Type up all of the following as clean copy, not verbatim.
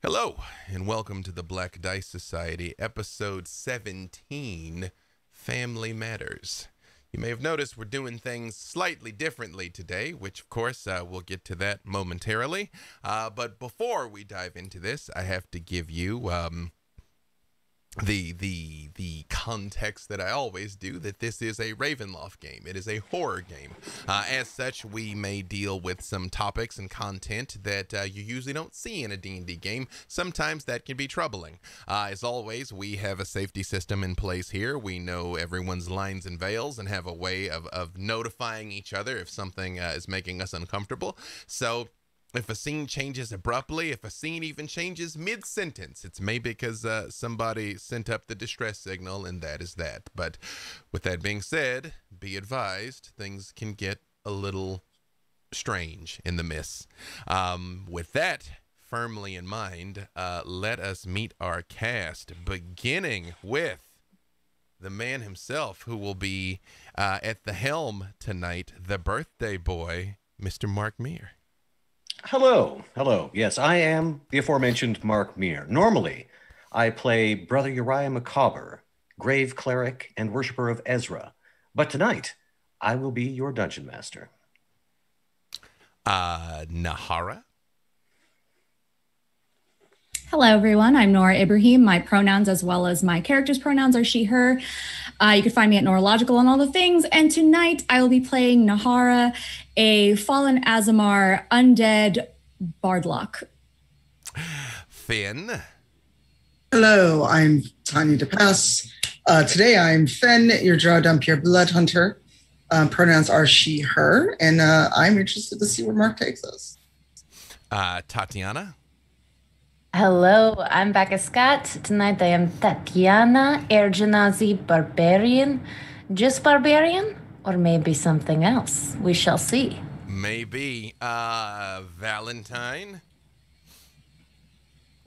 Hello, and welcome to the Black Dice Society, episode 17, Family Matters. You may have noticed we're doing things slightly differently today, which, of course, we'll get to that momentarily. But before we dive into this, I have to give you the context that I always do, that this is a Ravenloft game. It is a horror game. As such, we may deal with some topics and content that you usually don't see in a D&D game. Sometimes that can be troubling. As always, we have a safety system in place here. We know everyone's lines and veils and have a way of notifying each other if something is making us uncomfortable. So if a scene changes abruptly, if a scene even changes mid-sentence, it's maybe because somebody sent up the distress signal, and that is that. But with that being said, be advised, things can get a little strange in the mist. With that firmly in mind, let us meet our cast, beginning with the man himself who will be at the helm tonight, the birthday boy, Mr. Mark Meir. Hello. Yes, I am the aforementioned Mark Meir. Normally, I play Brother Uriah Macabre, grave cleric and worshiper of Ezra. But tonight, I will be your dungeon master. Nahara. Hello, everyone. I'm Nora Ibrahim. My pronouns, as well as my character's pronouns, are she, her. You can find me at Norological on all the things. And tonight, I will be playing Nahara, a fallen Azamar undead bardlock. Finn. Hello, I'm Tanya DePass. Today, I'm Fenn, your Drow Dumpier Blood Hunter. Pronouns are she, her. And I'm interested to see where Mark takes us. Tatiana. Hello, I'm Becca Scott. Tonight I am Tatiana, Ergenazi Barbarian. Just Barbarian? Or maybe something else. We shall see. Maybe. Valentine.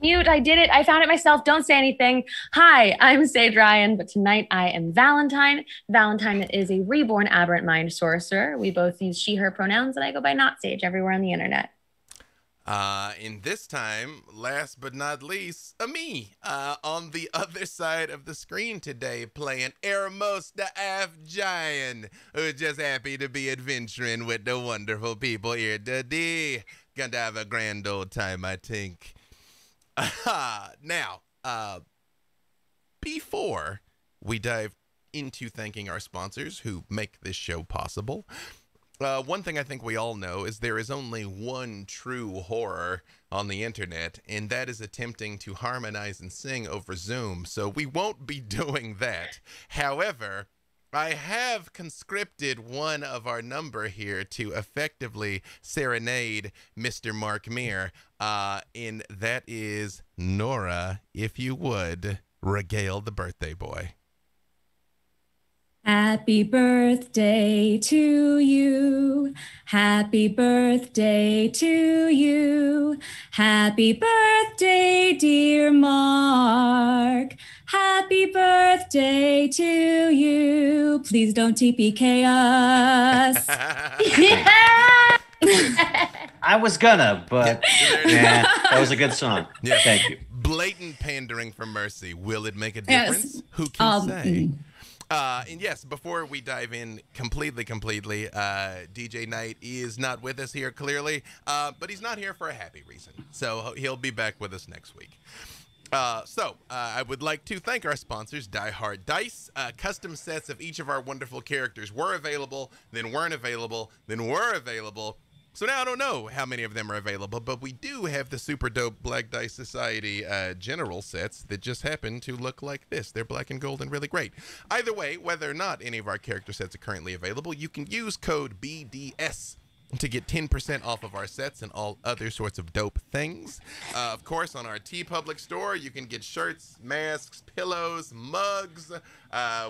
Mute, I did it. I found it myself. Don't say anything. Hi, I'm Sage Ryan, but tonight I am Valentine. Valentine is a reborn aberrant mind sorcerer. We both use she, her pronouns, and I go by not Sage everywhere on the internet. In this time, last but not least, me, on the other side of the screen today, playing Eramos the Half Giant, who's just happy to be adventuring with the wonderful people here today. Gonna have a grand old time, I think. Now, before we dive into thanking our sponsors who make this show possible, one thing I think we all know is there is only one true horror on the internet, and that is attempting to harmonize and sing over Zoom, so we won't be doing that. However, I have conscripted one of our number here to effectively serenade Mr. Mark Meir, and that is Nora, if you would, regale the birthday boy. Happy birthday to you. Happy birthday to you. Happy birthday, dear Mark. Happy birthday to you. Please don't TPK us. I was gonna, but yeah, that was a good song. Yeah. Thank you. Blatant pandering for mercy. Will it make a difference? Yes. Who can say? And yes, before we dive in completely, DJ Knight is not with us here, clearly, but he's not here for a happy reason. So he'll be back with us next week. I would like to thank our sponsors, Die Hard Dice. Custom sets of each of our wonderful characters were available, then weren't available, then were available. So now I don't know how many of them are available, but we do have the super dope Black Dice Society general sets that just happen to look like this. They're black and gold and really great. Either way, whether or not any of our character sets are currently available, you can use code BDS to get 10% off of our sets and all other sorts of dope things. Of course, on our TeePublic store, you can get shirts, masks, pillows, mugs.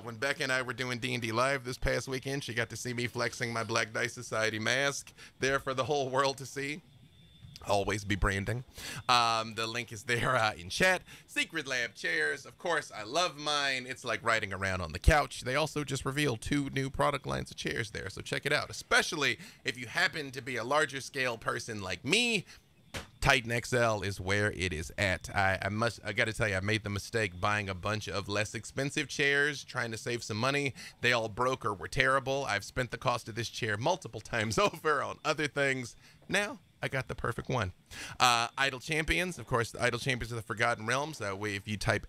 When Becca and I were doing D&D Live this past weekend, she got to see me flexing my Black Dice Society mask there for the whole world to see. Always be branding. The link is there in chat. Secret Lab chairs. Of course, I love mine. It's like riding around on the couch. They also just revealed 2 new product lines of chairs there, so check it out. Especially if you happen to be a larger scale person like me. Titan XL is where it is at. I got to tell you, I made the mistake buying a bunch of less expensive chairs, trying to save some money. They all broke or were terrible. I've spent the cost of this chair multiple times over on other things. Now I got the perfect one. Idle Champions, of course, the Idle Champions of the Forgotten Realms. If you type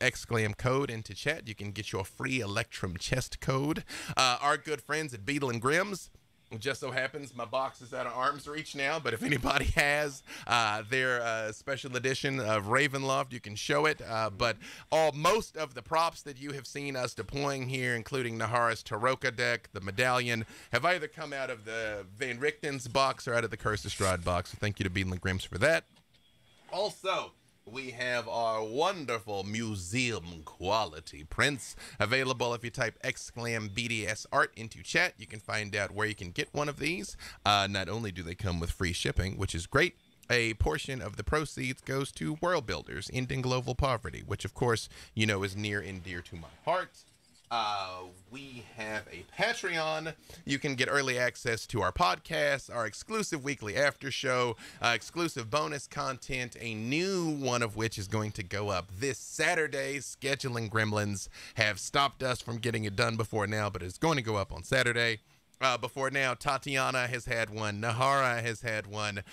!code into chat, you can get your free Electrum chest code. Our good friends at Beetle and Grimm's. It just so happens my box is out of arm's reach now, but if anybody has their special edition of Ravenloft, you can show it. But most of the props that you have seen us deploying here, including Nahara's Taroka deck, the medallion, have either come out of the Van Richten's box or out of the Curse of Strahd box. So thank you to Beetle and Grimm's for that. Also, we have our wonderful museum quality prints available. If you type !BDS art into chat, you can find out where you can get one of these. Not only do they come with free shipping, which is great, a portion of the proceeds goes to World Builders, Ending Global Poverty, which of course, you know, is near and dear to my heart. We have a Patreon. You can get early access to our podcasts, our exclusive weekly after show, exclusive bonus content, a new one of which is going to go up this Saturday. Scheduling gremlins have stopped us from getting it done before now, but it's going to go up on Saturday. Before now, Tatiana has had one, Nahara has had one,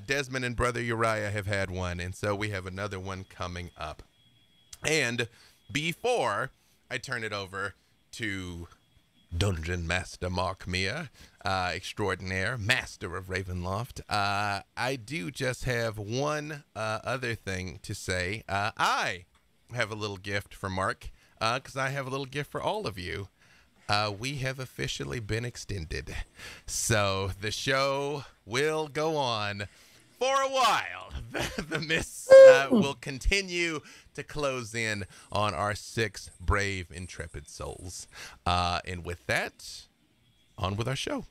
Desmond and Brother Uriah have had one, and so we have another one coming up. And before I turn it over to Dungeon Master Mark Mir, extraordinaire, master of Ravenloft, I do just have one other thing to say. I have a little gift for Mark, because I have a little gift for all of you. We have officially been extended, so the show will go on for a while. The mists will continue to close in on our 6 brave, intrepid souls. And with that, on with our show.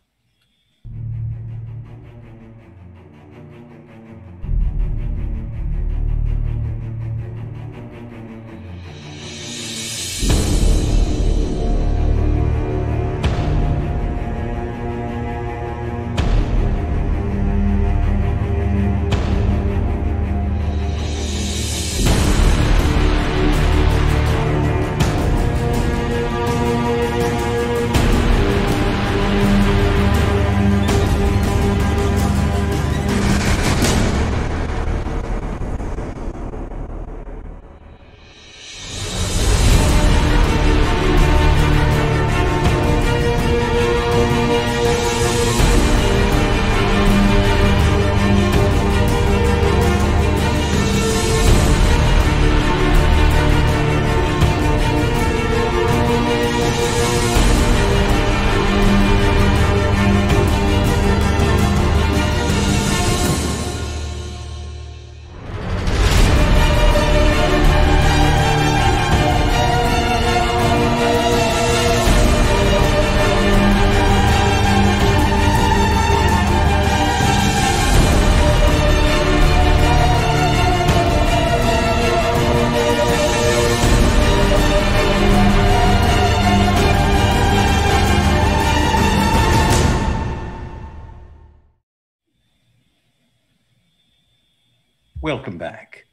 Welcome back.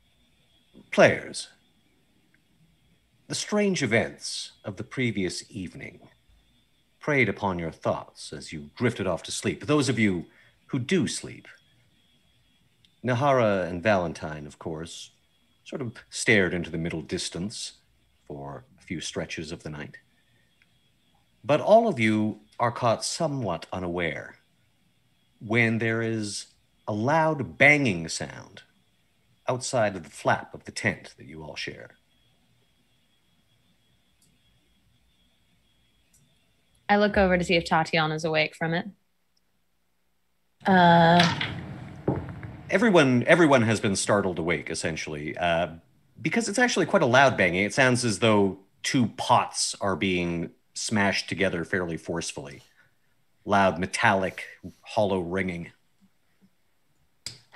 Players, the strange events of the previous evening preyed upon your thoughts as you drifted off to sleep. Those of you who do sleep, Nahara and Valentine, of course, sort of stared into the middle distance for a few stretches of the night. But all of you are caught somewhat unaware when there is a loud banging sound outside of the flap of the tent that you all share. I look over to see if Tatiana's awake from it. Everyone has been startled awake, essentially, because it's actually quite a loud banging. It sounds as though 2 pots are being smashed together fairly forcefully. Loud, metallic, hollow ringing.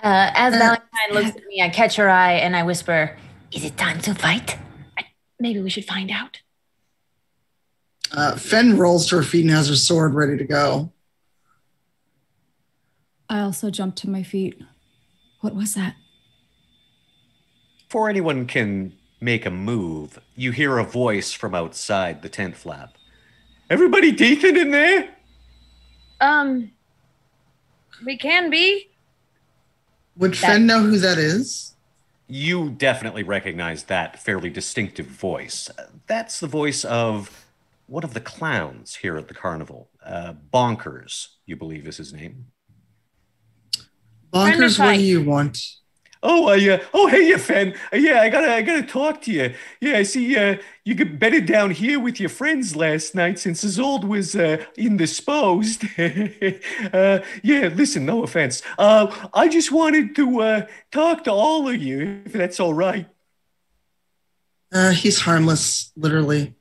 As Valentine looks at me, I catch her eye and I whisper, "Is it time to fight?" Maybe we should find out. Fen rolls to her feet and has her sword ready to go. I also jumped to my feet. What was that? before anyone can make a move, you hear a voice from outside the tent flap. Everybody decent in there? We can be. Would Fen know who that is? You definitely recognize that fairly distinctive voice. That's the voice of one of the clowns here at the carnival. Bonkers, you believe is his name. Bonkers, what do you want? Oh, hey, Fen. Yeah, I gotta talk to you. Yeah, I see you got bedded down here with your friends last night since Isolde was indisposed. Yeah, listen, no offense. I just wanted to talk to all of you, if that's all right. He's harmless, literally.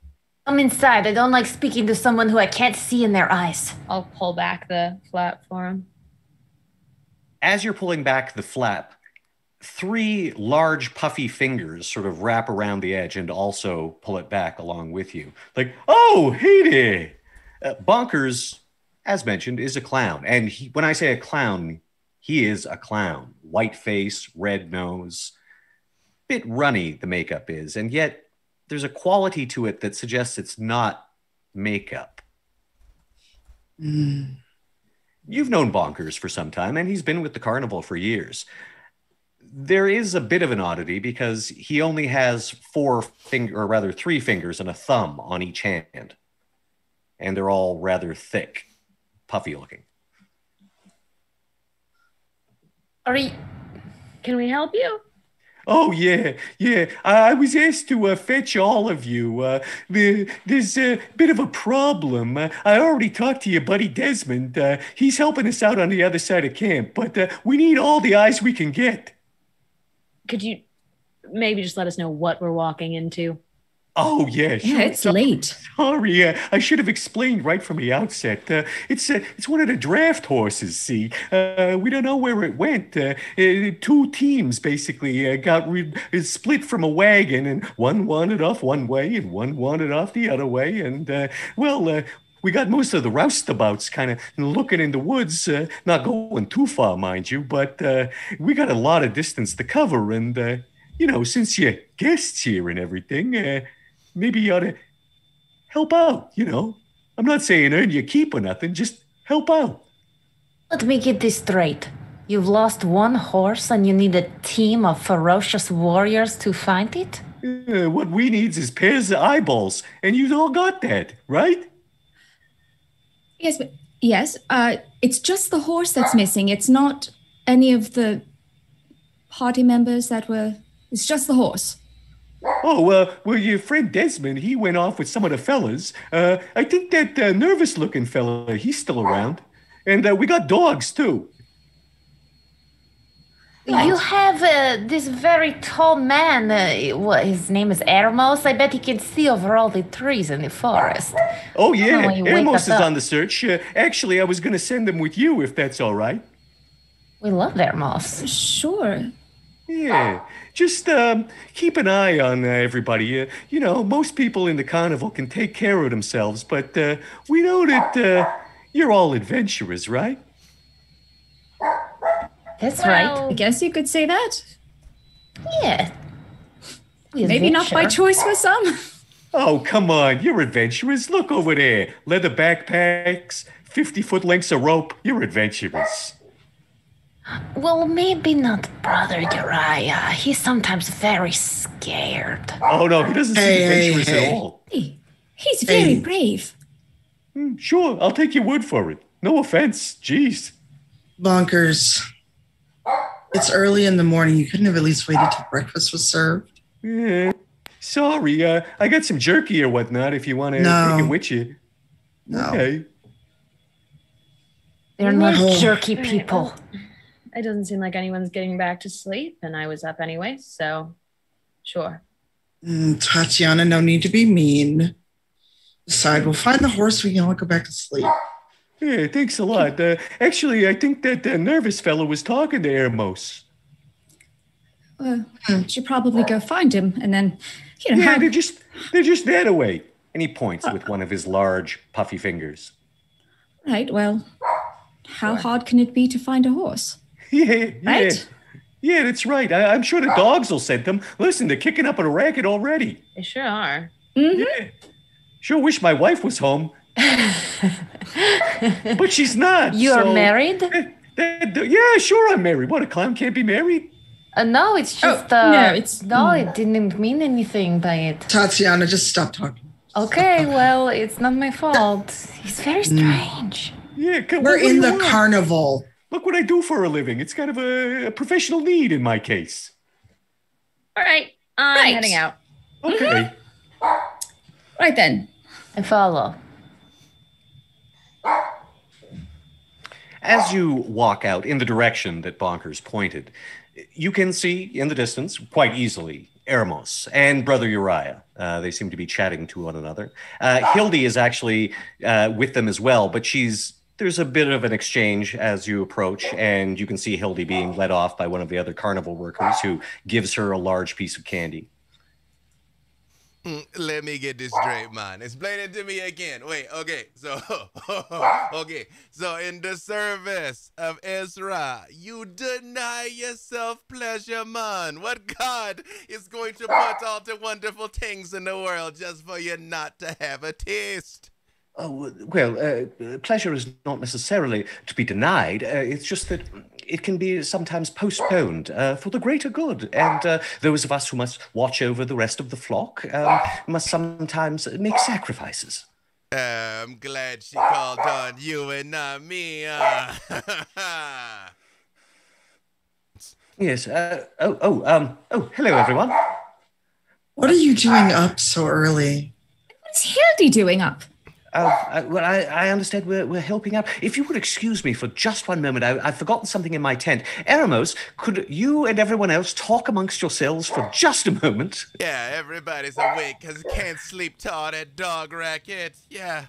Come inside. I don't like speaking to someone who I can't see in their eyes. I'll pull back the flap for him. As you're pulling back the flap, 3 large puffy fingers sort of wrap around the edge and also pull it back along with you. Like, oh, hey there. Bonkers, as mentioned, is a clown. And when I say a clown, he is a clown. White face, red nose. Bit runny, the makeup is. And yet there's a quality to it that suggests it's not makeup. You've known Bonkers for some time, and he's been with the carnival for years. There is a bit of an oddity because he only has 3 fingers and a thumb on each hand. And they're all rather thick, puffy looking. Can we help you? Oh, yeah. I was asked to fetch all of you. There's a bit of a problem. I already talked to your buddy Desmond. He's helping us out on the other side of camp, but we need all the eyes we can get. Could you maybe just let us know what we're walking into? Oh, yeah, sure. Yeah, it's late. Sorry, I should have explained right from the outset. It's one of the draft horses, see. We don't know where it went. 2 teams basically got split from a wagon, and one wandered off one way and one wandered off the other way. And, we got most of the roustabouts kind of looking in the woods, not going too far, mind you, but we got a lot of distance to cover. And, since you're guests here and everything, maybe you ought to help out, I'm not saying earn your keep or nothing, just help out. Let me get this straight. You've lost 1 horse and you need a team of ferocious warriors to find it? What we need is pairs of eyeballs, and you all got that, right? Yes, it's just the horse that's missing. It's not any of the party members it's just the horse. Oh, well, your friend Desmond, he went off with some of the fellas. I think that nervous-looking fella, he's still around. And we got dogs, too. You have this very tall man. His name is Ermos. I bet he can see over all the trees in the forest. Oh, yeah. Ermos is on the search. Actually, I was going to send him with you, if that's all right. We love Ermos. Sure. Yeah. Just keep an eye on everybody. Most people in the carnival can take care of themselves, but we know that you're all adventurers, right? That's right. I guess you could say that. Yeah. Maybe not by choice for some. Oh, come on. You're adventurous. Look over there. Leather backpacks, 50-foot lengths of rope. You're adventurous. Well, maybe not Brother Uriah. He's sometimes very scared. Oh, no. He doesn't seem adventurous at all. He's very brave. Sure. I'll take your word for it. No offense. Jeez. Bonkers. It's early in the morning. You couldn't have at least waited till breakfast was served. Yeah. Sorry. I got some jerky or whatnot if you want to take it with you. No. Okay. They're not jerky people. It doesn't seem like anyone's getting back to sleep, and I was up anyway, so sure. Tatiana, no need to be mean. Decide, we'll find the horse. We can all go back to sleep. Yeah, thanks a lot. Actually, I think that nervous fellow was talking to Ermos. Should probably go find him, and then, Yeah, they're just that away. And he points with one of his large, puffy fingers. Right, well, how hard can it be to find a horse? Yeah. Right? Yeah, that's right. I'm sure the dogs will send them. Listen, they're kicking up a racket already. They sure are. Yeah. Sure wish my wife was home. But she's not. You are married? Yeah, sure I'm married. What, a clown can't be married? No, it's just... No, it didn't mean anything by it. Tatiana, just stop talking. Okay, well, it's not my fault. He's very strange. Yeah, we're in the carnival. Look what I do for a living. It's kind of a professional need in my case. All right, I'm heading out. Okay. Right then. I follow. As you walk out in the direction that Bonkers pointed, you can see in the distance, quite easily, Eremos and Brother Uriah. They seem to be chatting to one another. Hildy is actually with them as well, but there's a bit of an exchange as you approach, and you can see Hildy being led off by one of the other carnival workers who gives her a large piece of candy. Let me get this straight, man. Explain it to me again. Wait, okay. So, So in the service of Ezra, you deny yourself pleasure, man. What God is going to put all the wonderful things in the world just for you not to have a taste? Oh, well, pleasure is not necessarily to be denied. It's just that it can be sometimes postponed for the greater good. And those of us who must watch over the rest of the flock must sometimes make sacrifices. I'm glad she called on you and not me. Yes. Hello, everyone. What are you doing up so early? What's Hildy doing up? Well, I understand we're helping out. If you would excuse me for just one moment, I've forgotten something in my tent. Eremos, could you and everyone else talk amongst yourselves for just a moment? Yeah, everybody's awake because can't sleep to all that dog racket. Yeah.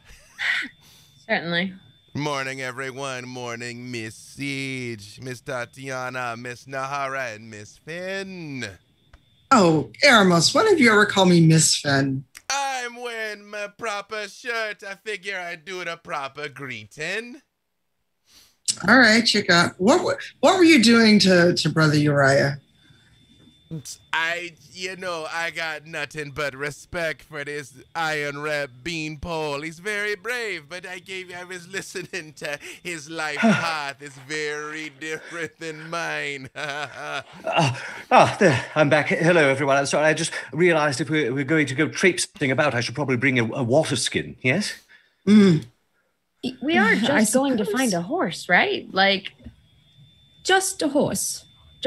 Certainly. Morning, everyone. Morning, Miss Siege, Miss Tatiana, Miss Nahara, and Miss Finn. Oh, Eremos, when have you ever called me Miss Finn? I'm wearing my proper shirt. I figure I'd do the proper greeting. All right, you got. What were you doing to Brother Uriah? I got nothing but respect for this iron rep beanpole. He's very brave, but I was listening to his life path. It's very different than mine. There, I'm back. Hello, everyone. I'm sorry. I just realized if we're going to go traipsing about, I should probably bring a water skin, yes? We are just going to find a horse, right? Like, just a horse.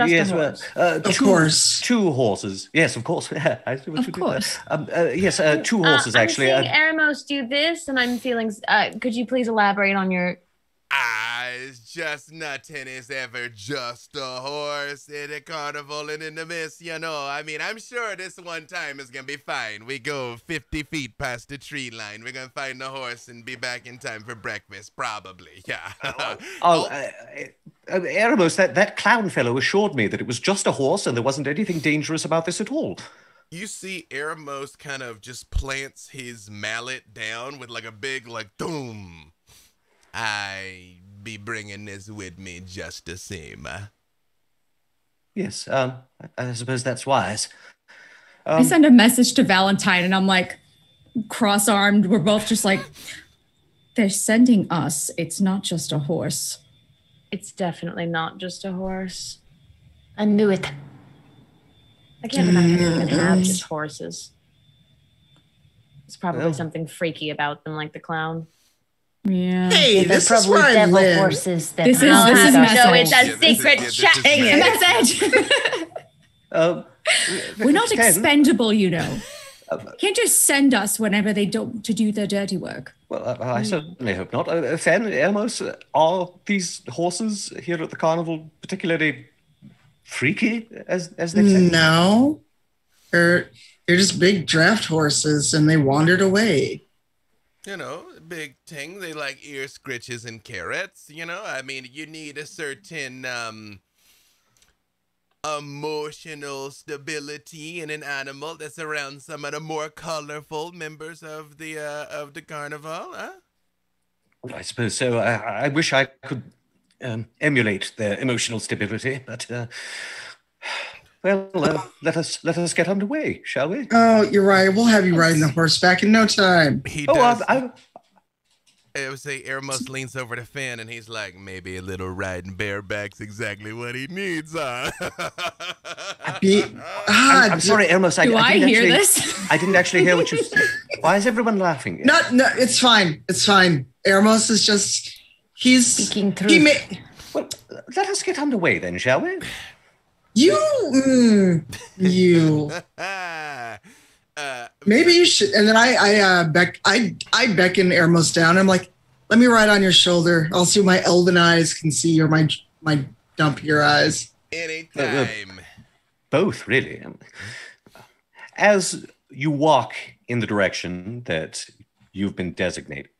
Yes, of course. Two horses. Yes, of course. Of course. Yes, two horses, actually. I'm seeing Eremos do this, and I'm feeling... could you please elaborate on your... It's just nothing is ever just a horse in a carnival and in the mist, I mean, I'm sure this one time is going to be fine. We go 50 feet past the tree line. We're going to find the horse and be back in time for breakfast, probably. Yeah. Eremos, that clown fellow assured me that it was just a horse and there wasn't anything dangerous about this at all. You see Eremos kind of just plants his mallet down with like a big, boom. I be bringing this with me just the same. Yes, I suppose that's wise. I send a message to Valentine and I'm like, cross-armed. We're both just like, they're sending us. It's not just a horse. It's definitely not just a horse. I knew it. I can't imagine they even have just horses. It's probably something freaky about them, like the clown. Yeah. Hey, this is where I devil live. Horses that This is message. No, it's a secret chat. Message. We're not expendable, Can't just send us whenever they don't to do their dirty work. Well, I certainly hope not. Fen, Eremos, are these horses here at the carnival particularly freaky, as they say? No, they're just big draft horses, and they wandered away. Big thing. They like ear scritches and carrots. I mean, you need a certain emotional stability in an animal that's around some of the more colorful members of the carnival, huh? I suppose so. I wish I could emulate their emotional stability, but Well, let us get underway, shall we? Oh, you're right. We'll have you riding the horse back in no time. He Oh, does. I I would say Eremos leans over to Finn and he's like, maybe a little riding bareback's exactly what he needs, huh? I'm sorry, Elmos. Do I hear actually, this? I didn't actually hear what you said. Why is everyone laughing? No, it's fine. It's fine. Eremos is just, he's Speaking truth. Well, let us get underway then, shall we? You. Maybe you should. And then I beckon Eremos down. I'm like, let me ride on your shoulder. I'll see what my elven eyes can see, or my dumpier eyes. Anytime. Both, really. As you walk in the direction that you've been designated,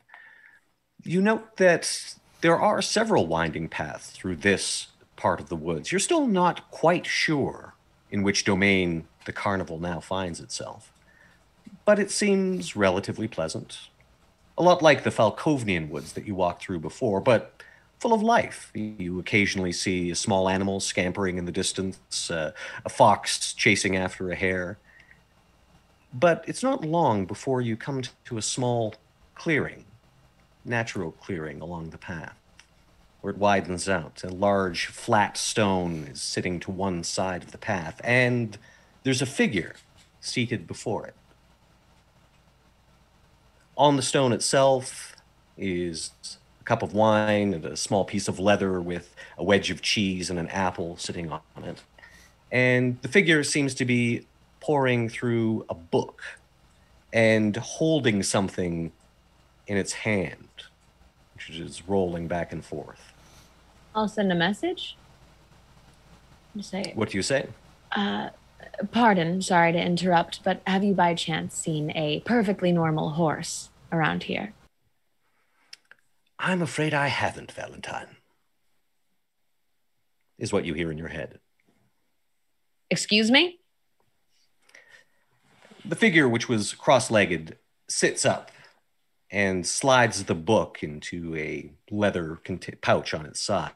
you note that there are several winding paths through this part of the woods. You're still not quite sure in which domain the carnival now finds itself, but it seems relatively pleasant. A lot like the Falkovnian woods that you walked through before, but full of life. You occasionally see a small animal scampering in the distance, a fox chasing after a hare. But it's not long before you come to a small clearing, natural clearing along the path, where it widens out. A large, flat stone is sitting to one side of the path, and there's a figure seated before it. On the stone itself is a cup of wine and a small piece of leather with a wedge of cheese and an apple sitting on it. And the figure seems to be poring through a book and holding something in its hand, which is rolling back and forth. I'll send a message. Just say, What do you say? pardon, sorry to interrupt, but have you by chance seen a perfectly normal horse around here? I'm afraid I haven't, Valentine, is what you hear in your head. Excuse me? The figure, which was cross-legged, sits up and slides the book into a leather pouch on its side,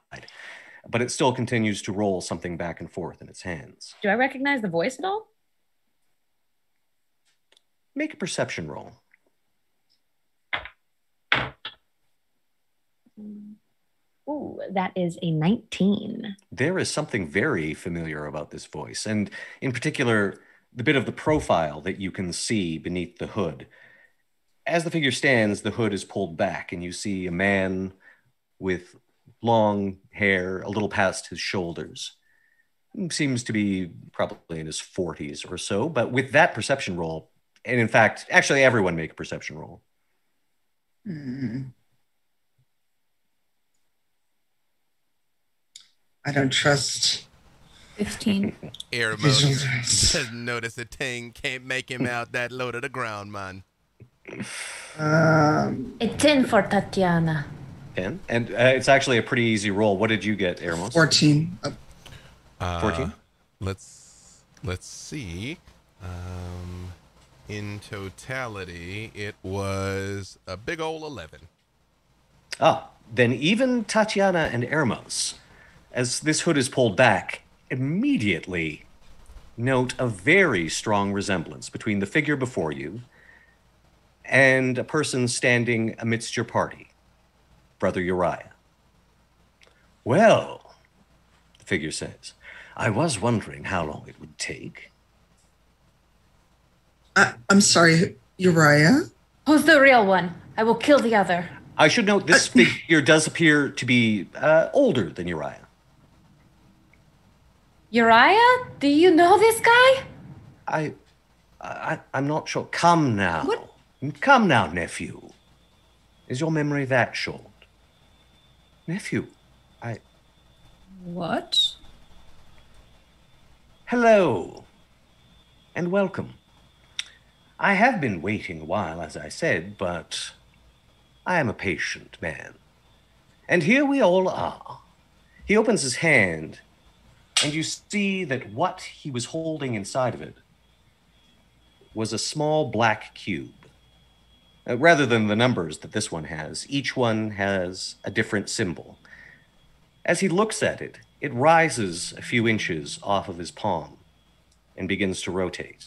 but it still continues to roll something back and forth in its hands. Do I recognize the voice at all? Make a perception roll. Ooh, that is a 19. There is something very familiar about this voice, and in particular, the bit of the profile that you can see beneath the hood. As the figure stands, the hood is pulled back, and you see a man with long hair, a little past his shoulders. Seems to be probably in his 40s or so, but with that perception roll, and in fact, actually everyone make a perception roll. I don't trust. 15. Eremos doesn't notice a ting, can't make him out that low to the ground, man. A 10 for Tatiana. 10? And it's actually a pretty easy roll. What did you get, Eremos? 14. 14? Let's see. In totality, it was a big ol' 11. Ah, then even Tatiana and Eremos, as this hood is pulled back, immediately note a very strong resemblance between the figure before you and a person standing amidst your party, Brother Uriah. Well, the figure says, I was wondering how long it would take. I'm sorry, Uriah? Who's the real one? I will kill the other. I should note this figure does appear to be older than Uriah. Uriah? Do you know this guy? I'm not sure. Come now. What? Come now, nephew. Is your memory that short? Nephew, What? Hello, and welcome. I have been waiting a while, as I said, but I am a patient man. And here we all are. He opens his hand, and you see that what he was holding inside of it was a small black cube. Rather than the numbers that this one has, each one has a different symbol. As he looks at it, It rises a few inches off of his palm and begins to rotate.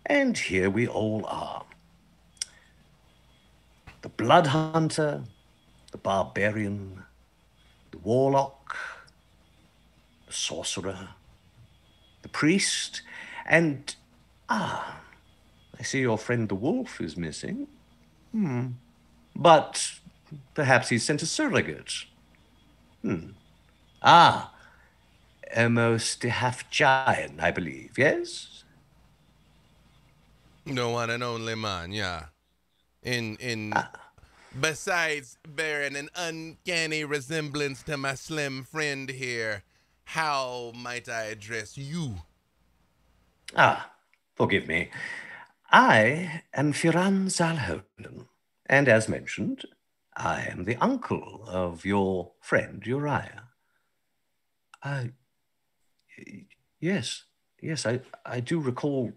And here we all are. The blood hunter, the barbarian, the warlock, the sorcerer, the priest, and I see your friend the wolf is missing. But perhaps he's sent a surrogate. Almost a half giant, I believe, yes? No one and only man, yeah. Besides bearing an uncanny resemblance to my slim friend here, how might I address you? Forgive me. I am Firan Zalhonen, and as mentioned, I am the uncle of your friend Uriah. Yes, I do recall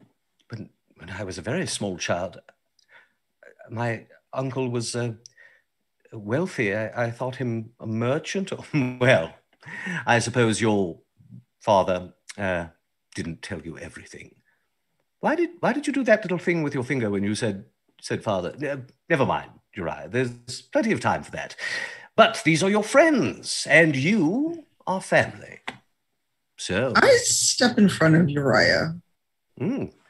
when I was a very small child, my uncle was wealthy. I thought him a merchant. Well, I suppose your father didn't tell you everything. Why did you do that little thing with your finger when you said father? Never mind, Uriah. There's plenty of time for that. But these are your friends, and you are family. So I step in front of Uriah.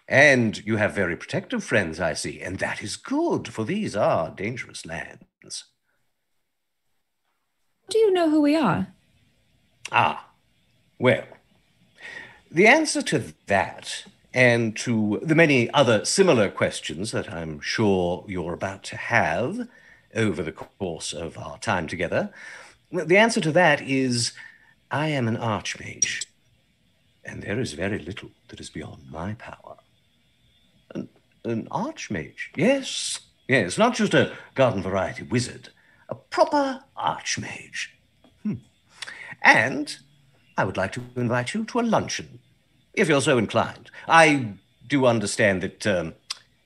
And you have very protective friends, I see, and that is good, for these are dangerous lands. Do you know who we are? Well, the answer to that, and to the many other similar questions that I'm sure you're about to have over the course of our time together, the answer to that is I am an archmage, and there is very little that is beyond my power. An archmage? Yes, not just a garden variety wizard, a proper archmage. And I would like to invite you to a luncheon, if you're so inclined. I do understand that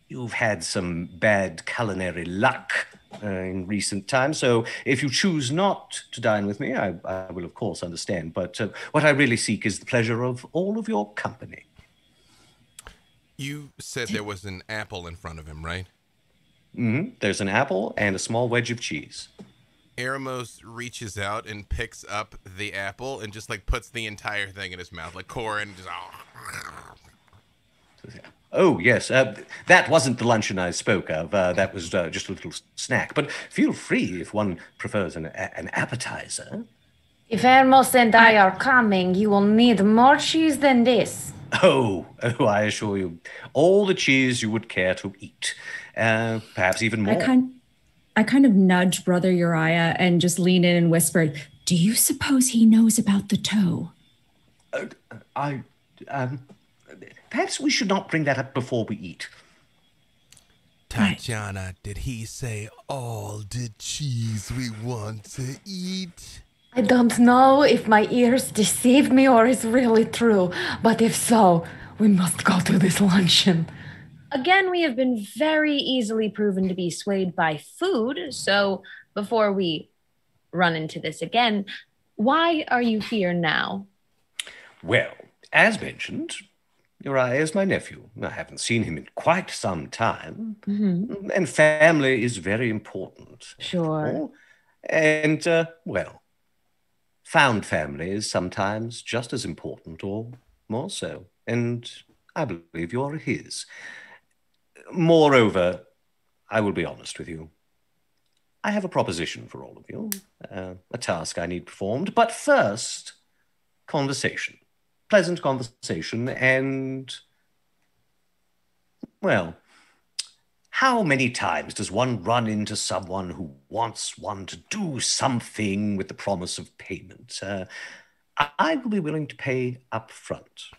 you've had some bad culinary luck in recent times, so if you choose not to dine with me, I will of course understand, but what I really seek is the pleasure of all of your company. You said there was an apple in front of him, right? There's an apple and a small wedge of cheese. Eremos reaches out and picks up the apple and just like puts the entire thing in his mouth, like Corin just. Oh, yes. That wasn't the luncheon I spoke of. That was just a little snack. But feel free if one prefers an appetizer. If Hermos and I are coming, you will need more cheese than this. Oh, I assure you, all the cheese you would care to eat. Perhaps even more. I kind of nudged Brother Uriah and just leaned in and whispered, "Do you suppose he knows about the toe?" Perhaps we should not bring that up before we eat. Tatiana, did he say all the cheese we want to eat? I don't know if my ears deceive me or is really true, but if so, we must go to this luncheon. Again, we have been very easily proven to be swayed by food, so before we run into this again, why are you here now? Well, as mentioned, Uriah is my nephew. I haven't seen him in quite some time, and family is very important. Sure. And, well, found family is sometimes just as important or more so, and I believe you're his. Moreover, I will be honest with you. I have a proposition for all of you, a task I need performed, but first, conversation. Pleasant conversation, and, well, how many times does one run into someone who wants one to do something with the promise of payment? I will be willing to pay up front.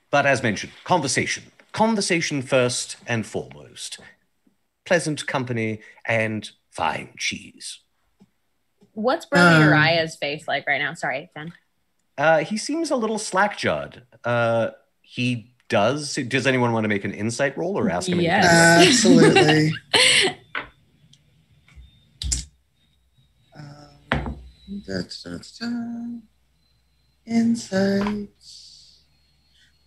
But as mentioned, conversation. Conversation first and foremost. Pleasant company and fine cheese. What's Brother Uriah's face like right now? Sorry, Ben. He seems a little slack-jawed. He does. Does anyone want to make an insight roll or ask him? Yes. Absolutely. Da, da, da. Insight.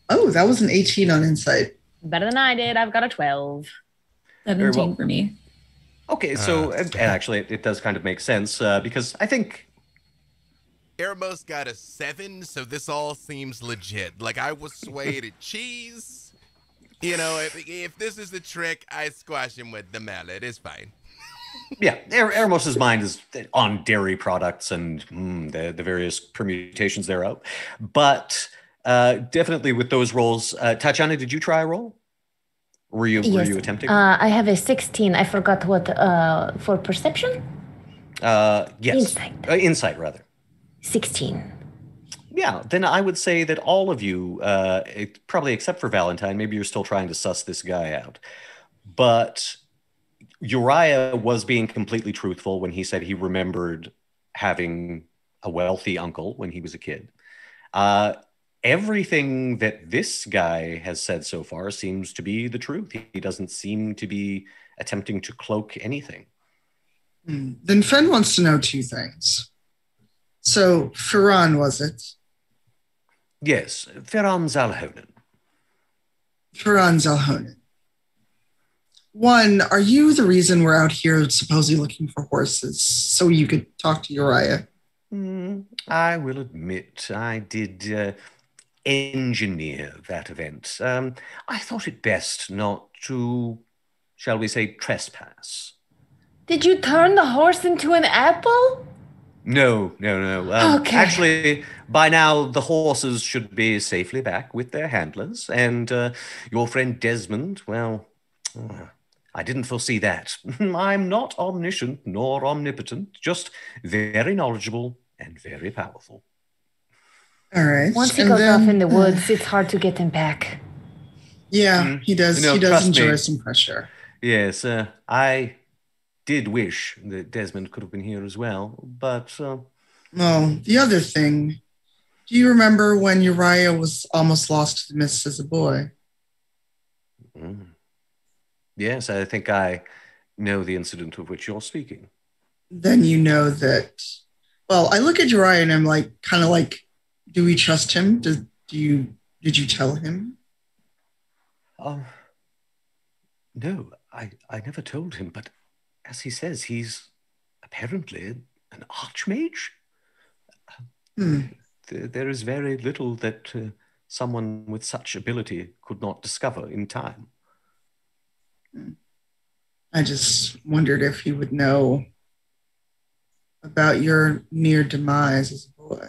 Oh, that was an 18 on insight. Better than I did. I've got a 12. 17 well. for me. Okay, so and actually, it does kind of make sense because I think Eremos got a 7, so this all seems legit. Like, I was swayed at cheese. You know, if this is the trick, I squash him with the mallet. It's fine. yeah, Eremos's mind is on dairy products and the various permutations thereof. But definitely with those rolls, Tatiana, did you try a roll? Were you attempting? I have a 16. I forgot what for perception. Yes, insight rather. 16. Yeah, then I would say that all of you, probably except for Valentine, maybe you're still trying to suss this guy out. But Uriah was being completely truthful when he said he remembered having a wealthy uncle when he was a kid. Everything that this guy has said so far seems to be the truth. He doesn't seem to be attempting to cloak anything. Then Fen wants to know 2 things. So, Ferran, was it? Yes, Ferran Zalhonen. Ferran Zalhonen. 1, are you the reason we're out here supposedly looking for horses so you could talk to Uriah? I will admit I did engineer that event. I thought it best not to, shall we say, trespass. Did you turn the horse into an apple? No. Okay. Actually, by now, the horses should be safely back with their handlers. And your friend Desmond, well, I didn't foresee that. I'm not omniscient nor omnipotent, just very knowledgeable and very powerful. All right. Once he goes off in the woods, it's hard to get him back. Yeah, he does. You know, he does trust enjoy me. some pressure. Yes, I did wish that Desmond could have been here as well, but... Well, the other thing, do you remember when Uriah was almost lost to the mist as a boy? Yes, I think I know the incident of which you're speaking. Then you know that... Well, I look at Uriah and I'm like, kind of like, do we trust him? Did you tell him? No, I never told him, but as he says, he's apparently an archmage. There is very little that someone with such ability could not discover in time. I just wondered if he would know about your near demise as a boy.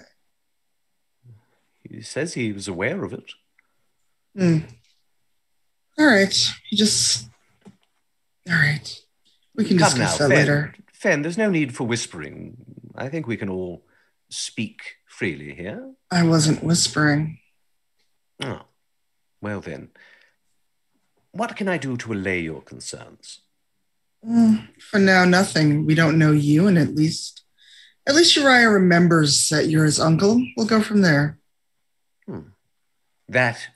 He says he was aware of it. All right. All right. We can discuss that later. Fen, there's no need for whispering. I think we can all speak freely here. I wasn't whispering. Oh, well then. What can I do to allay your concerns? For now, nothing. We don't know you, and at least Uriah remembers that you're his uncle. We'll go from there. That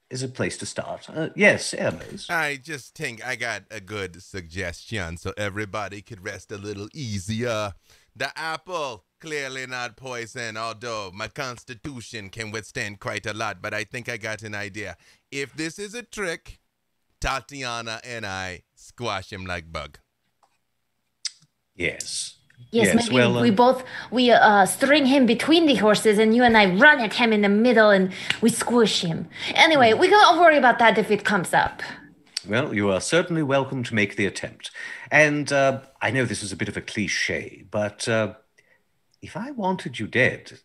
is a place to start. Yes, Hermes. I just think I got a good suggestion so everybody could rest a little easier. The apple, clearly not poison, although my constitution can withstand quite a lot, but I think I got an idea. If this is a trick, Tatiana and I squash him like bug. Yes. Yes, maybe we string him between the horses and you and I run at him in the middle and we squish him. Anyway, we can worry about that if it comes up. Well, you are certainly welcome to make the attempt. And I know this is a bit of a cliche, but if I wanted you dead,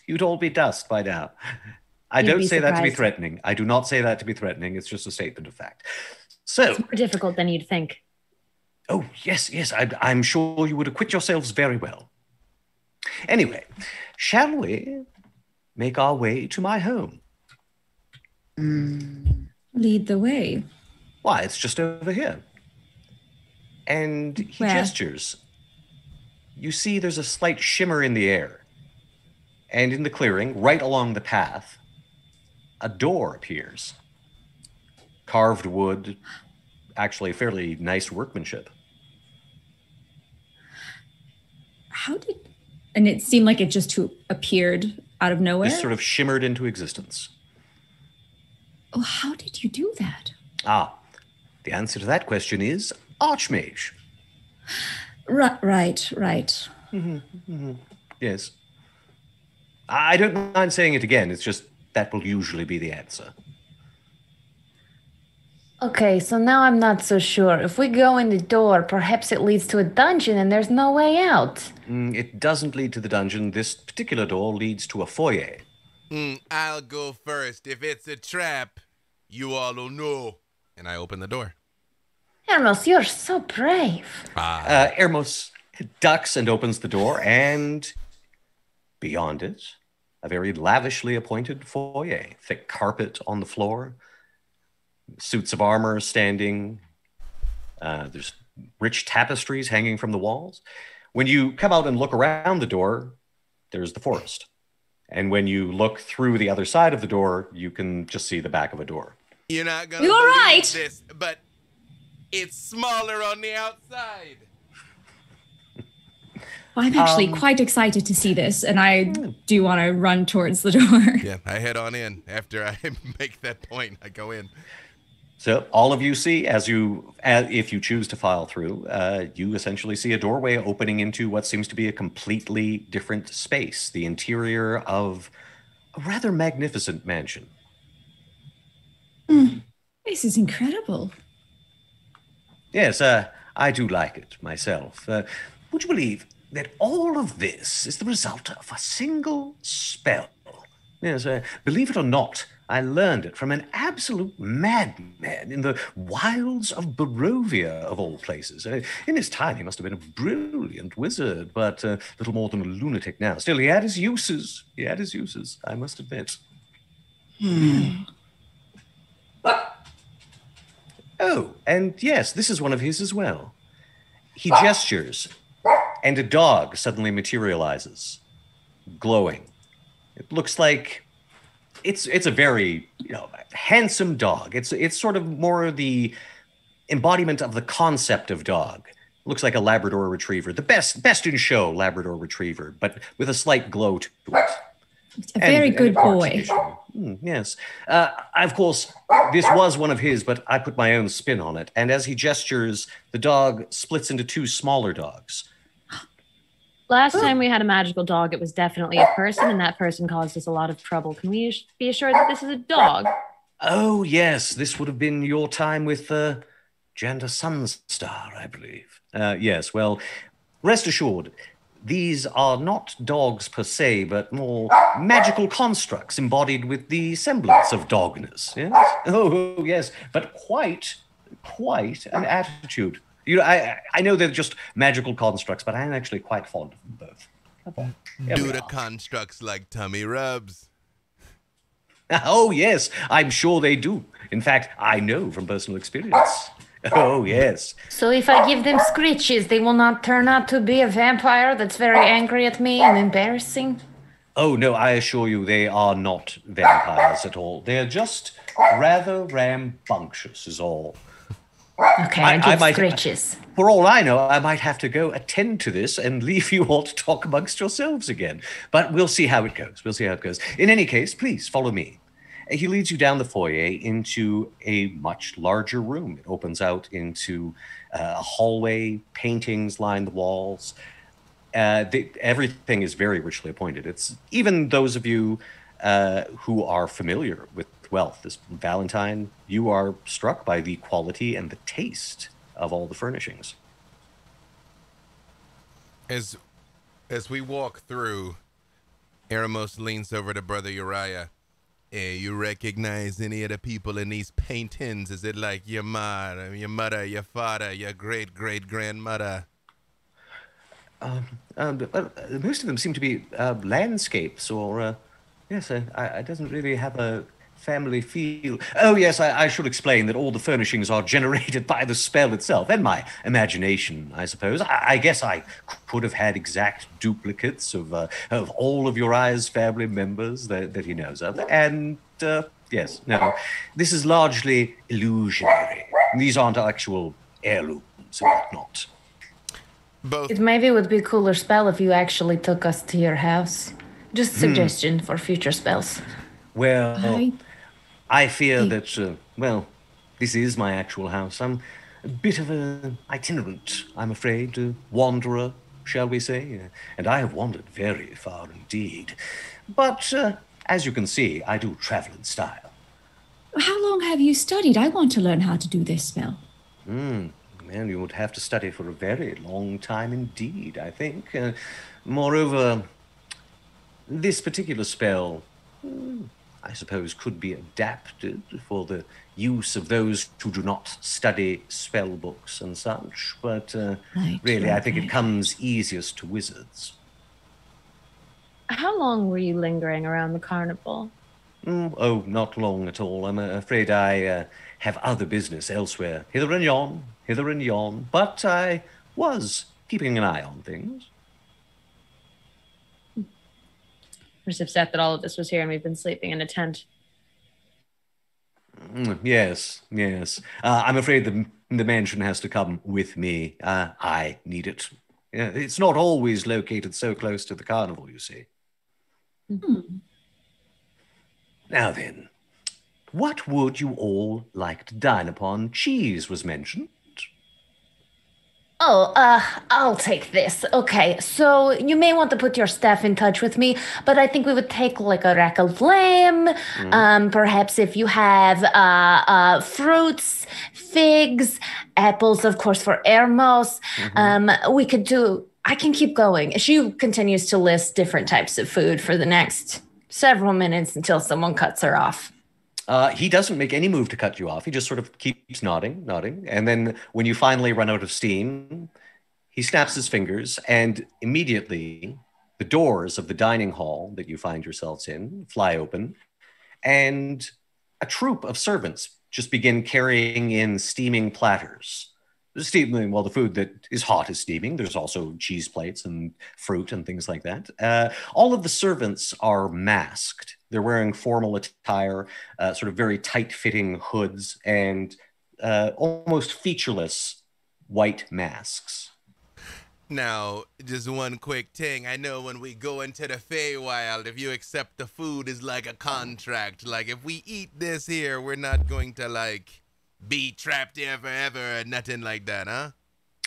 you'd all be dust by now. I don't say that to be threatening. I do not say that to be threatening. It's just a statement of fact. So it's more difficult than you'd think. Oh, yes. I'm sure you would acquit yourselves very well. Anyway, shall we make our way to my home? Lead the way. Why, it's just over here. And he gestures. You see there's a slight shimmer in the air. And in the clearing, right along the path, a door appears. Carved wood, actually fairly nice workmanship. And it seemed like it just appeared out of nowhere? Just sort of shimmered into existence. Oh, how did you do that? The answer to that question is Archmage. Right. Yes. I don't mind saying it again. It's just that will usually be the answer. Okay, so now I'm not so sure. If we go in the door, perhaps it leads to a dungeon and there's no way out. It doesn't lead to the dungeon. This particular door leads to a foyer. I'll go first. If it's a trap, you all will know. And I open the door. Hermos, you're so brave. Hermos ducks and opens the door, and beyond it, a very lavishly appointed foyer. Thick carpet on the floor. Suits of armor standing. There's rich tapestries hanging from the walls. When you come out and look around the door, there's the forest. And when you look through the other side of the door, you can just see the back of a door. You're not going to believe this, but it's smaller on the outside. Well, I'm actually quite excited to see this, and I do want to run towards the door. Yeah, I head on in. After I make that point, I go in. So all of you see, if you choose to file through, you essentially see a doorway opening into what seems to be a completely different space, the interior of a rather magnificent mansion. This is incredible. Yes, I do like it myself. Would you believe that all of this is the result of a single spell? Yes, believe it or not, I learned it from an absolute madman in the wilds of Barovia, of all places. In his time, he must have been a brilliant wizard, but little more than a lunatic now. Still, he had his uses. I must admit. Oh, and yes, this is one of his as well. He gestures, and a dog suddenly materializes, glowing. It looks like it's a very handsome dog. It's sort of more the embodiment of the concept of dog. It looks like a Labrador Retriever, the best in show Labrador Retriever, but with a slight glow to it. A very good boy. Yes. Of course, this was one of his, but I put my own spin on it. And as he gestures, the dog splits into two smaller dogs. Last time we had a magical dog, it was definitely a person, and that person caused us a lot of trouble. Can we be assured that this is a dog? Oh, yes. This would have been your time with Janda Sunstar, I believe. Yes, well, rest assured, these are not dogs per se, but more magical constructs embodied with the semblance of dogness. Yes? Oh, yes, but quite an attitude. I know they're just magical constructs, but I am actually quite fond of them both. Do the constructs like tummy rubs? Oh, yes, I'm sure they do. In fact, I know from personal experience. Oh, yes. So if I give them screeches, they will not turn out to be a vampire that's very angry at me and embarrassing? Oh, no, I assure you they are not vampires at all. They're just rather rambunctious is all. Okay, I give screeches. For all I know, I might have to go attend to this and leave you all to talk amongst yourselves again. But we'll see how it goes. In any case, please follow me. He leads you down the foyer into a much larger room. It opens out into a hallway. Paintings line the walls. Everything is very richly appointed. It's even those of you who are familiar with wealth. This Valentine, you are struck by the quality and the taste of all the furnishings. As we walk through, Eremos leans over to Brother Uriah. Hey, you recognize any of the people in these paintings? Is it like your mother, your father, your great-great-grandmother? Most of them seem to be landscapes or... yes, I doesn't really have a family feel. Oh, yes, I should explain that all the furnishings are generated by the spell itself and my imagination, I suppose. I guess I could have had exact duplicates of all of Uriah's family members that he knows of. And, yes, no, this is largely illusionary. These aren't actual heirlooms and whatnot. Both. It maybe would be a cooler spell if you actually took us to your house. Just suggestion for future spells. Well, I I fear think- that, well, this is my actual house. I'm a bit of an itinerant, I'm afraid, a wanderer, shall we say. And I have wandered very far indeed. But, as you can see, I do travel in style. How long have you studied? I want to learn how to do this spell. Well, you would have to study for a very long time indeed, I think. Moreover, this particular spell, I suppose, could be adapted for the use of those who do not study spell books and such, but really, I think it comes easiest to wizards. How long were you lingering around the carnival? Oh, not long at all. I'm afraid I have other business elsewhere, hither and yon, but I was keeping an eye on things. We're just upset that all of this was here and we've been sleeping in a tent. Yes. I'm afraid the mansion has to come with me. I need it. It's not always located so close to the carnival, you see. Now then, what would you all like to dine upon? Cheese was mentioned. Oh, I'll take this. Okay, so you may want to put your staff in touch with me, but I think we would take like a rack of lamb. Perhaps if you have fruits, figs, apples, of course, for Hermos. We could do, I can keep going. She continues to list different types of food for the next several minutes until someone cuts her off. He doesn't make any move to cut you off. He just sort of keeps nodding. And then when you finally run out of steam, he snaps his fingers, and immediately the doors of the dining hall that you find yourselves in fly open, and a troop of servants just begin carrying in steaming platters. Well, the food that is hot is steaming. There's also cheese plates and fruit and things like that. All of the servants are masked. They're wearing formal attire, sort of very tight-fitting hoods, and almost featureless white masks. Now, just one quick thing. I know when we go into the Feywild, if you accept the food is like a contract. Like, if we eat this here, we're not going to, like, be trapped here forever or nothing like that, huh?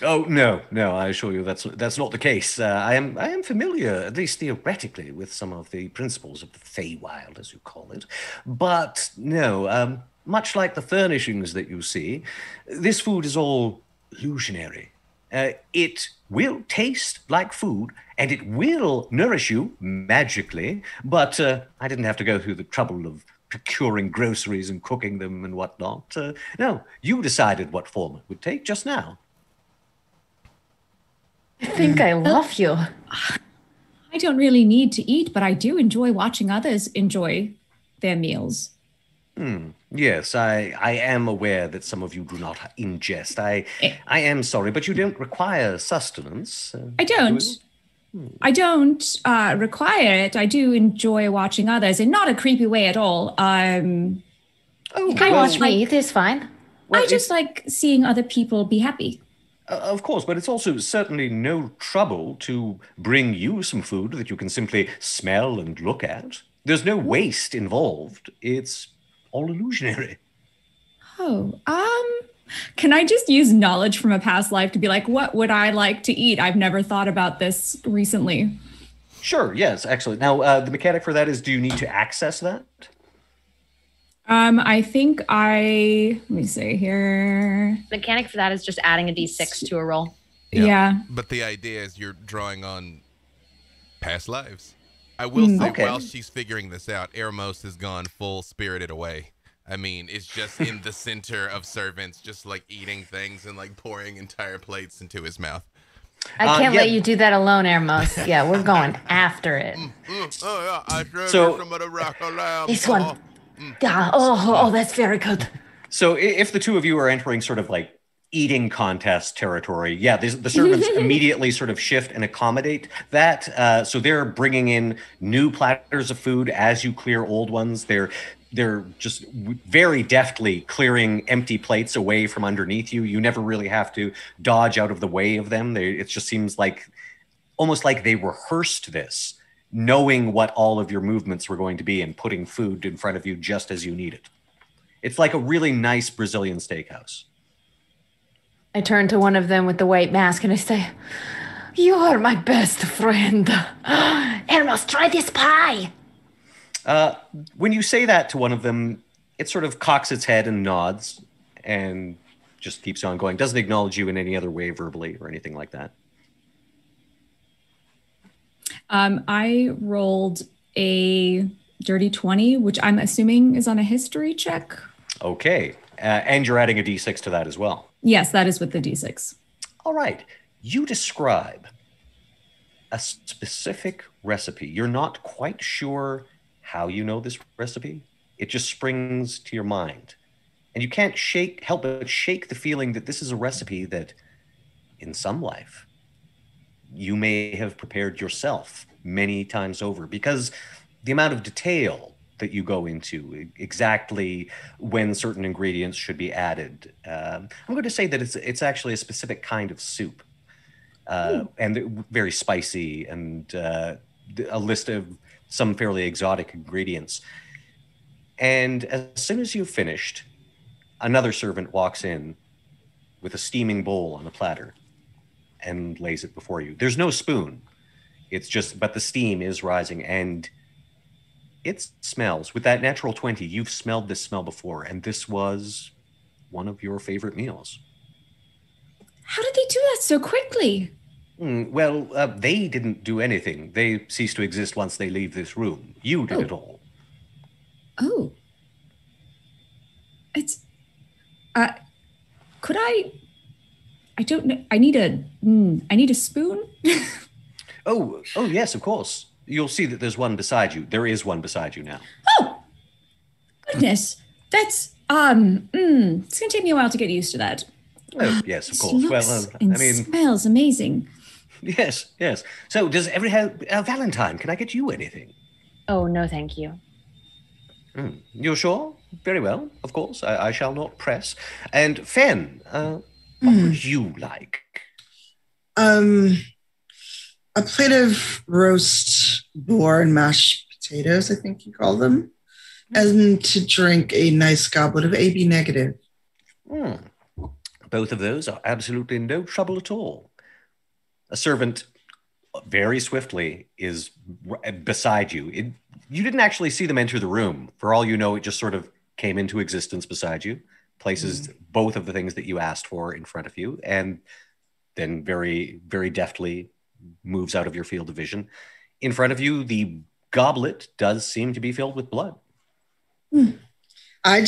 Oh, no, I assure you that's not the case. I am familiar, at least theoretically, with some of the principles of the Feywild, as you call it. But no, much like the furnishings that you see, this food is all illusionary. It will taste like food, and it will nourish you magically, but I didn't have to go through the trouble of procuring groceries and cooking them and whatnot. No, you decided what form it would take just now. I think I love you. I don't really need to eat, but I do enjoy watching others enjoy their meals. Yes, I am aware that some of you do not ingest. I am sorry, but you don't require sustenance. I don't. I don't require it. I do enjoy watching others, and not a creepy way at all. You can watch me eat, it's fine. Well, I just like seeing other people be happy. Of course, but it's also certainly no trouble to bring you some food that you can simply smell and look at. There's no waste involved. It's all illusionary. Oh, can I just use knowledge from a past life to be like, what would I like to eat? I've never thought about this recently. Sure, yes, excellent. Now, the mechanic for that is, do you need to access that? I think let me see here. Mechanic for that is just adding a d6 to a roll. Yeah. But the idea is you're drawing on past lives. I will say, while she's figuring this out, Eremos has gone full Spirited Away. I mean, it's just in the center of servants, just like eating things and like pouring entire plates into his mouth. I can't let you do that alone, Ermos. Yeah, we're going after it. Oh, yeah, I sure some of the rock lamb. This one. Yeah. Oh, that's very good. So if the two of you are entering sort of like eating contest territory, yeah, the servants immediately sort of shift and accommodate that. So they're bringing in new platters of food as you clear old ones. They're they're just very deftly clearing empty plates away from underneath you. You never really have to dodge out of the way of them. It just seems like almost like they rehearsed this, knowing what all of your movements were going to be and putting food in front of you just as you need it. It's like a really nice Brazilian steakhouse. I turn to one of them with the white mask and I say, "You are my best friend. Hermos, try this pie." When you say that to one of them, it sort of cocks its head and nods and just keeps on going. Doesn't acknowledge you in any other way verbally or anything like that. I rolled a dirty 20, which I'm assuming is on a history check. Okay. And you're adding a d6 to that as well. Yes, that is with the d6. All right. You describe a specific recipe. You're not quite sure how you know this recipe. It just springs to your mind. And you can't help but shake the feeling that this is a recipe that, in some life, you may have prepared yourself many times over, because the amount of detail that you go into, exactly when certain ingredients should be added. I'm going to say that it's actually a specific kind of soup, and very spicy, and a list of some fairly exotic ingredients. And as soon as you've finished, another servant walks in with a steaming bowl on a platter and lays it before you. There's no spoon. It's just, but the steam is rising, and it smells. With that natural 20, you've smelled this smell before, and this was one of your favorite meals. How did they do that so quickly? Well, they didn't do anything. They cease to exist once they leave this room. You did it all. Oh. It's, could I don't know. I need a spoon. Oh, yes, of course. You'll see that there's one beside you. There is one beside you now. Oh, goodness. That's, it's going to take me a while to get used to that. Oh, yes, of course. Well, and smells amazing. Yes. So does Valentine, can I get you anything? Oh, no, thank you. You're sure? Very well, of course. I shall not press. And Fen, what would you like? A plate of roast boar and mashed potatoes, I think you call them, and to drink a nice goblet of AB negative. Both of those are absolutely no trouble at all. A servant very swiftly is beside you. You didn't actually see them enter the room. For all you know, it just sort of came into existence beside you, places both of the things that you asked for in front of you, and then very, very deftly moves out of your field of vision. In front of you, the goblet does seem to be filled with blood. I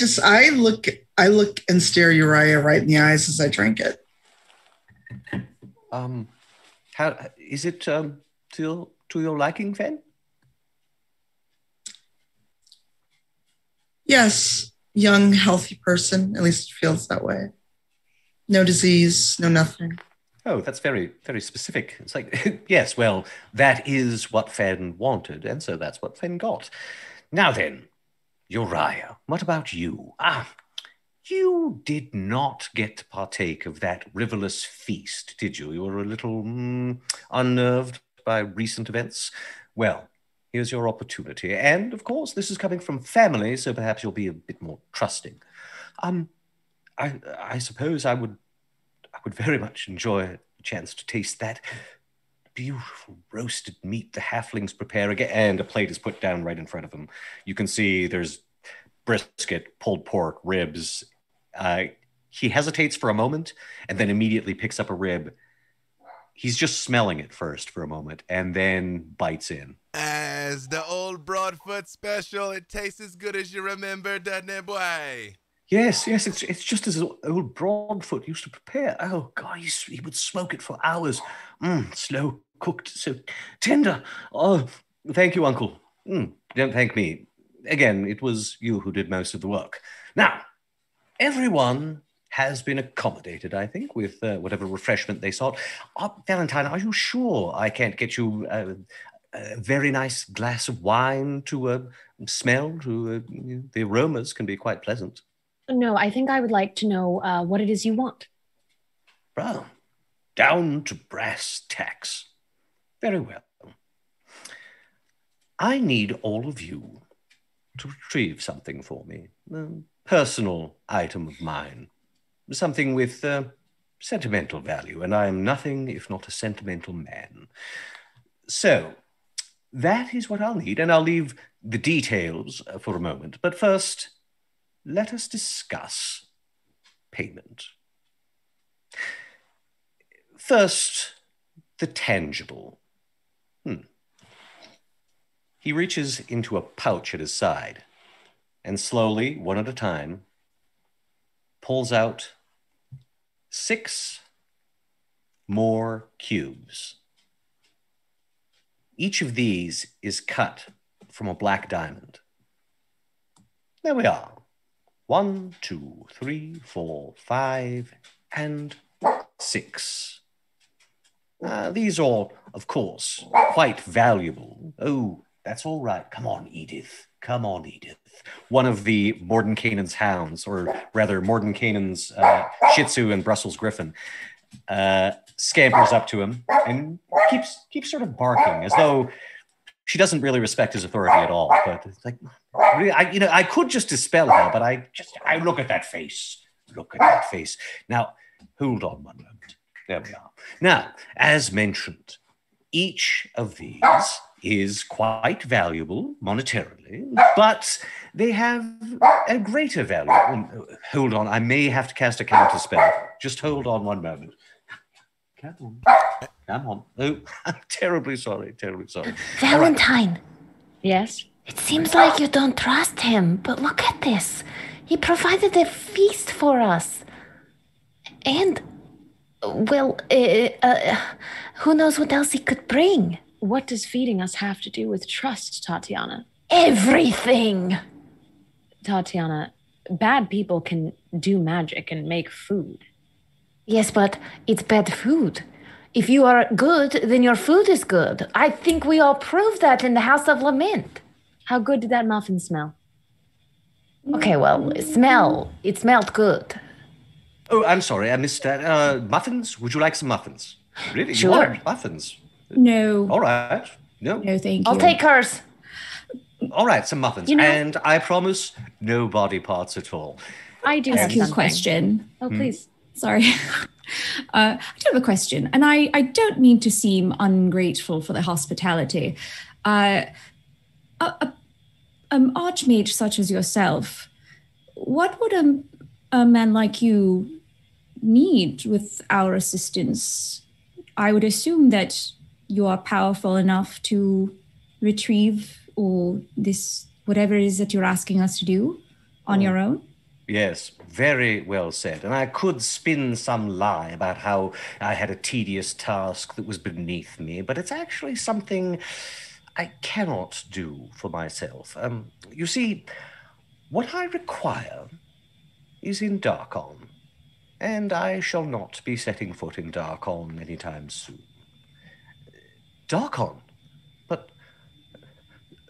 look and stare Uriah right in the eyes as I drink it. How is it to your liking, Fen? Yes, young, healthy person. At least it feels that way. No disease, no nothing. Oh, that's very, very specific. It's like, yes, well, that is what Fen wanted, and so that's what Fen got. Now then, Uriah, what about you? You did not get to partake of that riverless feast, did you? You were a little unnerved by recent events. Well, here's your opportunity. And, of course, this is coming from family, so perhaps you'll be a bit more trusting. I suppose I would very much enjoy a chance to taste that beautiful roasted meat the halflings prepare again. And a plate is put down right in front of them. You can see there's brisket, pulled pork, ribs. He hesitates for a moment and then immediately picks up a rib. He's just smelling it first for a moment and then bites in. As the old Broadfoot special, it tastes as good as you remember, doesn't it, boy? Yes, it's just as old Broadfoot used to prepare. Oh, God, he would smoke it for hours. Slow cooked, so tender. Oh, thank you, Uncle. Don't thank me. Again, it was you who did most of the work. Now, everyone has been accommodated, I think, with whatever refreshment they sought. Valentine, are you sure I can't get you a very nice glass of wine to smell. The aromas can be quite pleasant. No, I think I would like to know what it is you want. Well, down to brass tacks. Very well. I need all of you to retrieve something for me, a personal item of mine, something with sentimental value, and I am nothing if not a sentimental man. So, that is what I'll need, and I'll leave the details for a moment. But first, let us discuss payment. First, the tangible. He reaches into a pouch at his side and slowly, one at a time, pulls out 6 more cubes. Each of these is cut from a black diamond. There we are. 1, 2, 3, 4, 5, and 6. These are, of course, quite valuable. Oh, that's all right. Come on, Edith. Come on, Edith. One of the Mordenkainen's hounds, or rather Mordenkainen's Shih Tzu and Brussels Griffin, scampers up to him and keeps sort of barking as though she doesn't really respect his authority at all. But it's like, I could just dispel her, but I look at that face. Look at that face. Now, hold on one moment. There we are. Now, as mentioned, each of these is quite valuable monetarily, but they have a greater value. Hold on, I may have to cast a counter spell. Just hold on one moment. Come on. Oh, I'm terribly sorry. Valentine. Right. Yes? It seems like you don't trust him, but look at this. He provided a feast for us. And, well, who knows what else he could bring? What does feeding us have to do with trust, Tatiana? Everything! Tatiana, bad people can do magic and make food. Yes, but it's bad food. If you are good, then your food is good. I think we all proved that in the House of Lament. How good did that muffin smell? Okay, well, it smelled good. Oh, I'm sorry, I missed that. Muffins? Would you like some muffins? Really? Sure. You want muffins? No. All right. No, thank you. I'll take hers. All right, some muffins. And I promise no body parts at all. I do ask you a question. Oh, please. Sorry. I do have a question, and I don't mean to seem ungrateful for the hospitality. Archmage such as yourself, what would a man like you need with our assistance? I would assume that you are powerful enough to retrieve or this whatever it is that you're asking us to do on your own. Yes, very well said. And I could spin some lie about how I had a tedious task that was beneath me, but it's actually something I cannot do for myself. You see, what I require is in Darkon, and I shall not be setting foot in Darkon anytime soon. Darkon? But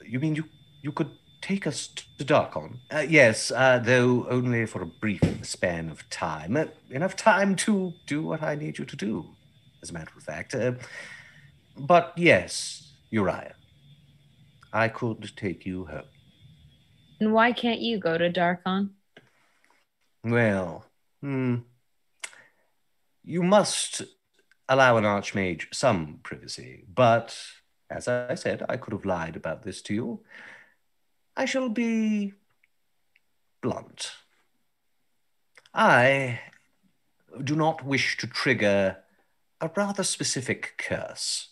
you mean you could take us to Darkon? Yes, though only for a brief span of time. Enough time to do what I need you to do, as a matter of fact. But yes, Uriah, I could take you home. And why can't you go to Darkon? Well, you must allow an archmage some privacy, but as I said, I could have lied about this to you. I shall be blunt. I do not wish to trigger a rather specific curse.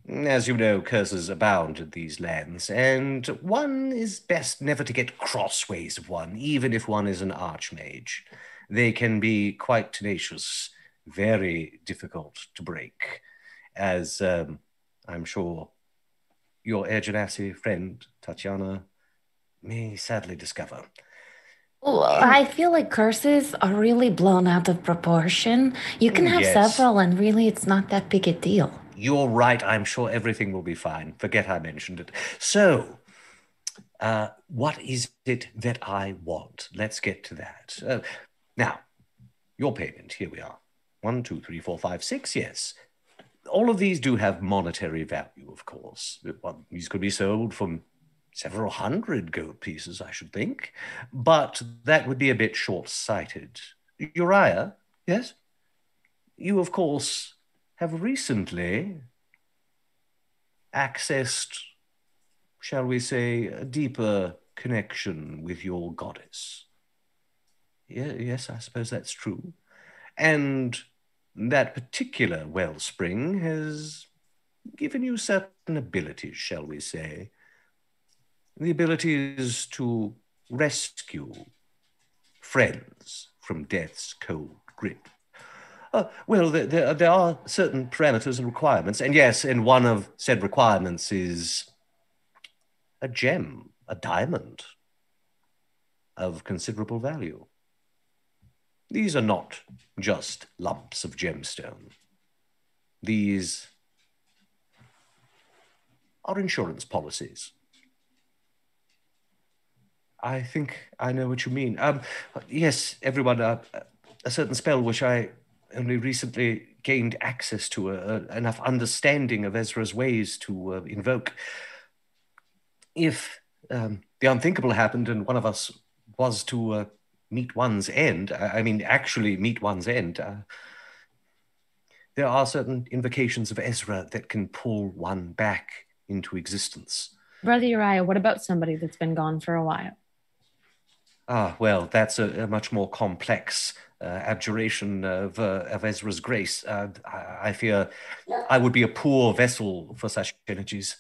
As you know, curses abound in these lands, and one is best never to get crossways of one, even if one is an archmage. They can be quite tenacious, very difficult to break, as I'm sure your Air Genasi friend, Tatiana, may sadly discover. Well, I feel like curses are really blown out of proportion. You can have several, and really it's not that big a deal. You're right. I'm sure everything will be fine. Forget I mentioned it. So, what is it that I want? Let's get to that. Now, your payment. Here we are. 1, 2, 3, 4, 5, 6. Yes. All of these do have monetary value, of course. These could be sold for several hundred gold pieces, I should think. But that would be a bit short-sighted. Uriah, yes? You, of course, have recently accessed, shall we say, a deeper connection with your goddess. Yes, I suppose that's true. And that particular wellspring has given you certain abilities, shall we say. The abilities to rescue friends from death's cold grip. Well, there are certain parameters and requirements, and yes, and one of said requirements is a gem, a diamond of considerable value. These are not just lumps of gemstone. These are insurance policies. I think I know what you mean. Yes, everyone, a certain spell which I only recently gained access to, enough understanding of Ezra's ways to invoke. If the unthinkable happened and one of us was to meet one's end, actually meet one's end, there are certain invocations of Ezra that can pull one back into existence. Brother Uriah, what about somebody that's been gone for a while? Well, that's a much more complex abjuration of Ezra's grace. I fear I would be a poor vessel for such energies.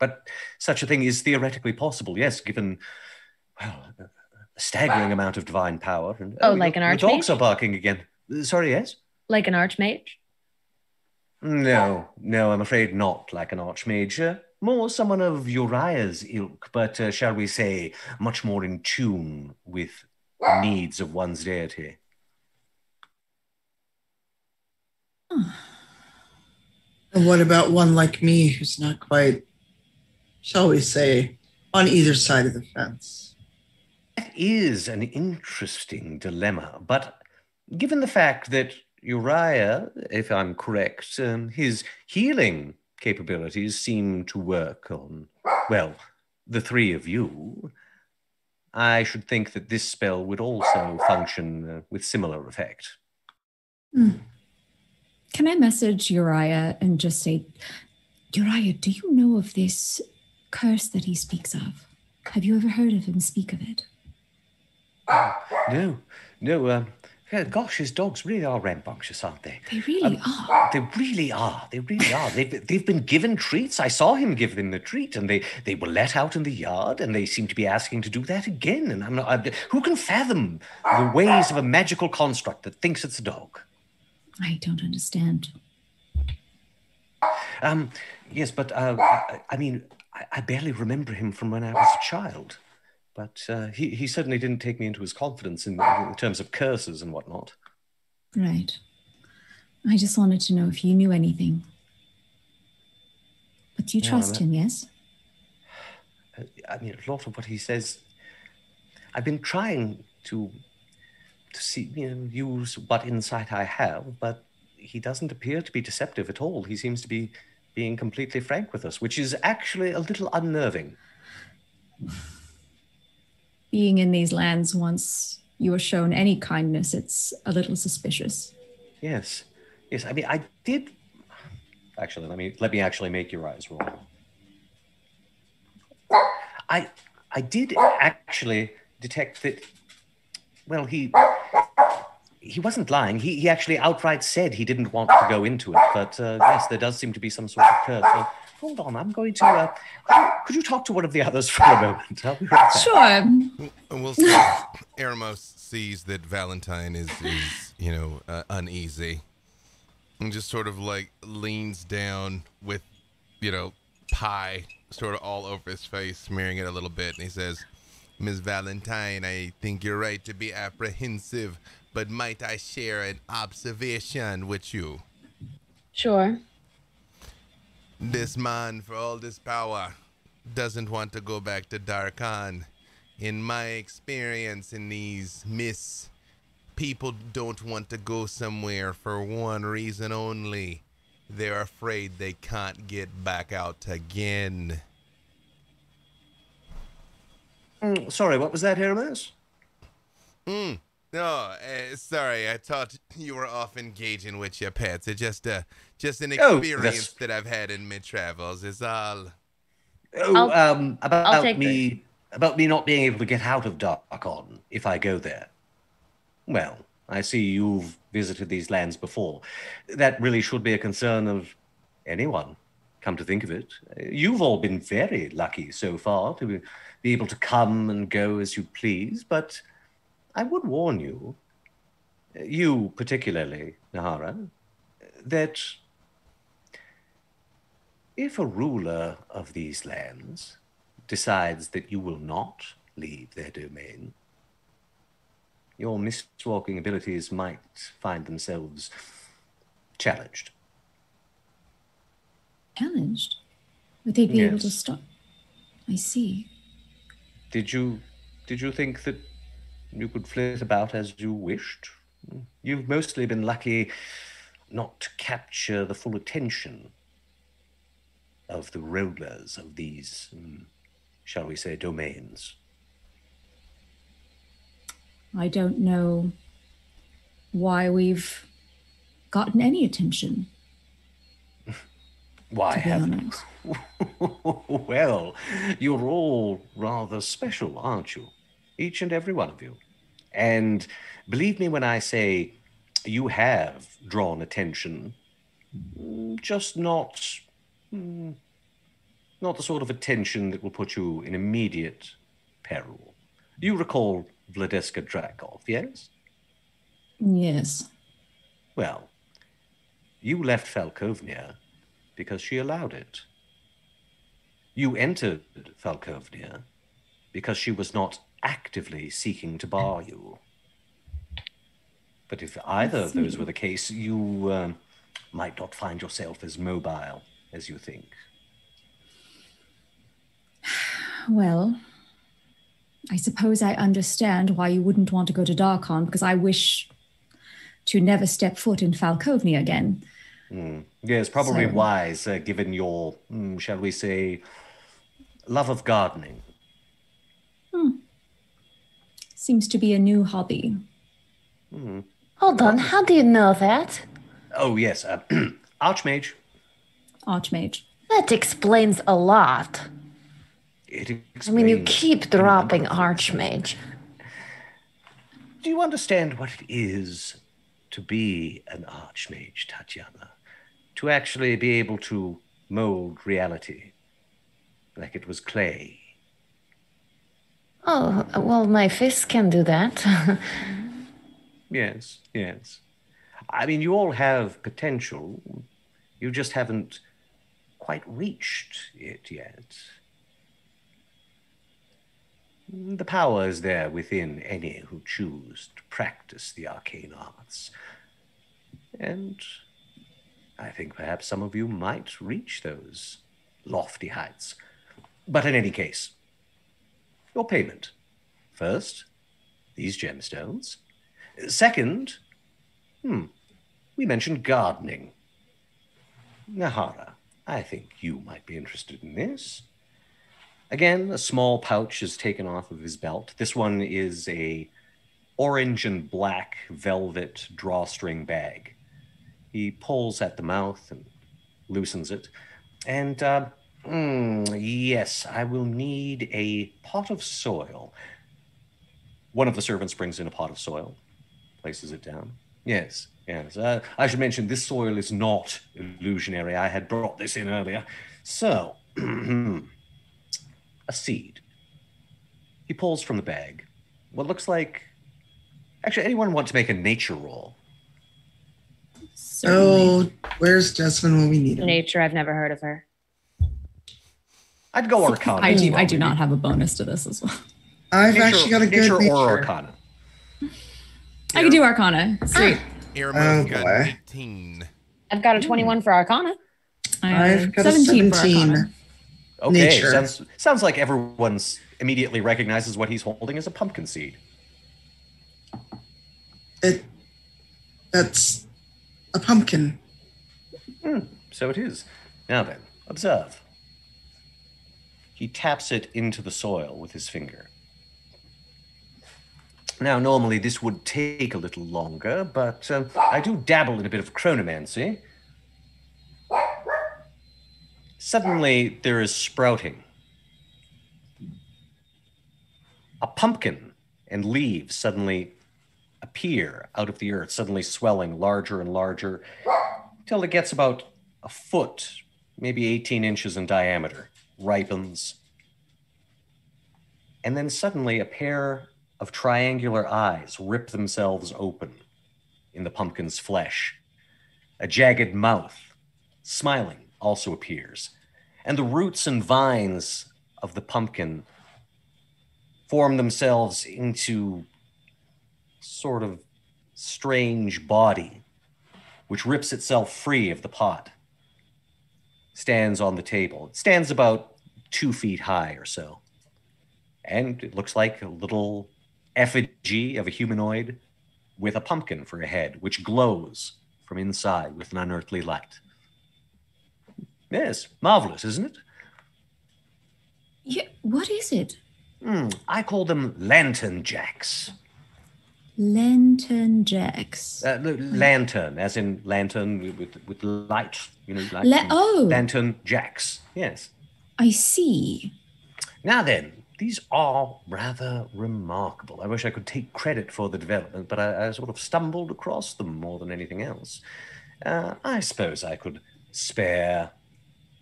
But such a thing is theoretically possible, yes, given, well, a staggering amount of divine power. And, like an archmage? The dogs are barking again. Sorry, yes? Like an archmage? No, I'm afraid not like an archmage. More someone of Uriah's ilk, but shall we say, much more in tune with the needs of one's deity. And what about one like me who's not quite, shall we say, on either side of the fence? That is an interesting dilemma, but given the fact that Uriah, if I'm correct, his healing capabilities seem to work on, well, the three of you, I should think that this spell would also function with similar effect. Can I message Uriah and just say, Uriah, do you know of this curse that he speaks of? Have you ever heard of him speak of it? No. Gosh, his dogs really are rambunctious, aren't they? They really are. They really are. They've been given treats. I saw him give them the treat, and they were let out in the yard, and they seem to be asking to do that again. And who can fathom the ways of a magical construct that thinks it's a dog? I don't understand. Yes, but I barely remember him from when I was a child. But he certainly didn't take me into his confidence in terms of curses and whatnot. Right. I just wanted to know if you knew anything. But you trust him, yes? A lot of what he says, I've been trying to see, use what insight I have, but he doesn't appear to be deceptive at all. He seems to be being completely frank with us, which is actually a little unnerving. Being in these lands, once you are shown any kindness, it's a little suspicious. Yes. I did. Actually, let me actually make your eyes roll. I did actually detect that. Well, he wasn't lying. He actually outright said he didn't want to go into it. But yes, there does seem to be some sort of curse. So, hold on, I'm going to. Could you talk to one of the others for a moment? I'll be right back. Sure. We'll see. Eremos sees that Valentine is uneasy, and just sort of like leans down with, pie sort of all over his face, smearing it a little bit, and he says, "Miss Valentine, I think you're right to be apprehensive, but might I share an observation with you?" Sure. This man, for all this power, doesn't want to go back to Darkhan. In my experience in these myths, people don't want to go somewhere for one reason only. They're afraid they can't get back out again. Sorry, what was that, Hermes? No, sorry. I thought you were off engaging with your pets. It's just an experience that I've had in my travels. Is all. About me not being able to get out of Darkon if I go there. Well, I see you've visited these lands before. That really should be a concern of anyone, come to think of it. You've all been very lucky so far to be able to come and go as you please, but I would warn you, you particularly, Nahara, that if a ruler of these lands decides that you will not leave their domain, your mistwalking abilities might find themselves challenged. Challenged? Would they be able to stop? I see. Did you think that you could flit about as you wished? You've mostly been lucky not to capture the full attention of the rulers of these, shall we say, domains. I don't know why we've gotten any attention. Why haven't? Well, you're all rather special, aren't you? Each and every one of you. And believe me when I say you have drawn attention, just not the sort of attention that will put you in immediate peril. You recall Vladiska Drakov, yes? Yes. Well, you left Falkovnia because she allowed it. You entered Falkovnia because she was not actively seeking to bar you. But if either of those were the case, you might not find yourself as mobile as you think. Well, I suppose I understand why you wouldn't want to go to Darkon, because I wish to never step foot in Falkovnia again. Yes, probably wise, given your, shall we say, love of gardening. Seems to be a new hobby. Hold on, how do you know that? Oh, yes, Archmage. Archmage. That explains a lot. I mean, you keep dropping Archmage. Do you understand what it is to be an Archmage, Tatiana? To actually be able to mold reality like it was clay. Oh, well, my fists can do that. Yes. I mean, you all have potential. You just haven't quite reached it yet. The power is there within any who choose to practice the arcane arts. And I think perhaps some of you might reach those lofty heights. But in any case, your payment. First, these gemstones. Second, we mentioned gardening. Nahara, I think you might be interested in this. Again, a small pouch is taken off of his belt. This one is a orange and black velvet drawstring bag. He pulls at the mouth and loosens it. And, yes, I will need a pot of soil. One of the servants brings in a pot of soil, places it down. Yes. I should mention this soil is not illusionary. I had brought this in earlier. So, a seed. He pulls from the bag what looks like... Actually, anyone want to make a nature roll? Certainly. Oh, where's Jasmine when we need him? Nature, I've never heard of her. I'd go Arcana. I do not have a bonus to this as well. I've actually got a good nature. Or Arcana. I can do Arcana. Sweet. Irma's got 18. I've got a 21 for Arcana. I've got a 17 for 17. Arcana. Okay, Nature. sounds like everyone's immediately recognizes what he's holding as a pumpkin seed. That's a pumpkin. So it is. Now then, observe. He taps it into the soil with his finger. Now, normally this would take a little longer, but I do dabble in a bit of chronomancy. Suddenly, there is sprouting. A pumpkin and leaves suddenly appear out of the earth, suddenly swelling larger and larger, until it gets about a foot, maybe 18 inches in diameter, ripens. And then suddenly a pair of triangular eyes rip themselves open in the pumpkin's flesh. A jagged mouth, smiling, also appears. And the roots and vines of the pumpkin form themselves into sort of strange body, which rips itself free of the pot, stands on the table. It stands about 2 feet high or so. And it looks like a little effigy of a humanoid with a pumpkin for a head, which glows from inside with an unearthly light. Yes, marvelous, isn't it? Yeah, what is it? I call them lantern jacks. Lantern jacks. Lantern, as in lantern with light, like lantern jacks. Yes. I see. Now then, these are rather remarkable. I wish I could take credit for the development, but I sort of stumbled across them more than anything else. I suppose I could spare,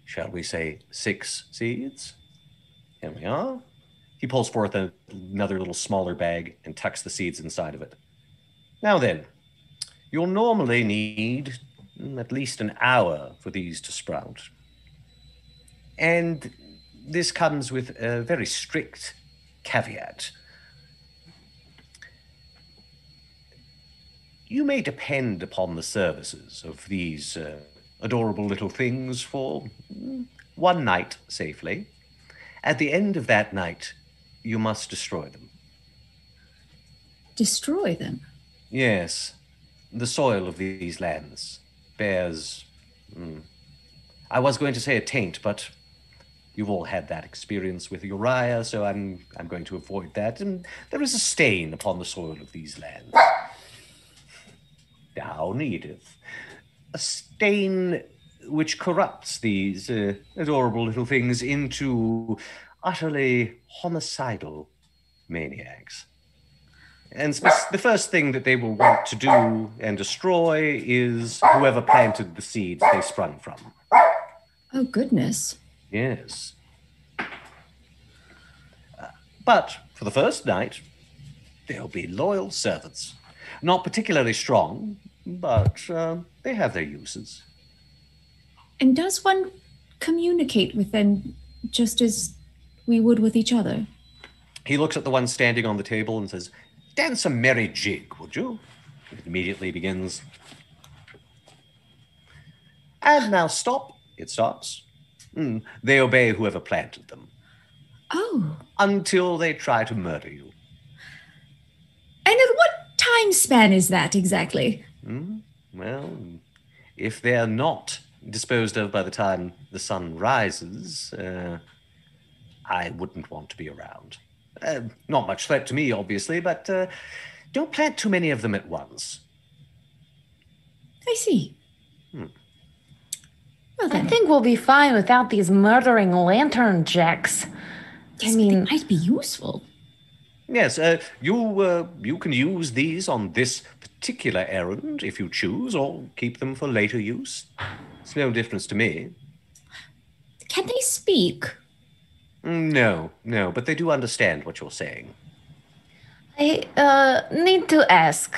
shall we say, 6 seeds? Here we are. He pulls forth another little smaller bag and tucks the seeds inside of it. Now then, you'll normally need at least an hour for these to sprout. And this comes with a very strict caveat. You may depend upon the services of these adorable little things for 1 night safely. At the end of that night, you must destroy them. Destroy them? Yes. The soil of these lands bears... I was going to say a taint, but you've all had that experience with Uriah, so I'm going to avoid that. And there is a stain upon the soil of these lands. Down, Edith. A stain which corrupts these adorable little things into utterly homicidal maniacs. And the first thing that they will want to do and destroy is whoever planted the seeds they sprung from. Oh, goodness. Yes. But for the first night, they'll be loyal servants. Not particularly strong, but they have their uses. And does one communicate with them just as we would with each other? He looks at the one standing on the table and says, "Dance a merry jig, would you?" It immediately begins. And now stop. It stops. They obey whoever planted them. Oh. Until they try to murder you. And at what time span is that exactly? Well, if they're not disposed of by the time the sun rises, I wouldn't want to be around. Not much threat to me, obviously, but don't plant too many of them at once. I see. Well, then. I think we'll be fine without these murdering lantern jacks. Yes, I mean, they might be useful. Yes, you can use these on this particular errand if you choose, or keep them for later use. It's no difference to me. Can they speak? No, but they do understand what you're saying. I need to ask,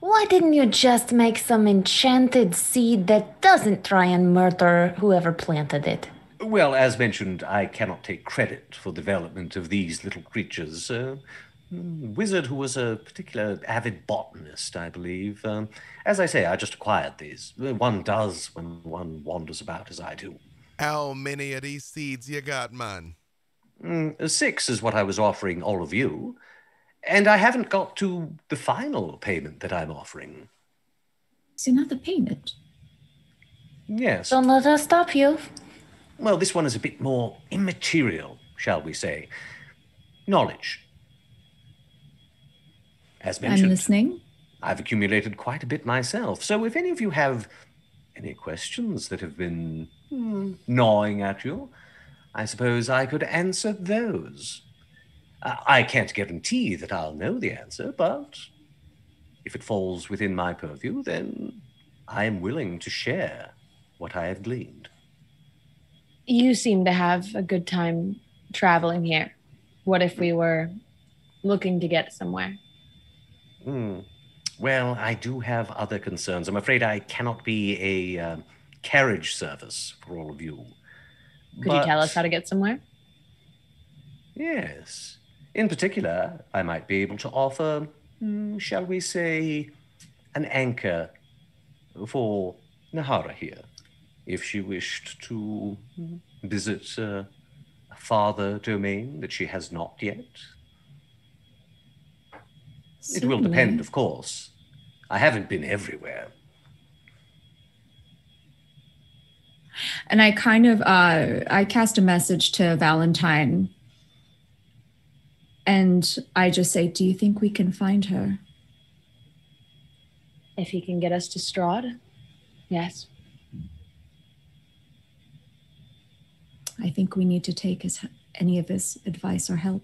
why didn't you just make some enchanted seed that doesn't try and murder whoever planted it? Well, as mentioned, I cannot take credit for the development of these little creatures. wizard who was a particular avid botanist, I believe. As I say, I just acquired these. One does when one wanders about as I do. How many of these seeds you got, man? 6 is what I was offering all of you. And I haven't got to the final payment that I'm offering. Is another payment? Yes. Don't let us stop you. Well, this one is a bit more immaterial, shall we say. Knowledge. As mentioned, I'm listening. I've accumulated quite a bit myself. So if any of you have any questions that have been gnawing at you, I suppose I could answer those. I can't guarantee that I'll know the answer, but if it falls within my purview, then I am willing to share what I have gleaned. You seem to have a good time traveling here. What if we were looking to get somewhere? Well, I do have other concerns. I'm afraid I cannot be a carriage service for all of you. Could you tell us how to get somewhere? Yes. In particular, I might be able to offer, shall we say, an anchor for Nahara here, if she wished to visit a farther domain that she has not yet. It will depend, of course. I haven't been everywhere. And I kind of, I cast a message to Valentine. And I just say, do you think we can find her? If he can get us to Strahd, yes. I think we need to take any of his advice or help.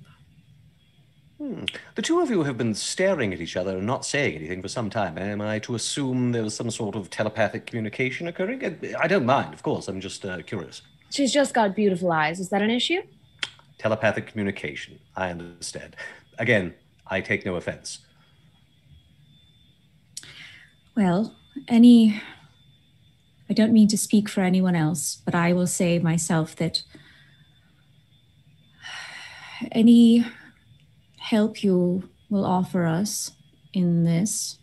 The two of you have been staring at each other and not saying anything for some time. Am I to assume there was some sort of telepathic communication occurring? I don't mind, of course. I'm just curious. She's just got beautiful eyes. Is that an issue? Telepathic communication. I understand. Again, I take no offense. Well, I don't mean to speak for anyone else, but I will say myself that any help you will offer us in this,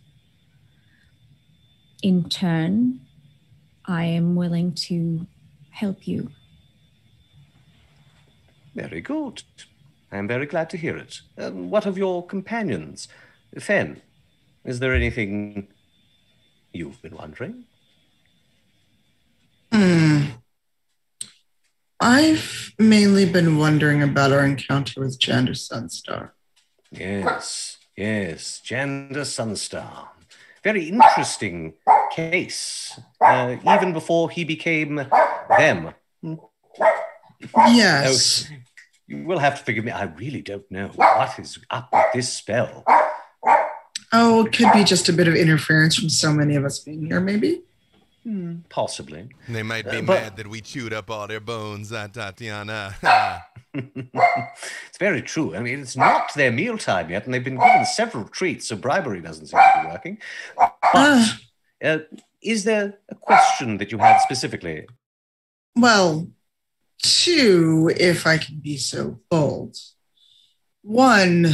in turn, I am willing to help you. Very good. I am very glad to hear it. What of your companions? Fen, is there anything you've been wondering? I've mainly been wondering about our encounter with Jander Sunstar. Yes, Jander Sunstar. Very interesting case, even before he became them. Yes. Oh, you will have to forgive me. I really don't know what is up with this spell. Oh, it could be just a bit of interference from so many of us being here, maybe? Possibly. They might be mad that we chewed up all their bones, Tatiana. It's very true. I mean, it's not their mealtime yet, and they've been given several treats, so bribery doesn't seem to be working. But is there a question that you had specifically? Well, 2, if I can be so bold. 1,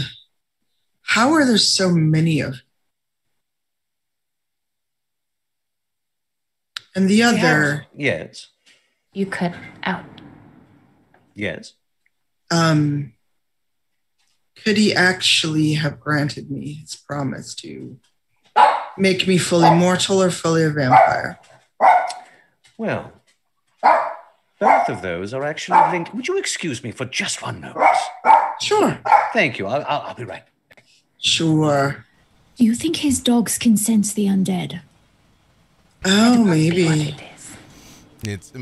how are there so many of you? And the other... Yes. You cut out. Yes. Could he actually have granted me his promise to make me fully mortal or fully a vampire? Well, both of those are actually linked. Would you excuse me for just one moment? Sure. Thank you. I'll be right back. Sure. Do you think his dogs can sense the undead? Oh, maybe. What it is. It's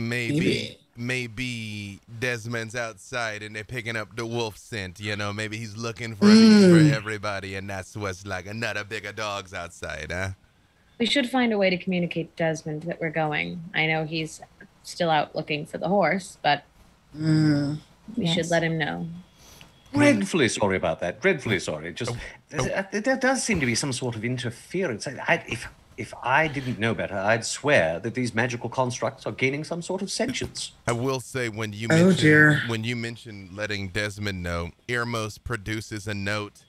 maybe Desmond's outside and they're picking up the wolf scent. You know, maybe he's looking for everybody, and that's what's like another bigger dog's outside, huh? We should find a way to communicate to Desmond that we're going. I know he's still out looking for the horse, but we should let him know. Dreadfully sorry about that. Dreadfully sorry. Just there does seem to be some sort of interference. If I didn't know better, I'd swear that these magical constructs are gaining some sort of sentience. I will say when you mentioned letting Desmond know, Irmos produces a note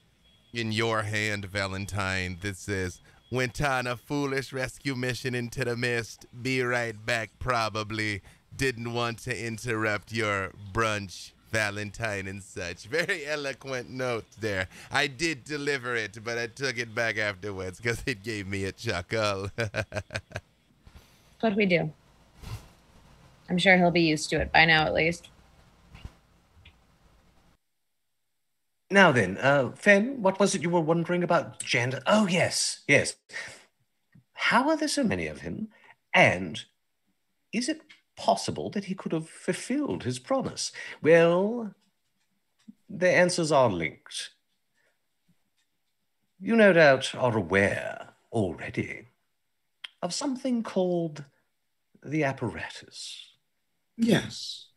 In your hand, Valentine, this says, went on a foolish rescue mission into the mist. Be right back, probably. Didn't want to interrupt your brunch, Valentine and such. Very eloquent note there. I did deliver it, but I took it back afterwards because it gave me a chuckle. That's what we do. I'm sure he'll be used to it by now, at least. Now then, Fen, what was it you were wondering about gender? Oh, yes. How are there so many of him? And is it possible that he could have fulfilled his promise? Well, the answers are linked. You no doubt are aware already of something called the apparatus. Yes.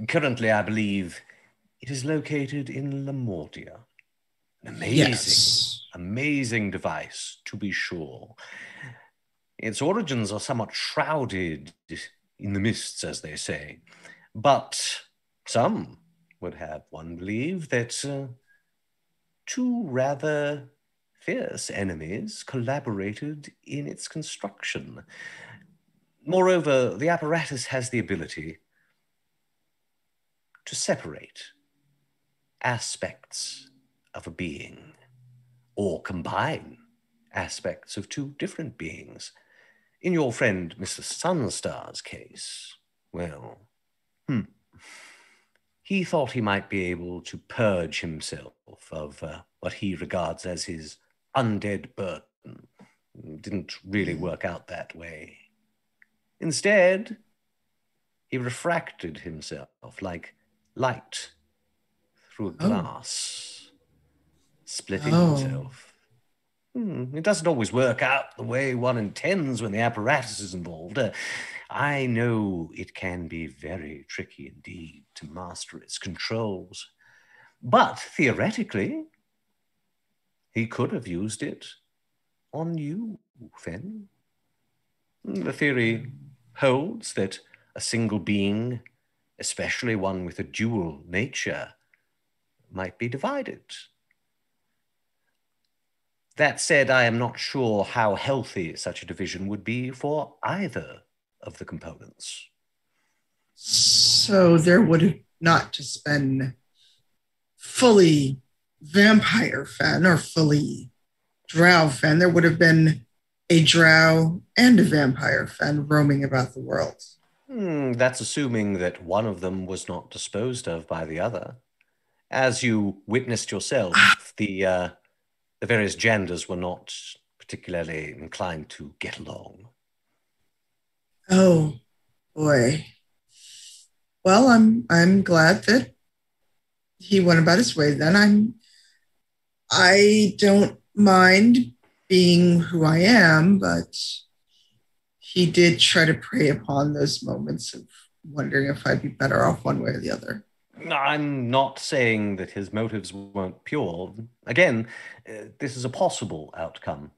Currently, I believe it is located in Lamortia. An amazing device, to be sure. Its origins are somewhat shrouded in the mists, as they say. But some would have one believe that two rather fierce enemies collaborated in its construction. Moreover, the apparatus has the ability to separate aspects of a being, or combine aspects of two different beings. In your friend Mr. Sunstar's case, well, he thought he might be able to purge himself of what he regards as his undead burden. It didn't really work out that way. Instead, he refracted himself like light through a glass, splitting himself. It doesn't always work out the way one intends when the apparatus is involved. I know it can be very tricky indeed to master its controls. But theoretically, he could have used it on you, Fen. The theory holds that a single being, especially one with a dual nature, might be divided. That said, I am not sure how healthy such a division would be for either of the components. So there would have not just been fully vampire Fen or fully drow Fen. There would have been a drow and a vampire Fen roaming about the world. That's assuming that one of them was not disposed of by the other. As you witnessed yourself, the various genders were not particularly inclined to get along. Oh, boy. Well, I'm glad that he went about his way then. I don't mind being who I am, but he did try to prey upon those moments of wondering if I'd be better off one way or the other. I'm not saying that his motives weren't pure. Again, this is a possible outcome.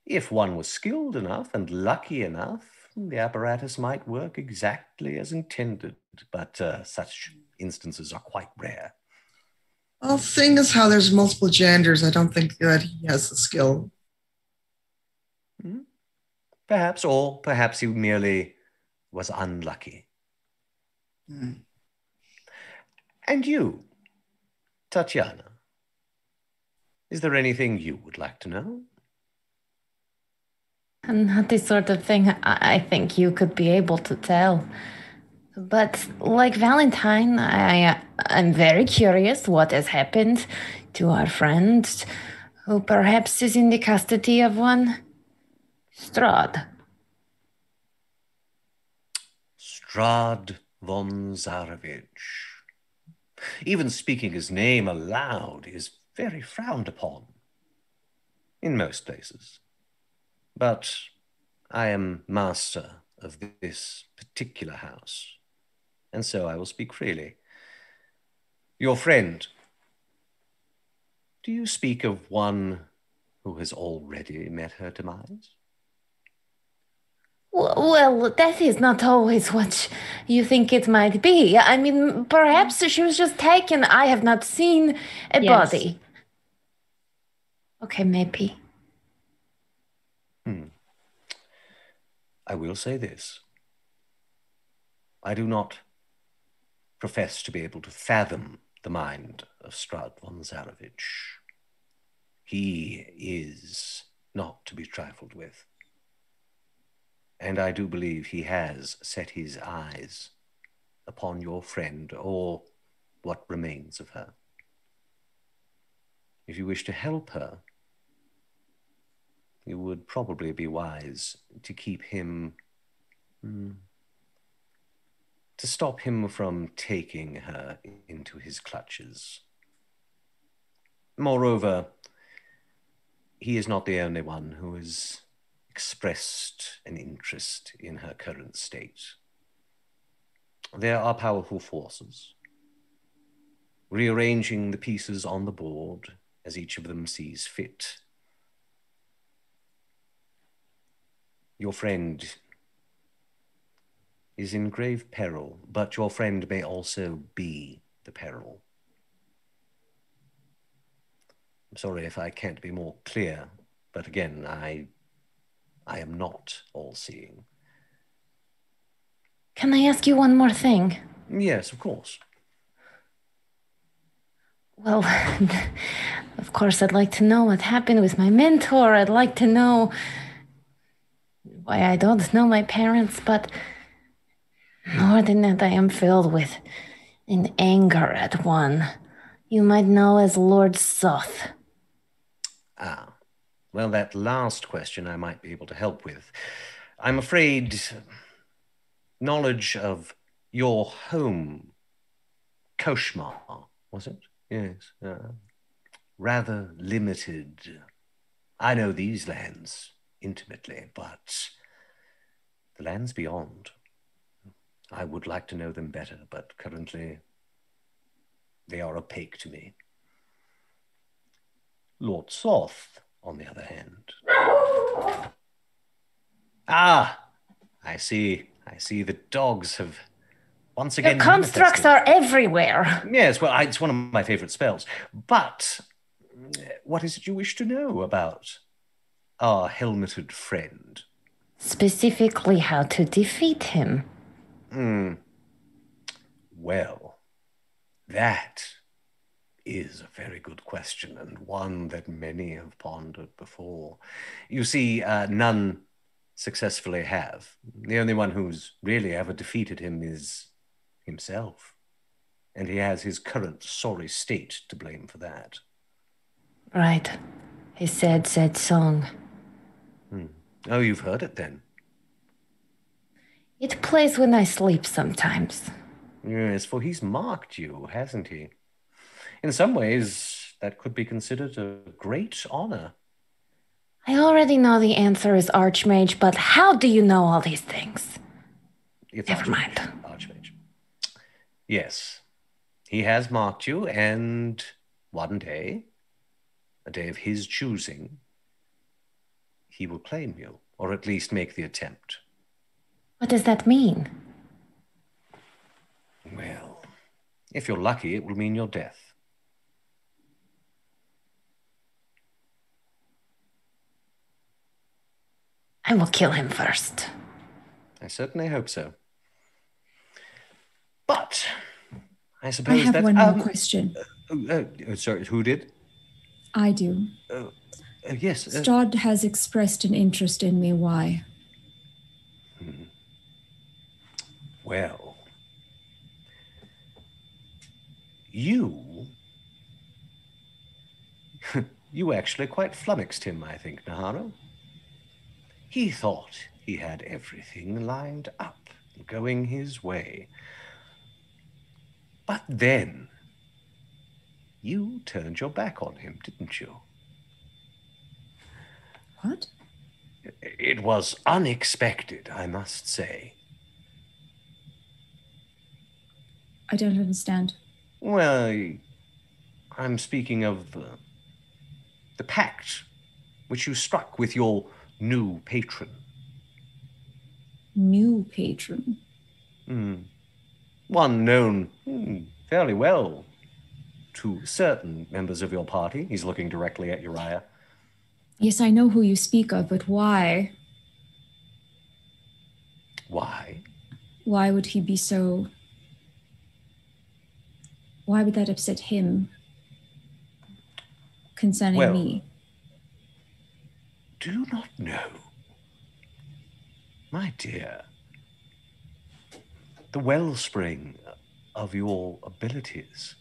If one was skilled enough and lucky enough, the apparatus might work exactly as intended, but such instances are quite rare. Well, seeing as how there's multiple genders, I don't think that he has the skill. Perhaps, or perhaps he merely was unlucky. And you, Tatiana, is there anything you would like to know? Not the sort of thing I think you could be able to tell. But like Valentine, I'm very curious what has happened to our friend, who perhaps is in the custody of one Strahd. Strahd von Zarovich. Even speaking his name aloud is very frowned upon in most places. But I am master of this particular house, and so I will speak freely. Your friend, do you speak of one who has already met her demise? Well, that is not always what you think it might be. I mean, perhaps she was just taken. I have not seen a Yes. body. Okay, maybe. I will say this. I do not profess to be able to fathom the mind of Strahd von Zarovich. He is not to be trifled with. And I do believe he has set his eyes upon your friend, or what remains of her. If you wish to help her, you would probably be wise to keep him, to stop him from taking her into his clutches. Moreover, he is not the only one who has expressed an interest in her current state. There are powerful forces, rearranging the pieces on the board as each of them sees fit. Your friend is in grave peril, but your friend may also be the peril. I'm sorry if I can't be more clear, but again, I am not all-seeing. Can I ask you one more thing? Yes, of course. Well, of course, I'd like to know what happened with my mentor. I'd like to know why I don't know my parents, but more than that, I am filled with an anger at one you might know as Lord Soth. Ah, well, that last question I might be able to help with. I'm afraid knowledge of your home, Koshmar, was it? Yes. Rather limited. I know these lands intimately, but the lands beyond, I would like to know them better, but currently they are opaque to me. Lord Soth, on the other hand. Ah, I see the dogs have once again Your constructs manifested. are everywhere. Yes, well, it's one of my favorite spells. But what is it you wish to know about our helmeted friend? Specifically, how to defeat him. Well, that is a very good question, and one that many have pondered before. You see, none successfully have. The only one who's really ever defeated him is himself. And he has his current sorry state to blame for that. Right. His sad song. Oh, you've heard it then? It plays when I sleep sometimes. Yes, for he's marked you, hasn't he? In some ways, that could be considered a great honor. I already know the answer is Archmage, but how do you know all these things? It's Never mind. Archmage. Yes, he has marked you, and one day, a day of his choosing, he will claim you, or at least make the attempt. What does that mean? Well, if you're lucky, it will mean your death. I will kill him first. I certainly hope so. But I I suppose have that's... one more question. Sorry, who did? I do. Yes. Strahd has expressed an interest in me. Why? Well, you actually quite flummoxed him, I think, Nahara. He thought he had everything lined up, going his way. But then, you turned your back on him, didn't you? What? It was unexpected, I must say. I don't understand. Well, I'm speaking of the pact which you struck with your new patron. New patron. One known fairly well to certain members of your party. He's looking directly at Uriah. Yes, I know who you speak of, but why? Why? Why would he be so... Why would that upset him concerning me? Do you not know? My dear, the wellspring of your abilities,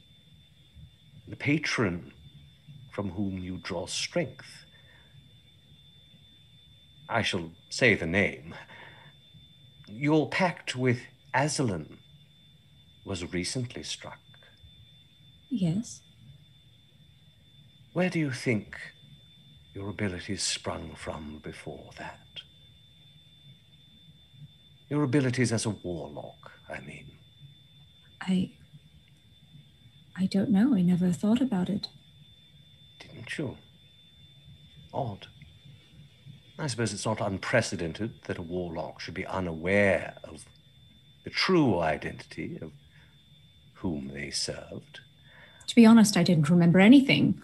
the patron from whom you draw strength. I shall say the name. Your pact with Aslan was recently struck. Yes. Where do you think your abilities sprung from before that? Your abilities as a warlock, I mean. I don't know. I never thought about it. Didn't you? Odd. I suppose it's not unprecedented that a warlock should be unaware of the true identity of whom they served. To be honest, I didn't remember anything.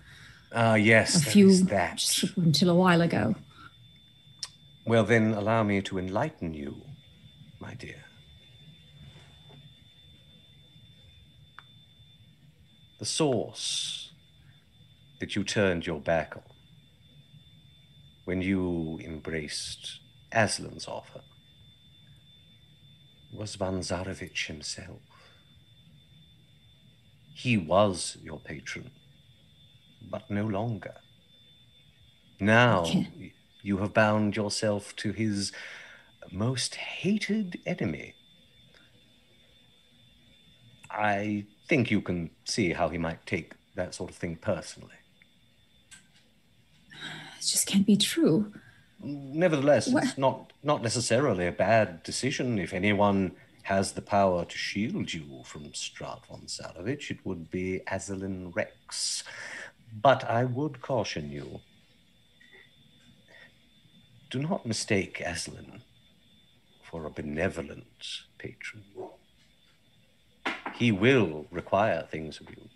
Yes, that. Just until a while ago. Well, then allow me to enlighten you, my dear. The source that you turned your back on when you embraced Aslan's offer was Vanzarovich himself. He was your patron, but no longer. Now you have bound yourself to his most hated enemy. I think you can see how he might take that sort of thing personally. It just can't be true. Nevertheless, it's not necessarily a bad decision. If anyone has the power to shield you from Strat von Zarovich, it would be Aslan Rex. But I would caution you, do not mistake Aslan for a benevolent patron. He will require things of you.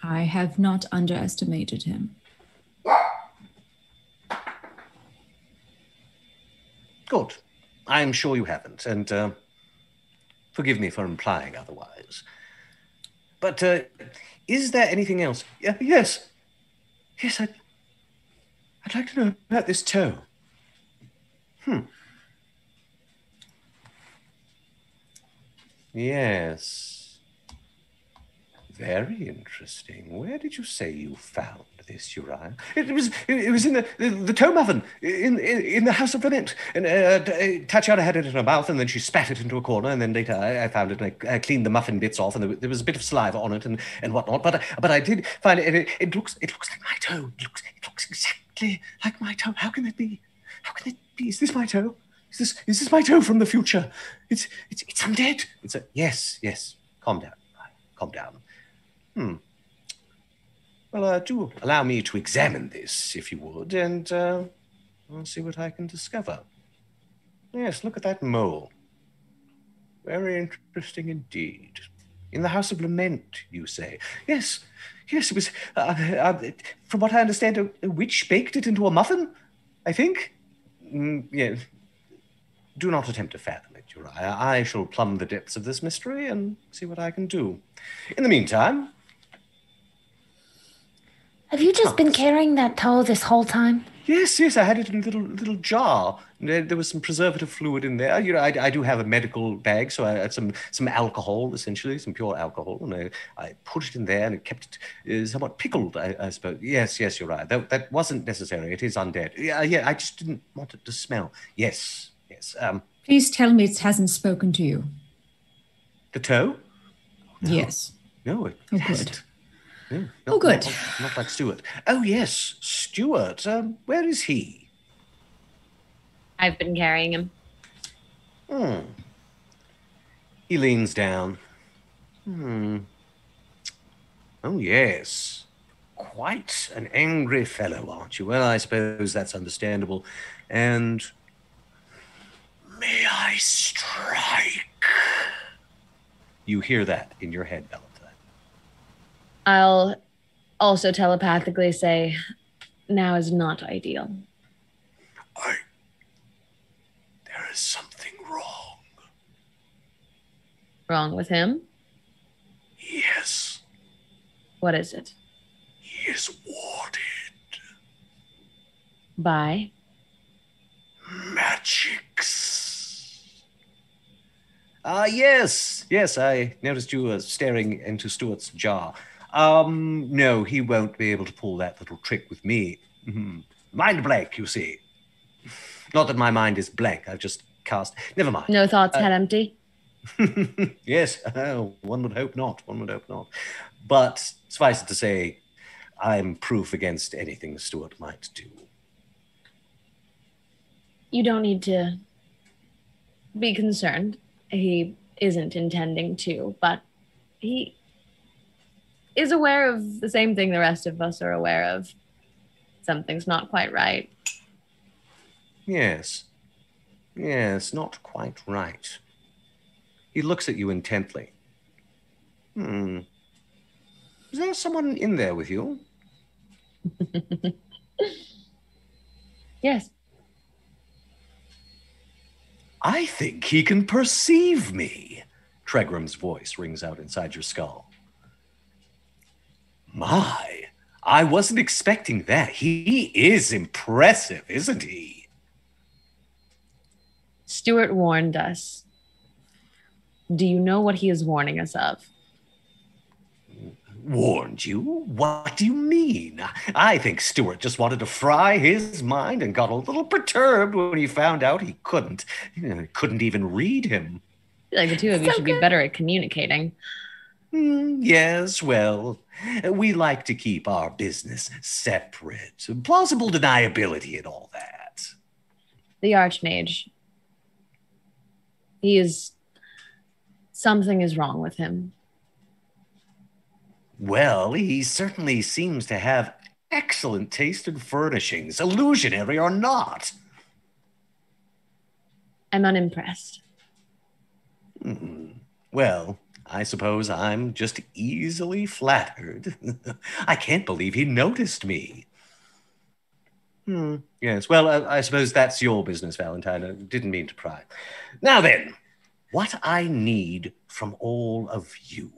I have not underestimated him. Good. I'm sure you haven't, and forgive me for implying otherwise. But is there anything else? Yes, I'd like to know about this toe. Yes. Very interesting. Where did you say you found this, Uriah? It was in the toe muffin in the House of Lament. And Tatiana had it in her mouth, and then she spat it into a corner, and then later I found it, and I cleaned the muffin bits off, and there was a bit of saliva on it, and whatnot. But I did find it. And it looks like my toe. It looks exactly like my toe. How can it be? How can it be? Is this my toe? Is this my toe from the future? It's undead. Yes. Calm down. Calm down. Well, do allow me to examine this, if you would, and I'll see what I can discover. Yes, look at that mole. Very interesting indeed. In the House of Lament, you say? Yes, it was, from what I understand, a witch baked it into a muffin, I think? Yeah. Do not attempt to fathom it, Uriah. I shall plumb the depths of this mystery and see what I can do. In the meantime... Have you just been carrying that toe this whole time? Yes, I had it in a little jar. There was some preservative fluid in there. You know, I do have a medical bag, so I had some alcohol, essentially, some pure alcohol, and I put it in there, and it kept it somewhat pickled, I suppose. Yes, you're right. That wasn't necessary. It is undead. Yeah, I just didn't want it to smell. Yes. Please tell me it hasn't spoken to you. The toe? No. Yes. No, it hasn't. Good. No, good. Not like Stuart. Oh, yes, Stuart. Where is he? I've been carrying him. He leans down. Oh, yes. quite an angry fellow, aren't you? Well, I suppose that's understandable. And may I strike? You hear that in your head, Valentine. I'll also telepathically say, now is not ideal. There is something wrong. Wrong with him? Yes. What is it? He is warded. By? Magics. Yes, I noticed you staring into Stuart's jar. No, he won't be able to pull that little trick with me. Mind blank, you see. Not that my mind is blank, I've just cast... Never mind. No thoughts, head empty? Yes, one would hope not, But suffice it to say, I'm proof against anything Stuart might do. You don't need to be concerned. He isn't intending to, but he is aware of the same thing the rest of us are aware of. Something's not quite right. Yes, not quite right. He looks at you intently. Is there someone in there with you? Yes. I think he can perceive me. Tregram's voice rings out inside your skull. My, I wasn't expecting that. He is impressive, isn't he? Stuart warned us. Do you know what he is warning us of? Warned you? What do you mean? I think Stuart just wanted to fry his mind and got a little perturbed when he found out he couldn't even read him. I feel like the two of you should be better at communicating. Yes, well, we like to keep our business separate. Plausible deniability and all that. The Archmage. Something is wrong with him. Well, he certainly seems to have excellent taste in furnishings, illusionary or not. I'm unimpressed. Well, I suppose I'm just easily flattered. I can't believe he noticed me. Yes, well, I suppose that's your business, Valentine. I didn't mean to pry. Now then, what I need from all of you.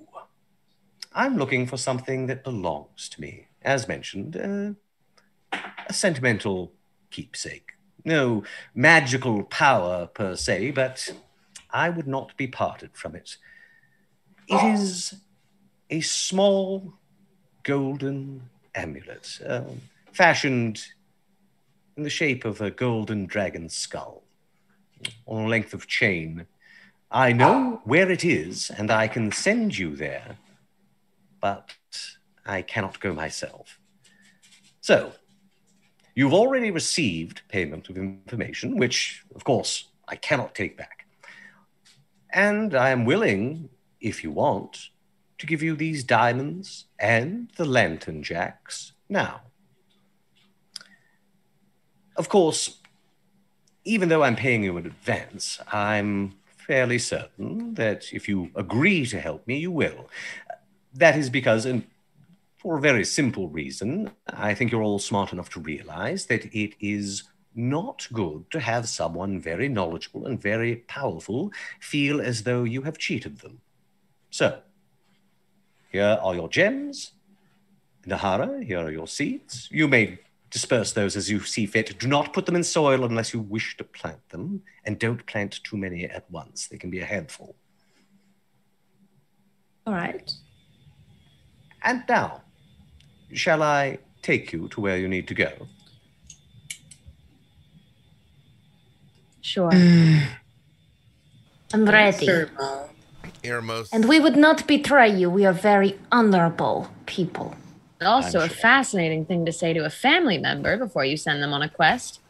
I'm looking for something that belongs to me. As mentioned, a sentimental keepsake. No magical power per se, but I would not be parted from it. It is a small golden amulet, fashioned in the shape of a golden dragon skull on a length of chain. I know where it is, and I can send you there, but I cannot go myself. So, you've already received payment of information, which, of course, I cannot take back. And I am willing, if you want, to give you these diamonds and the lantern jacks now. Of course, even though I'm paying you in advance, I'm fairly certain that if you agree to help me, you will. That is because, and for a very simple reason, I think you're all smart enough to realize that it is not good to have someone very knowledgeable and very powerful feel as though you have cheated them. So, here are your gems. Nahara, here are your seeds. You may disperse those as you see fit. Do not put them in soil unless you wish to plant them, and don't plant too many at once. They can be a handful. All right. And now, shall I take you to where you need to go? Sure. I'm ready. Sure, Mom. Eremos. And we would not betray you. We are very honorable people. Also, I'm a sure. fascinating thing to say to a family member before you send them on a quest.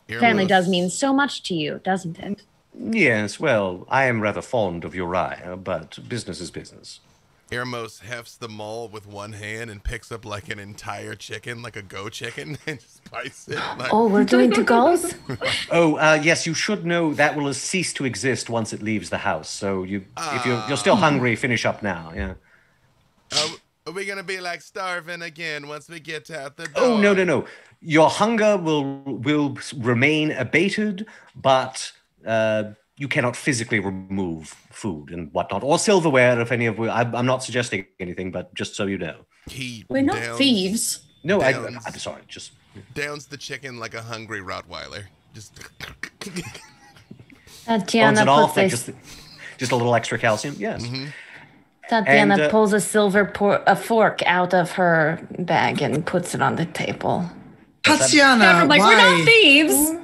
Eremos. Family does mean so much to you, doesn't it? Yes, well, I am rather fond of Uriah, but business is business. Ermos hefts the maul with one hand and picks up like an entire chicken, like a go chicken, and just bites it. Like, Oh, we're doing two goals? Yes, you should know that will cease to exist once it leaves the house. So if you're still hungry, finish up now. Yeah. Are we gonna be like starving again once we get out the door? Oh, no. Your hunger will remain abated, but you cannot physically remove food and whatnot, or silverware if any of you. I'm not suggesting anything, but just so you know. We're not thieves. No, I'm sorry. Just downs the chicken like a hungry Rottweiler. Just. Tatiana puts just a little extra calcium. Yes. Mm-hmm. Tatiana pulls a silver fork out of her bag and puts it on the table. Tatiana, Like, why? we're not thieves.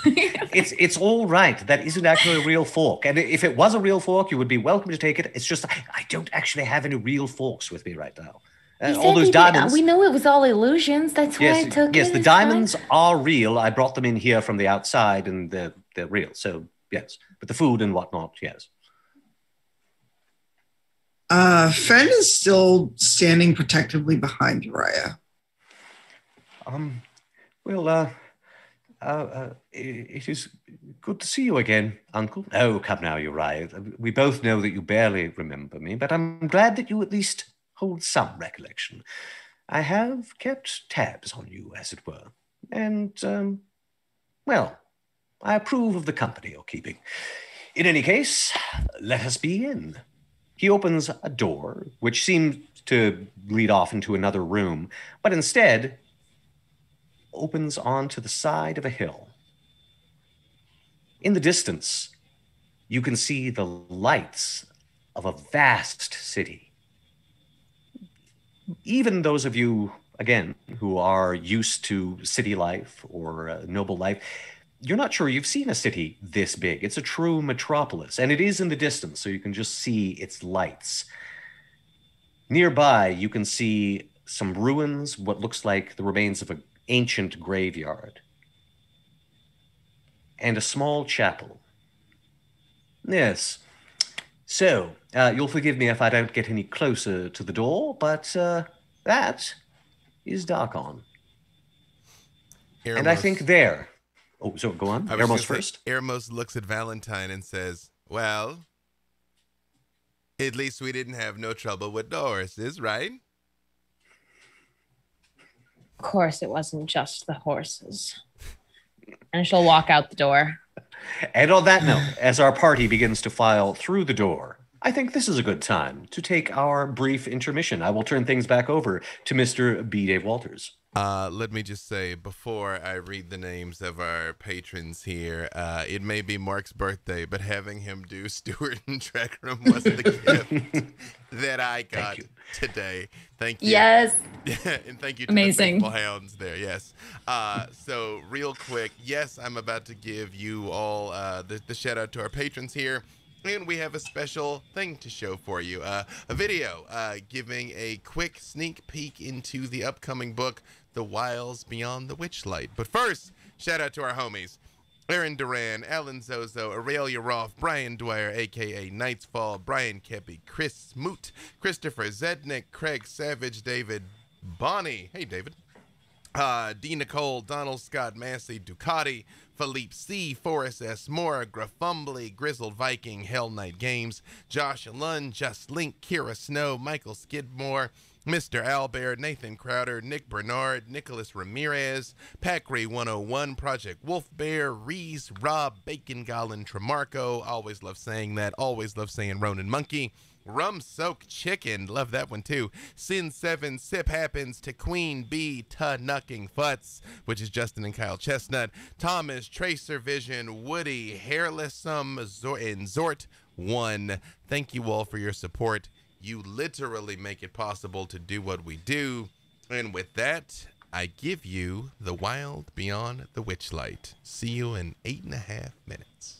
It's all right. That isn't actually a real fork. And if it was a real fork, you would be welcome to take it. It's just I don't actually have any real forks with me right now. All those diamonds. We know it was all illusions. That's why I took it. Yes, the diamonds are real. I brought them in here from the outside, and they're real. So yes, but the food and whatnot, yes. Fen is still standing protectively behind Uriah. It is good to see you again, Uncle. Oh, come now, Uriah. We both know that you barely remember me, but I'm glad that you at least hold some recollection. I have kept tabs on you, as it were. And, I approve of the company you're keeping. In any case, let us begin. He opens a door, which seems to lead off into another room, but instead opens onto the side of a hill. In the distance, you can see the lights of a vast city. Even those of you, again, who are used to city life or noble life, you're not sure you've seen a city this big. It's a true metropolis, and it is in the distance, so you can just see its lights. Nearby, you can see some ruins, what looks like the remains of an ancient graveyard, and a small chapel. Yes. So, you'll forgive me if I don't get any closer to the door, but that is Darkon. And I think there... Oh, so go on. Ermos first. Ermos looks at Valentine and says, well, at least we didn't have no trouble with the horses, right? Of course, it wasn't just the horses. And she'll walk out the door. And on that note, as our party begins to file through the door, I think this is a good time to take our brief intermission. I will turn things back over to Mr. B. Dave Walters. Let me just say, before I read the names of our patrons here, it may be Mark's birthday, but having him do Stuart and Treckram was the gift that I got today. Thank you. Yes. And thank you to Amazing. the faithful hounds there, yes. So real quick, yes, I'm about to give you all the shout out to our patrons here. And we have a special thing to show for you, a video giving a quick sneak peek into the upcoming book, The Wilds Beyond the Witchlight. But first, shout out to our homies, Aaron Duran, Alan Zozo, Aurelia Roth, Brian Dwyer, a.k.a. Nightsfall, Brian Kepi, Chris Smoot, Christopher Zednick, Craig Savage, David Bonnie, hey David, D. Nicole, Donald Scott, Massey, Ducati, Philippe C., Forrest S. Moore, Graffumbly, Grizzled Viking, Hell Knight Games, Josh Lund, Just Link, Kira Snow, Michael Skidmore, Mr. Albert, Nathan Crowder, Nick Bernard, Nicholas Ramirez, Packrey 101, Project Wolf Bear, Reese, Rob, Bacon Gollin, Tremarco, always love saying that, always love saying Ronin Monkey, Rum Soaked Chicken, love that one too. Sin 7, Sip Happens to Queen Bee, Nucking Futz, which is Justin and Kyle Chestnut, Thomas, Tracer Vision, Woody, Hairlessum, and Zort 1. Thank you all for your support. You literally make it possible to do what we do. And with that, I give you The Wild Beyond the Witchlight. See you in 8.5 minutes.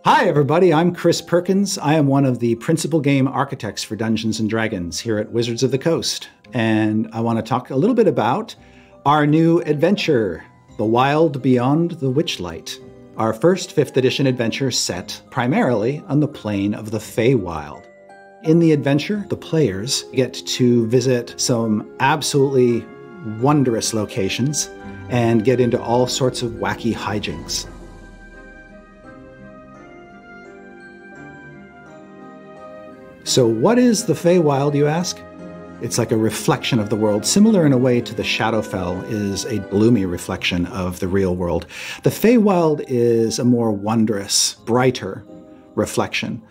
Hi, everybody. I'm Chris Perkins. I am one of the principal game architects for Dungeons & Dragons here at Wizards of the Coast. And I want to talk a little bit about our new adventure, The Wild Beyond the Witchlight. Our first 5th edition adventure set primarily on the plane of the Feywild. In the adventure, the players get to visit some absolutely wondrous locations and get into all sorts of wacky hijinks. So what is the Feywild, you ask? It's like a reflection of the world, similar in a way to the Shadowfell is a gloomy reflection of the real world. The Feywild is a more wondrous, brighter reflection.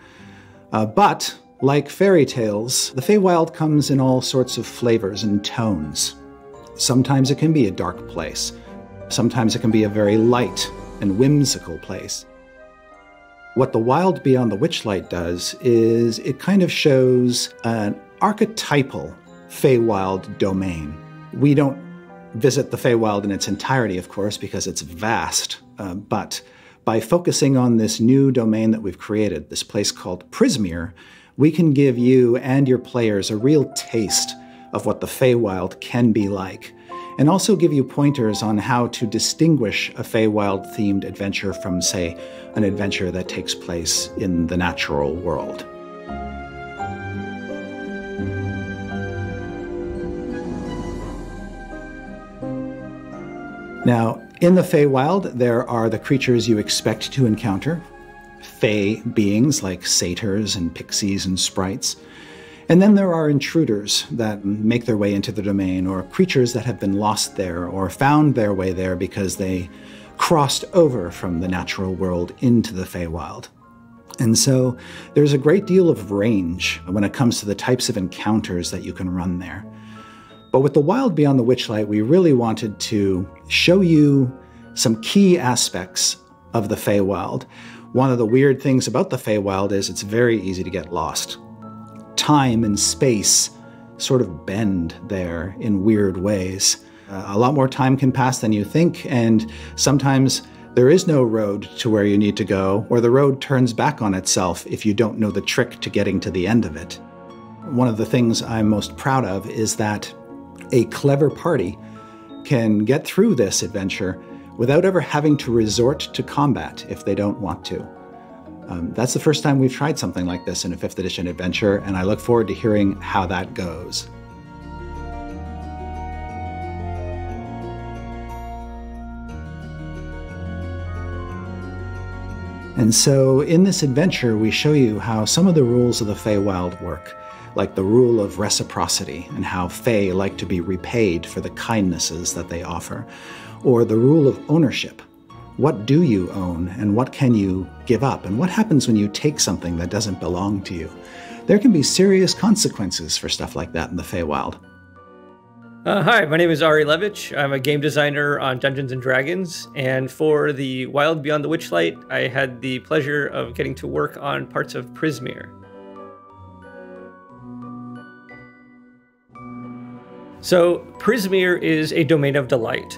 But, like fairy tales, the Feywild comes in all sorts of flavors and tones. Sometimes it can be a dark place. Sometimes it can be a very light and whimsical place. What the Wild Beyond the Witchlight does is it kind of shows an archetypal Feywild domain. We don't visit the Feywild in its entirety, of course, because it's vast, but by focusing on this new domain that we've created, this place called Prismeer, we can give you and your players a real taste of what the Feywild can be like, and also give you pointers on how to distinguish a Feywild-themed adventure from, say, an adventure that takes place in the natural world. Now, in the Feywild, there are the creatures you expect to encounter, Fey beings like satyrs and pixies and sprites. And then there are intruders that make their way into the domain, or creatures that have been lost there or found their way there because they crossed over from the natural world into the Feywild. And so there's a great deal of range when it comes to the types of encounters that you can run there. But with the Wild Beyond the Witchlight, we really wanted to show you some key aspects of the Feywild. One of the weird things about the Feywild is it's very easy to get lost. Time and space sort of bend there in weird ways. A lot more time can pass than you think, and sometimes there is no road to where you need to go, or the road turns back on itself if you don't know the trick to getting to the end of it. One of the things I'm most proud of is that a clever party can get through this adventure without ever having to resort to combat if they don't want to. That's the first time we've tried something like this in a 5th edition adventure, and I look forward to hearing how that goes. And so in this adventure, we show you how some of the rules of the Feywild work, like the rule of reciprocity and how Fey like to be repaid for the kindnesses that they offer, or the rule of ownership. What do you own, and what can you give up, and what happens when you take something that doesn't belong to you? There can be serious consequences for stuff like that in the Feywild. Hi, my name is Ari Levitch. I'm a game designer on Dungeons & Dragons, and for the Wild Beyond the Witchlight, I had the pleasure of getting to work on parts of Prismeer. So, Prismeer is a domain of delight.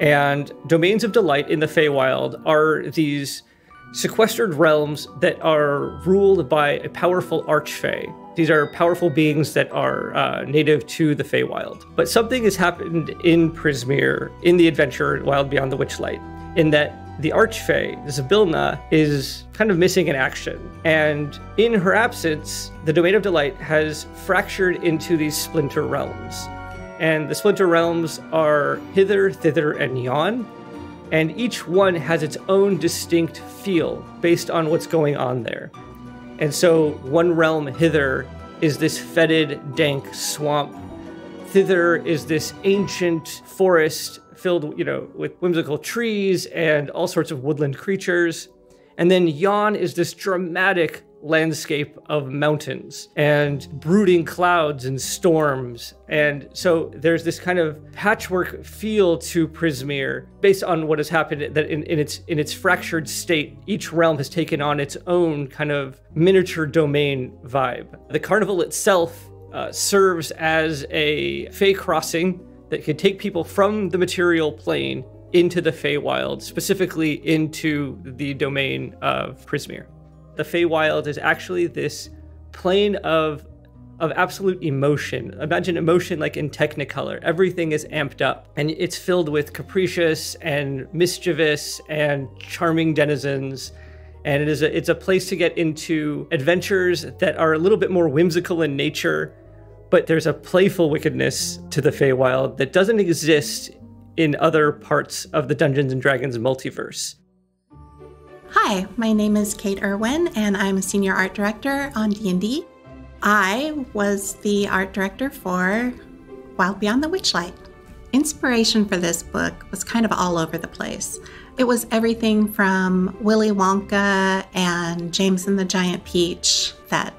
And domains of delight in the Feywild are these sequestered realms that are ruled by a powerful archfey. These are powerful beings that are native to the Feywild. But something has happened in Prismeer, in the adventure Wild Beyond the Witchlight, in that the archfey, Zybilna, is kind of missing in action. And in her absence, the domain of delight has fractured into these splinter realms. And the splinter realms are Hither, Thither, and Yon. And each one has its own distinct feel based on what's going on there. And so one realm, Hither, is this fetid, dank swamp. Thither is this ancient forest filled, with whimsical trees and all sorts of woodland creatures. And then Yon is this dramatic landscape of mountains and brooding clouds and storms. And so there's this kind of patchwork feel to Prismeer based on what has happened, that in its fractured state, each realm has taken on its own kind of miniature domain vibe. The carnival itself serves as a Fey crossing that could take people from the material plane into the Feywild, specifically into the domain of Prismeer. The Feywild is actually this plane of of absolute emotion. Imagine emotion like in Technicolor. Everything is amped up, and it's filled with capricious and mischievous and charming denizens. And it's a place to get into adventures that are a little bit more whimsical in nature, but there's a playful wickedness to the Feywild that doesn't exist in other parts of the Dungeons & Dragons multiverse. Hi, my name is Kate Irwin, and I'm a senior art director on D&D. I was the art director for Wild Beyond the Witchlight. Inspiration for this book was kind of all over the place. It was everything from Willy Wonka and James and the Giant Peach, that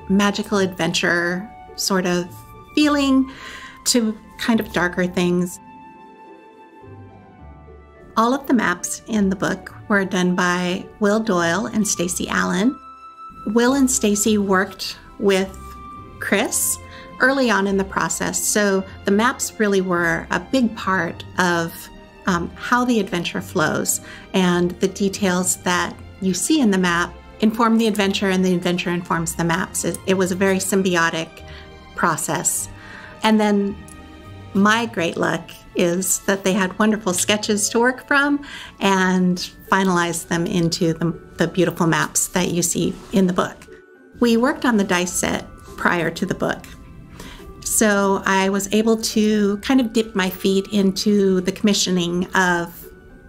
magical adventure sort of feeling, to kind of darker things. All of the maps in the book were done by Will Doyle and Stacey Allen. Will and Stacey worked with Chris early on in the process, so the maps really were a big part of how the adventure flows, and the details that you see in the map inform the adventure, and the adventure informs the maps. It was a very symbiotic process. And then my great luck is that they had wonderful sketches to work from and finalize them into the beautiful maps that you see in the book. We worked on the dice set prior to the book, so I was able to kind of dip my feet into the commissioning of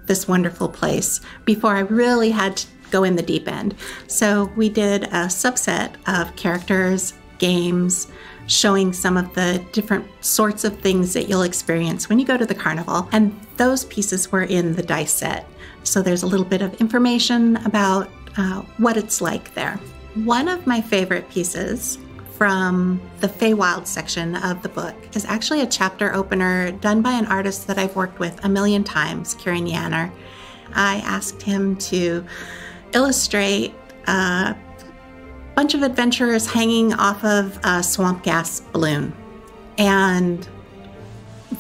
this wonderful place before I really had to go in the deep end. So we did a subset of characters, games, showing some of the different sorts of things that you'll experience when you go to the carnival. And those pieces were in the dice set. So there's a little bit of information about what it's like there. One of my favorite pieces from the Feywild section of the book is actually a chapter opener done by an artist that I've worked with a million times, Kieran Yanner. I asked him to illustrate a bunch of adventurers hanging off of a swamp gas balloon. And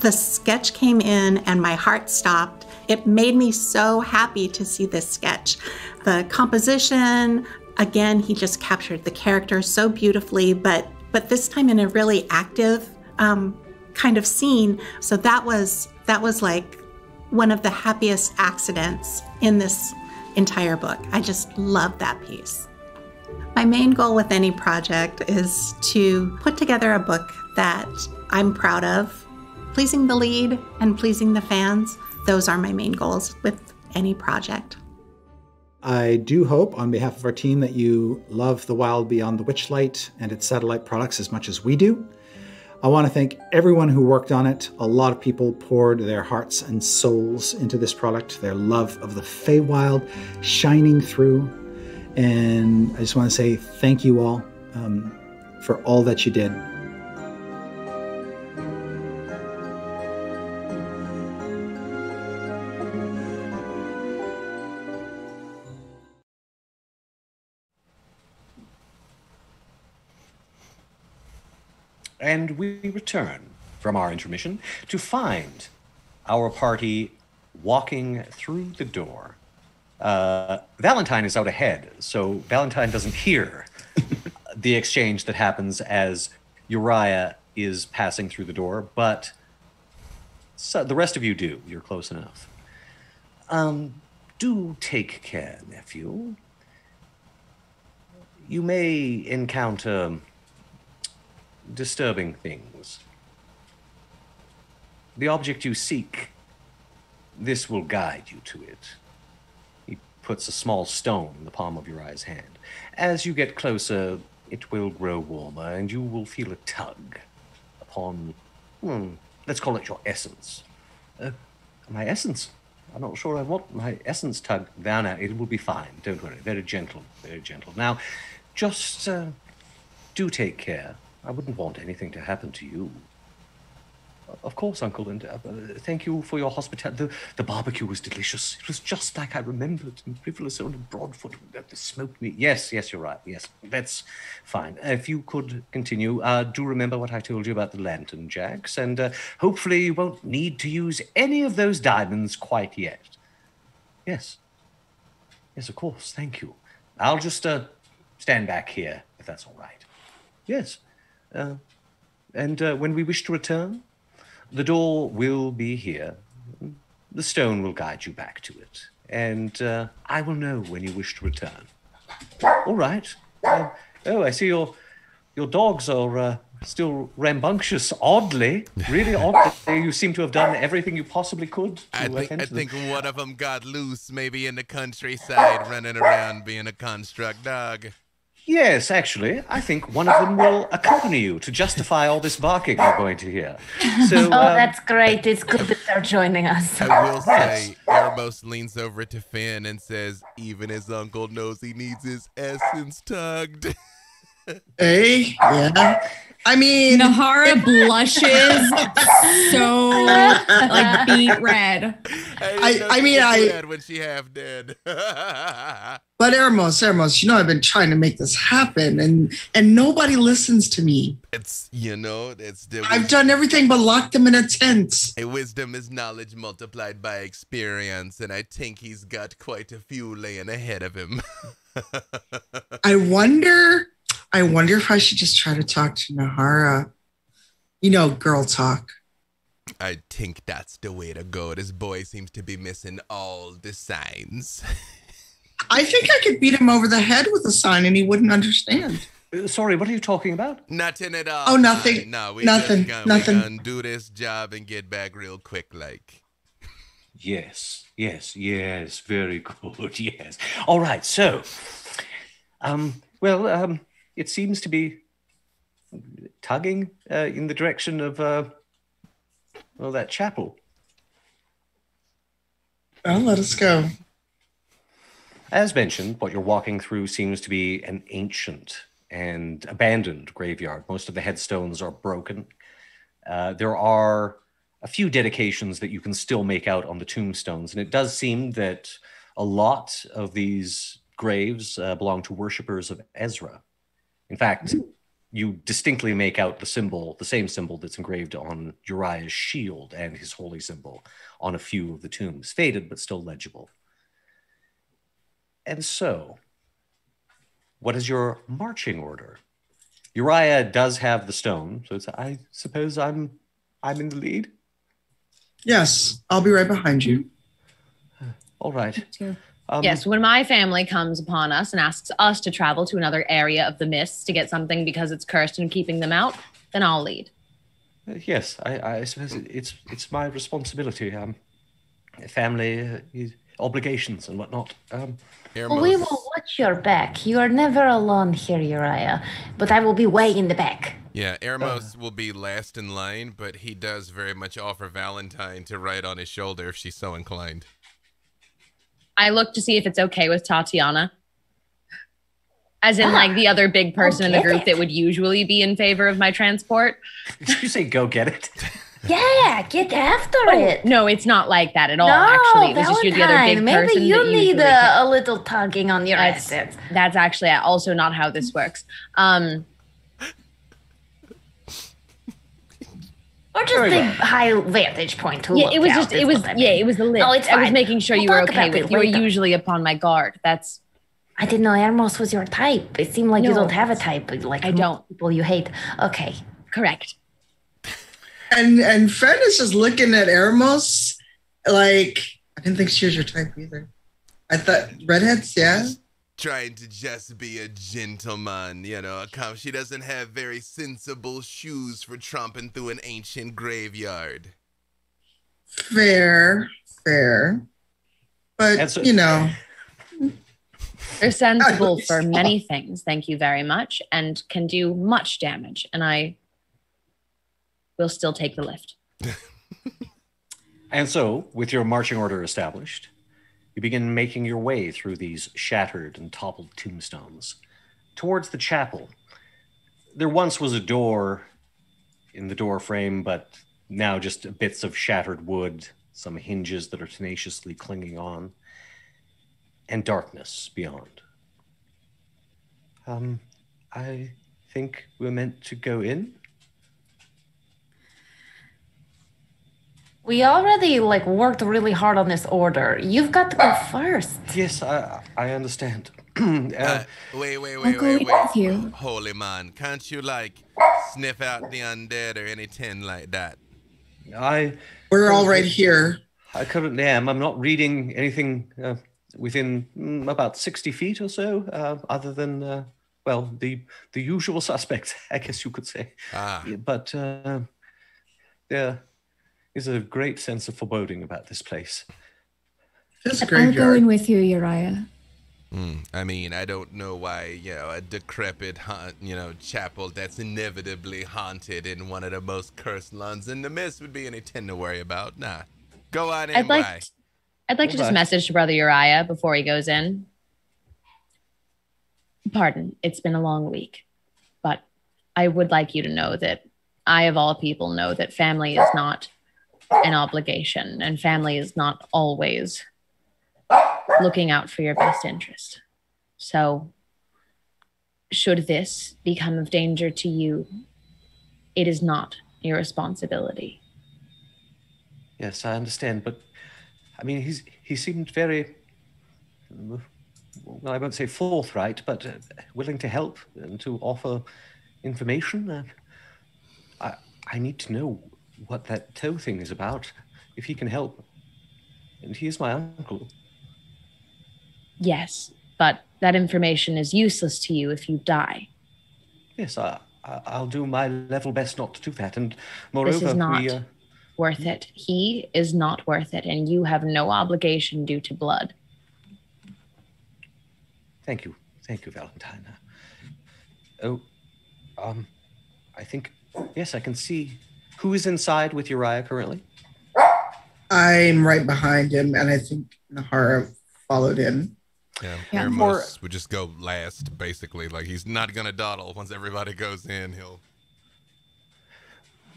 the sketch came in and my heart stopped. It made me so happy to see this sketch. The composition, again, he just captured the character so beautifully, but this time in a really active kind of scene. So that was like one of the happiest accidents in this entire book. I just love that piece. My main goal with any project is to put together a book that I'm proud of, pleasing the lead and pleasing the fans. Those are my main goals with any project. I do hope, on behalf of our team, that you love The Wild Beyond the Witchlight and its satellite products as much as we do. I want to thank everyone who worked on it. A lot of people poured their hearts and souls into this product, their love of the Feywild shining through. And I just want to say thank you all for all that you did. And we return from our intermission to find our party walking through the door. Valentine is out ahead, so Valentine doesn't hear the exchange that happens as Uriah is passing through the door, but so the rest of you do. You're close enough. Do take care, nephew. You may encounter disturbing things. The object you seek, this will guide you to it. He puts a small stone in the palm of Uriah's hand. As you get closer, it will grow warmer, and you will feel a tug upon, let's call it your essence. My essence? I'm not sure I want my essence tugged down at. It will be fine. Don't worry. Very gentle, very gentle. Now, just do take care. I wouldn't want anything to happen to you. Of course, Uncle, and thank you for your hospitality. The barbecue was delicious. It was just like I remembered. And frivolous and Broadfoot, the smoked meat. Yes, you're right. Yes, that's fine. If you could continue, do remember what I told you about the lantern jacks, and hopefully you won't need to use any of those diamonds quite yet. Yes, of course. Thank you. I'll just stand back here, if that's all right. Yes. And when we wish to return, the door will be here. The stone will guide you back to it. And I will know when you wish to return. All right. I see your dogs are still rambunctious, oddly. Really oddly. You seem to have done everything you possibly could. I think one of them got loose, maybe in the countryside, running around being a construct dog. Yes, actually, I think one of them will accompany you to justify all this barking you're going to hear. So, that's great. It's good that they're joining us. I will say, Eremos leans over to Finn and says, even his uncle knows he needs his essence tugged. Hey, yeah. I mean, Nahara blushes so like beet red. I mean, when she half dead. But Eremos, you know, I've been trying to make this happen, and nobody listens to me. I've done everything but lock them in a tent. Wisdom is knowledge multiplied by experience, and I think he's got quite a few laying ahead of him. I wonder if I should just try to talk to Nahara. You know, girl talk. I think that's the way to go. This boy seems to be missing all the signs. I think I could beat him over the head with a sign and he wouldn't understand. Sorry, what are you talking about? Nothing at all. Oh, nothing. No, nothing. We're gonna do this job and get back real quick, like. Yes, very good, yes. All right, so, it seems to be tugging in the direction of, that chapel. Well, let us go. As mentioned, what you're walking through seems to be an ancient and abandoned graveyard. Most of the headstones are broken. There are a few dedications that you can still make out on the tombstones, and it does seem that a lot of these graves belong to worshippers of Ezra. In fact, you distinctly make out the same symbol that's engraved on Uriah's shield and his holy symbol on a few of the tombs, faded but still legible. And so, what is your marching order? Uriah does have the stone, so I suppose I'm in the lead? Yes, I'll be right behind you. All right. Yes, when my family comes upon us and asks us to travel to another area of the mists to get something because it's cursed and keeping them out, then I'll lead. Yes, I suppose it's my responsibility. Family obligations and whatnot. We will watch your back. You are never alone here, Uriah, but I will be way in the back. Yeah, Eremos will be last in line, but he does very much offer Valentine to ride on his shoulder if she's so inclined. I look to see if it's okay with Tatiana. As in, like, the other big person in the group that would usually be in favor of my transport. Did you say go get it? Yeah, get after it. No, it's not like that at all, actually. It was just you're the other big maybe person. Maybe you that need a little tugging on your assets. That's actually also not how this works. Or just a high vantage point to look it was out, just, it was the list. No, it's I was making sure you were okay with. You were later. usually upon my guard. That's. I didn't know Eremos was your type. It seemed like you don't have a type. Like I don't. People you hate. Okay. Correct. And Fred is just looking at Eremos like, I didn't think she was your type either. I thought redheads, yeah? Trying to just be a gentleman, you know. She doesn't have very sensible shoes for tromping through an ancient graveyard. Fair. But, you know. They're sensible for many things, thank you very much, and can do much damage. And I will still take the lift. And so, with your marching order established, you begin making your way through these shattered and toppled tombstones towards the chapel. There once was a door in the door frame, but now just bits of shattered wood, some hinges that are tenaciously clinging on, and darkness beyond. I think we're meant to go in. We already worked really hard on this order. You've got to go first. Yes, I understand. I'll go eat with you. Holy man, can't you, like, sniff out the undead or anything like that? We're all right here. I currently am. I'm not reading anything within about 60 feet or so, other than, well, the usual suspects, I guess you could say. But there is a great sense of foreboding about this place. I'll go in with you, Uriah. I mean, I don't know why, a decrepit, chapel that's inevitably haunted in one of the most cursed lands in the mist would be anything to worry about. Nah, go on in. I'd like to just message to Brother Uriah before he goes in. Pardon, it's been a long week, but I would like you to know that I, of all people, know that family is not an obligation, and family is not always looking out for your best interest. So, should this become of danger to you, it is not your responsibility. Yes, I understand, but I mean, he seemed very, well, I won't say forthright, but willing to help and to offer information. I need to know what that toe thing is about, if he can help. And he is my uncle. Yes, but that information is useless to you if you die. Yes, I'll do my level best not to do that. And moreover, this is not worth it. He is not worth it, and you have no obligation due to blood. Thank you, Valentine. I think, yes, I can see. Who is inside with Uriah currently? I'm right behind him, and I think Nahara followed him. Yeah. Ermos would just go last, basically. Like, he's not going to dawdle. Once everybody goes in, he'll...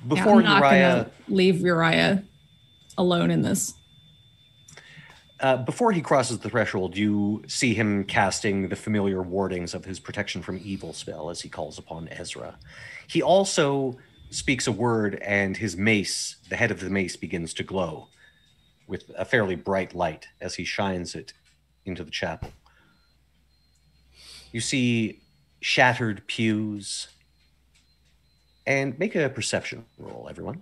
I'm not gonna leave Uriah alone in this. Before he crosses the threshold, you see him casting the familiar wardings of his protection from evil spell as he calls upon Ezra. He also speaks a word, and his mace, the head of the mace, begins to glow with a fairly bright light as he shines it into the chapel. You see shattered pews, and make a perception roll, everyone.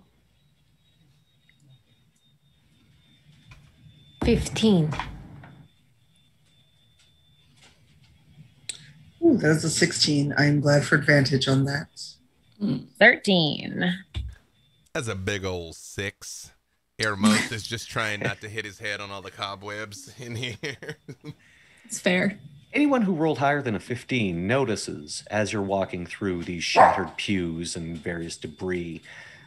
15. Ooh, that's a 16. I'm glad for advantage on that. 13. That's a big old 6. Ermos is just trying not to hit his head on all the cobwebs in here. It's fair. Anyone who rolled higher than a 15 notices, as you're walking through these shattered pews and various debris,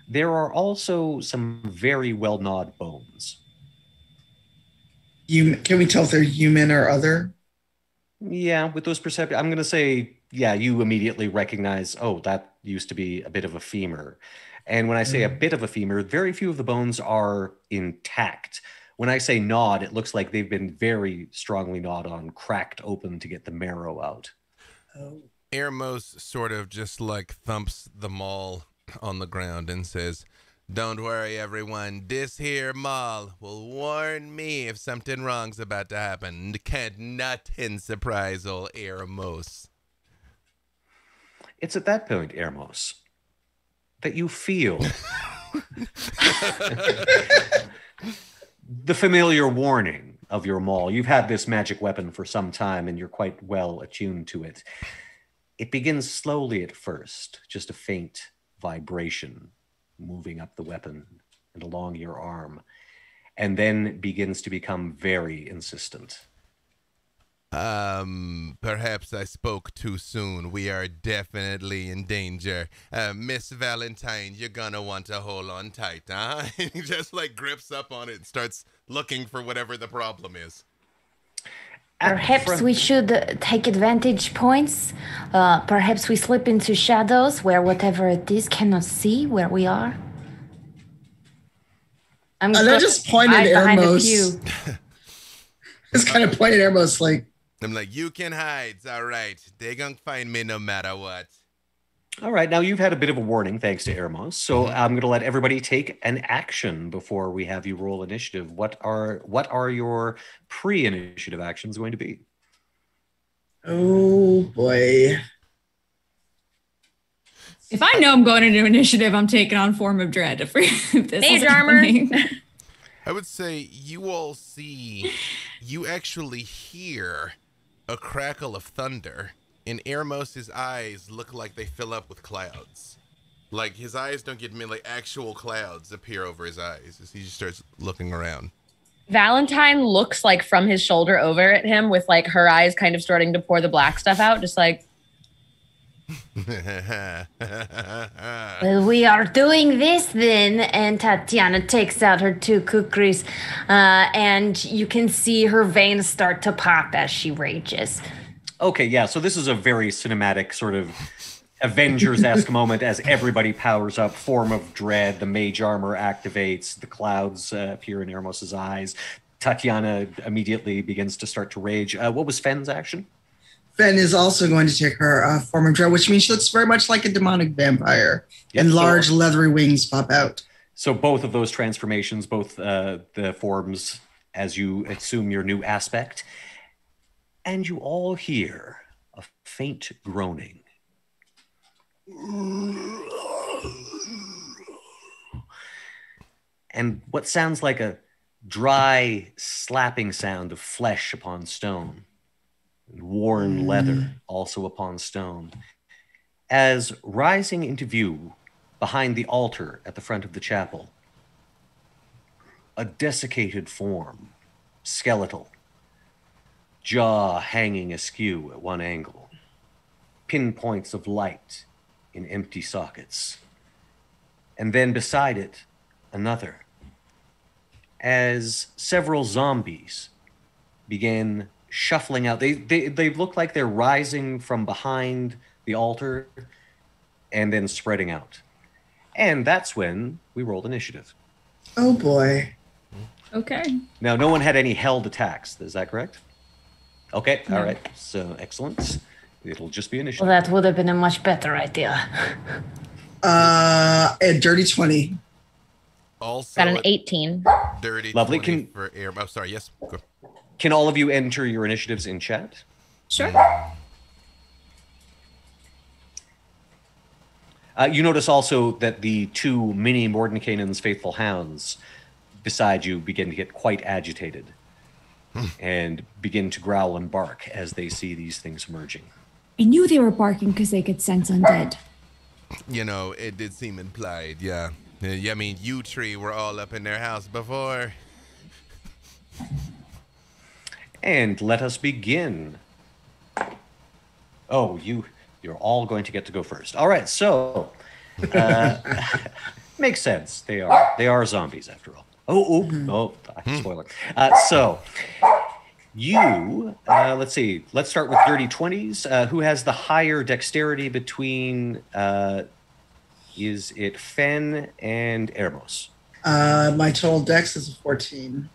there are also some very well-gnawed bones. Can we tell if they're human or other? Yeah, with those perceptions, I'm going to say, yeah, you immediately recognize, oh, that used to be a bit of a femur. And when I say a bit of a femur, very few of the bones are intact. When I say gnawed, it looks like they've been very strongly gnawed on, cracked open to get the marrow out. Ermos sort of just like thumps the maul on the ground and says, "Don't worry, everyone. This here maul will warn me if something wrong's about to happen. Can't nothing surprise old Ermos." It's at that point, Ermos, that you feel the familiar warning of your maul. You've had this magic weapon for some time, and you're quite well attuned to it. It begins slowly at first, just a faint vibration moving up the weapon and along your arm, and then begins to become very insistent. Perhaps I spoke too soon. We are definitely in danger. Miss Valentine, you're gonna want to hold on tight, huh? He just like grips up on it and starts looking for whatever the problem is. Perhaps we should take advantage points. Perhaps we slip into shadows where whatever it is cannot see where we are. And I just pointed Ermos. Just kind of pointed Ermos like. I'm like, you can hide. It's all right. They gonna find me no matter what. All right. Now you've had a bit of a warning thanks to Ermos. So I'm going to let everybody take an action before we have you roll initiative. What are your pre-initiative actions going to be? Oh boy. If I know I'm going into initiative, I'm taking on Form of Dread. If this Mage is armor. I would say you all see, you actually hear a crackle of thunder, and Ermos's eyes look like they fill up with clouds. Like, his eyes don't get like actual clouds appear over his eyes as he just starts looking around. Valentine looks like from his shoulder over at him with like her eyes kind of starting to pour the black stuff out, just like. Well, we are doing this then, and Tatiana takes out her 2 kukris, and you can see her veins start to pop as she rages. Okay, yeah, so this is a very cinematic sort of Avengers-esque moment as everybody powers up. Form of Dread, the mage armor activates, the clouds appear in Ermos's eyes. Tatiana immediately begins to start to rage. What was Fenn's action? Fen is also going to take her Form of Dread, which means she looks very much like a demonic vampire, and large leathery wings pop out. So both of those transformations, both the forms as you assume your new aspect, and you all hear a faint groaning. And what sounds like a dry slapping sound of flesh upon stone. Worn leather also upon stone, as rising into view behind the altar at the front of the chapel, a desiccated form, skeletal, jaw hanging askew at one angle, pinpoints of light in empty sockets, and then beside it, another, as several zombies began shuffling out. They look like they're rising from behind the altar and then spreading out. And that's when we rolled initiative. Oh boy. Okay. Now, no one had any held attacks. Is that correct? Okay. No. All right. So excellent. It'll just be initiative. Well, that would have been a much better idea. A dirty 20. Also got an 18. Dirty Lovely. 20 for air. Oh, sorry. Yes. Go. Can all of you enter your initiatives in chat? Sure. You notice also that the 2 mini Mordenkainen's faithful hounds beside you begin to get quite agitated and begin to growl and bark as they see these things emerging. I knew they were barking because they could sense undead. You know, it did seem implied, yeah. I mean, you three were all up in their house before. And let us begin. Oh, you're all going to get to go first. All right, so makes sense. They are zombies after all. Spoiler. So you let's see. Let's start with dirty 20s. Who has the higher dexterity between? Is it Fen and Ermos? My total dex is a 14.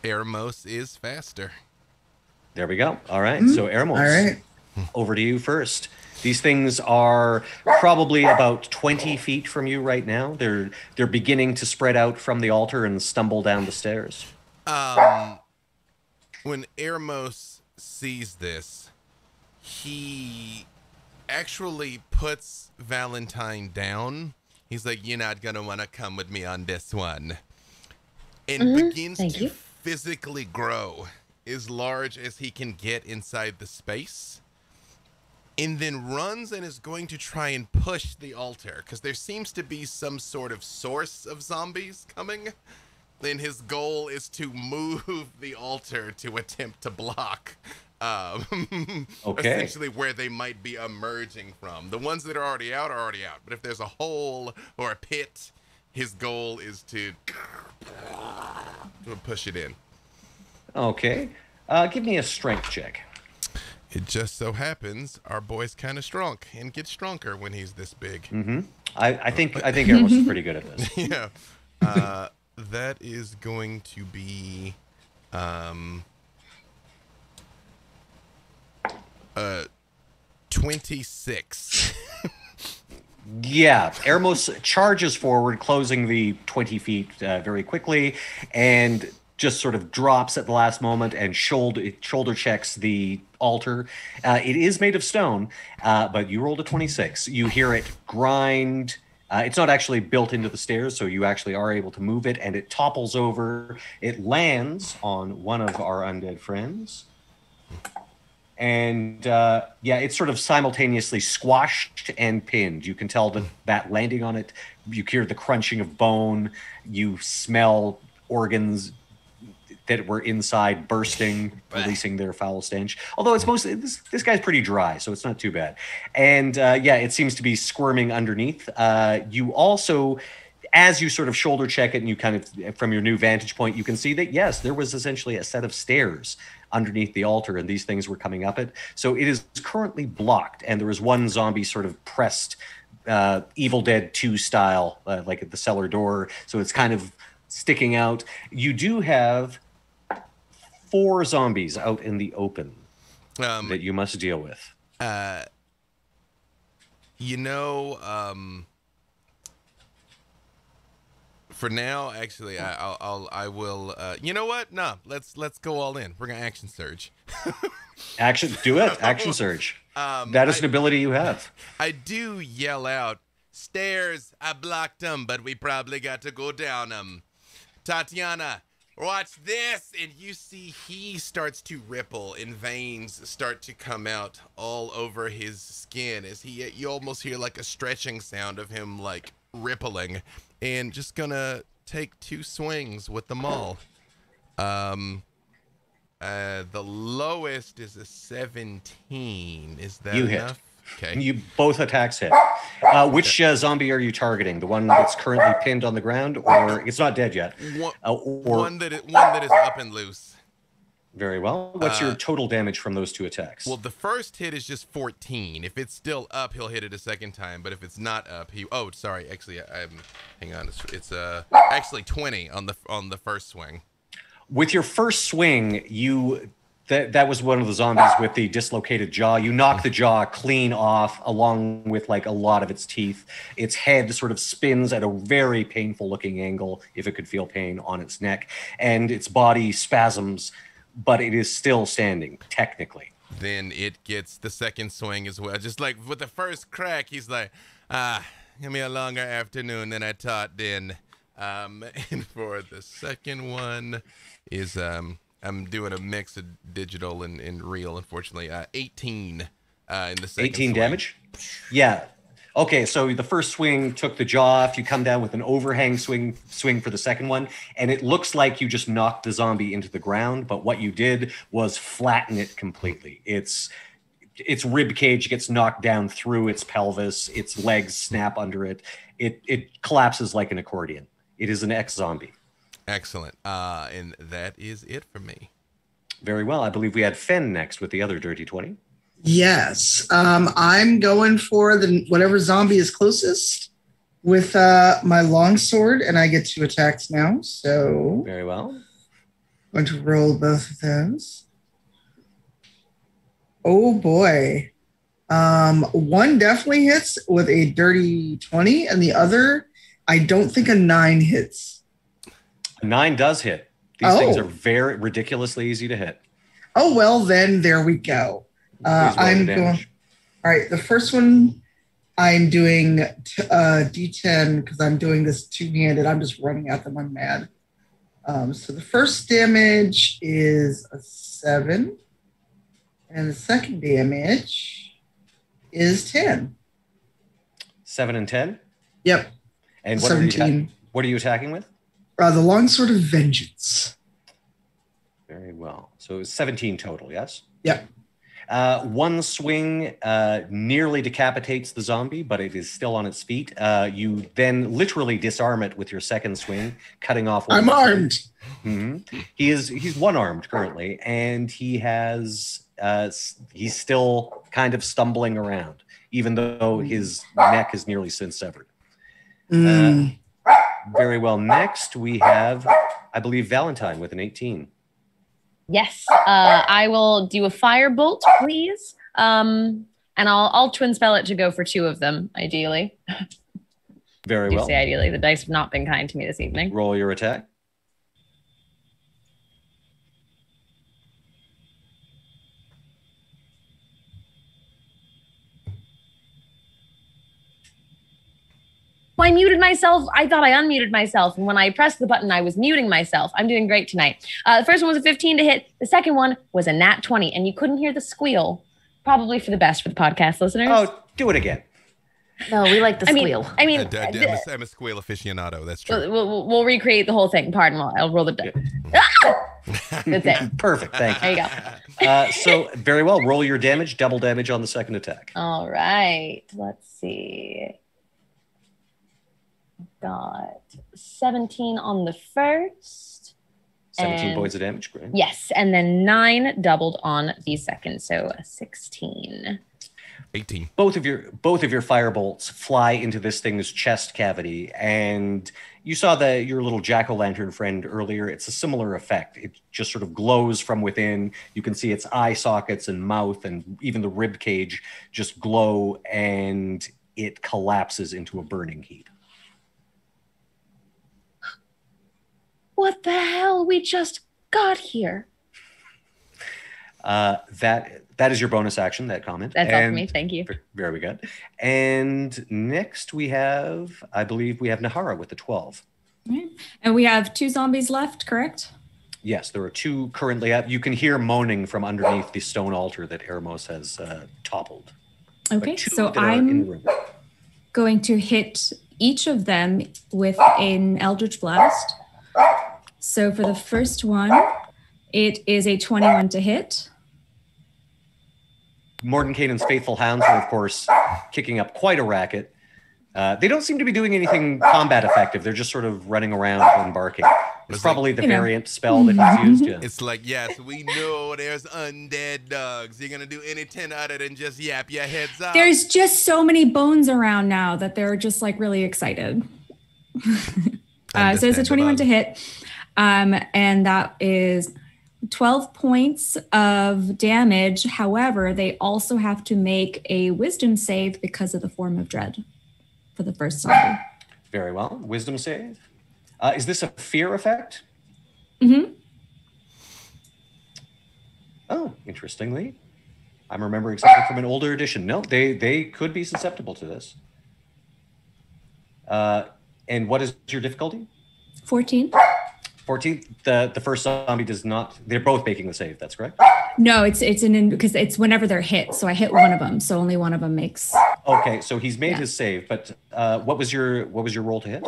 Ermos is faster. There we go. All right. So Ermos. All right. Over to you first. These things are probably about 20 feet from you right now. They're beginning to spread out from the altar and stumble down the stairs. When Ermos sees this, he actually puts Valentine down. He's like, "You're not gonna want to come with me on this one," and begins to physically grow as large as he can get inside the space, and then runs and is going to try and push the altar because there seems to be some sort of source of zombies coming. Then his goal is to move the altar to attempt to block essentially where they might be emerging from. The ones that are already out are already out, but if there's a hole or a pit, his goal is to push it in. Okay. Give me a strength check. It just so happens our boy's kind of strong and gets stronger when he's this big. Mm-hmm. I think Ermos is pretty good at this. Yeah. That is going to be 26. Yeah, Ermos charges forward, closing the 20 feet very quickly, and just sort of drops at the last moment and shoulder checks the altar. It is made of stone, but you rolled a 26. You hear it grind. It's not actually built into the stairs, so you actually are able to move it, and it topples over. It lands on one of our undead friends. And it's sort of simultaneously squashed and pinned. You can tell that landing on it, you hear the crunching of bone, you smell organs that were inside bursting, releasing their foul stench. Although it's mostly, this guy's pretty dry, so it's not too bad. And it seems to be squirming underneath. You also, as you sort of shoulder check it and you kind of, from your new vantage point, you can see that, yes, there was essentially a set of stairs underneath the altar and these things were coming up it. So it is currently blocked, and there is one zombie sort of pressed Evil Dead 2 style, like at the cellar door. So it's kind of sticking out. You do have 4 zombies out in the open that you must deal with. For now, actually, I will. You know what? No, let's go all in. We're gonna action surge. Do it. Action surge. That is an ability you have. I do yell out, "Stairs! I blocked them, but we probably got to go down them." Tatiana, watch this, and you see he starts to ripple, and veins start to come out all over his skin as you almost hear like a stretching sound of him like rippling. And just gonna take 2 swings with the maul. The lowest is a 17. Is that enough? Okay. You both attacks hit. Which zombie are you targeting? The one that's currently pinned on the ground, or it's not dead yet? One that is up and loose. Very well. What's your total damage from those 2 attacks? Well, the first hit is just 14. If it's still up, he'll hit it a second time. But if it's not up, oh, sorry. Actually, hang on. It's actually 20 on the first swing. With your first swing, that was one of the zombies with the dislocated jaw. You knock the jaw clean off, along with like a lot of its teeth. Its head sort of spins at a very painful looking angle, if it could feel pain, on its neck, and its body spasms, but it is still standing, technically. Then it gets the second swing as well. Just like with the first crack, he's like, give me a longer afternoon than I thought then. And for the second one is, I'm doing a mix of digital and real, unfortunately. 18 in the second 18 swing. Damage? Yeah. Okay, so the first swing took the jaw off. You come down with an overhang swing for the second one, and it looks like you just knocked the zombie into the ground, but what you did was flatten it completely. Its rib cage gets knocked down through its pelvis. Its legs snap under it. It collapses like an accordion. It is an ex-zombie. Excellent. And that is it for me. Very well. I believe we had Fen next with the other Dirty 20. Yes. I'm going for whatever zombie is closest with my longsword, and I get 2 attacks now. So very well. I'm going to roll both of those. Oh boy. One definitely hits with a dirty 20, and the other, I don't think a 9 hits. A 9 does hit. These things are very ridiculously easy to hit. Oh, well, then there we go. I'm going. All right, the first one I'm doing D10 because I'm doing this 2-handed. I'm just running at them. I'm mad. So the first damage is a 7, and the second damage is 10. 7 and 10. Yep. And what 17. What are you attacking with? The longsword of vengeance. Very well. So it's 17 total. Yes. Yep. One swing nearly decapitates the zombie, but it is still on its feet. You then literally disarm it with your second swing, cutting off. I'm armed. Mm-hmm. He's one-armed currently, and he's still kind of stumbling around, even though his neck is nearly since severed. Very well. Next, we have, I believe, Valentine with an 18. Yes, I will do a firebolt, please. And I'll twin spell it to go for 2 of them, ideally. Very well. Say ideally. The dice have not been kind to me this evening. Roll your attack. Well, I muted myself. I thought I unmuted myself. And when I pressed the button, I was muting myself. I'm doing great tonight. The first one was a 15 to hit. The second one was a nat 20. And you couldn't hear the squeal. Probably for the best for the podcast listeners. Oh, do it again. No, we like the squeal. I'm a squeal aficionado. That's true. We'll recreate the whole thing. Pardon. I'll roll the dice. That's it. Perfect. Thank you. There you go. So very well. Roll your damage. Double damage on the second attack. All right. Let's see. Got 17 on the first. 17 points of damage. Great. Yes. And then 9 doubled on the second. So 16. 18. Both of your firebolts fly into this thing's chest cavity, and you saw your little jack-o'-lantern friend earlier. It's a similar effect. It just sort of glows from within. You can see its eye sockets and mouth, and even the rib cage just glow, and it collapses into a burning heap. What the hell? We just got here. That is your bonus action, that comment. That's all for me. Thank you. Very good. And next I believe we have Nahara with the 12. Right. And we have 2 zombies left, correct? Yes, there are 2 currently up. You can hear moaning from underneath the stone altar that Eremos has toppled. Okay, so I'm going to hit each of them with an Eldritch Blast. So for the first one, it is a 21 to hit. Mordenkainen's faithful hounds are, of course, kicking up quite a racket. They don't seem to be doing anything combat effective. They're just sort of running around and barking. It's probably the variant spell that he's used. Yeah. It's like, yes, we know there's undead dogs. You're going to do anything other than just yap your heads off. There's just so many bones around now that they're just like really excited. So it's a 21 to hit. And that is 12 points of damage. However, they also have to make a wisdom save because of the form of dread for the first zombie. Very well. Wisdom save. Is this a fear effect? Mm-hmm. Oh, interestingly. I'm remembering something from an older edition. No, they could be susceptible to this. And what is your difficulty? 14. 14. The first zombie does not. They're both making the save. That's correct. No, it's because it's whenever they're hit. So I hit one of them, so only one of them makes. Okay, so he's made his save, but what was your roll to hit?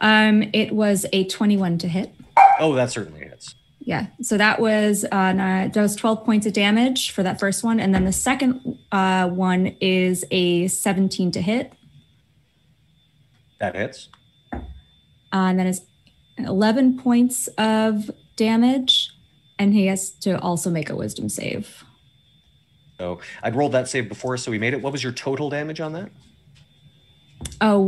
It was a 21 to hit. Oh, that certainly hits. Yeah, so that was 12 points of damage for that first one, and then the second one is a 17 to hit. That hits. And then is 11 points of damage, and he has to also make a wisdom save. So I'd rolled that save before, so we made it. What was your total damage on that? Oh,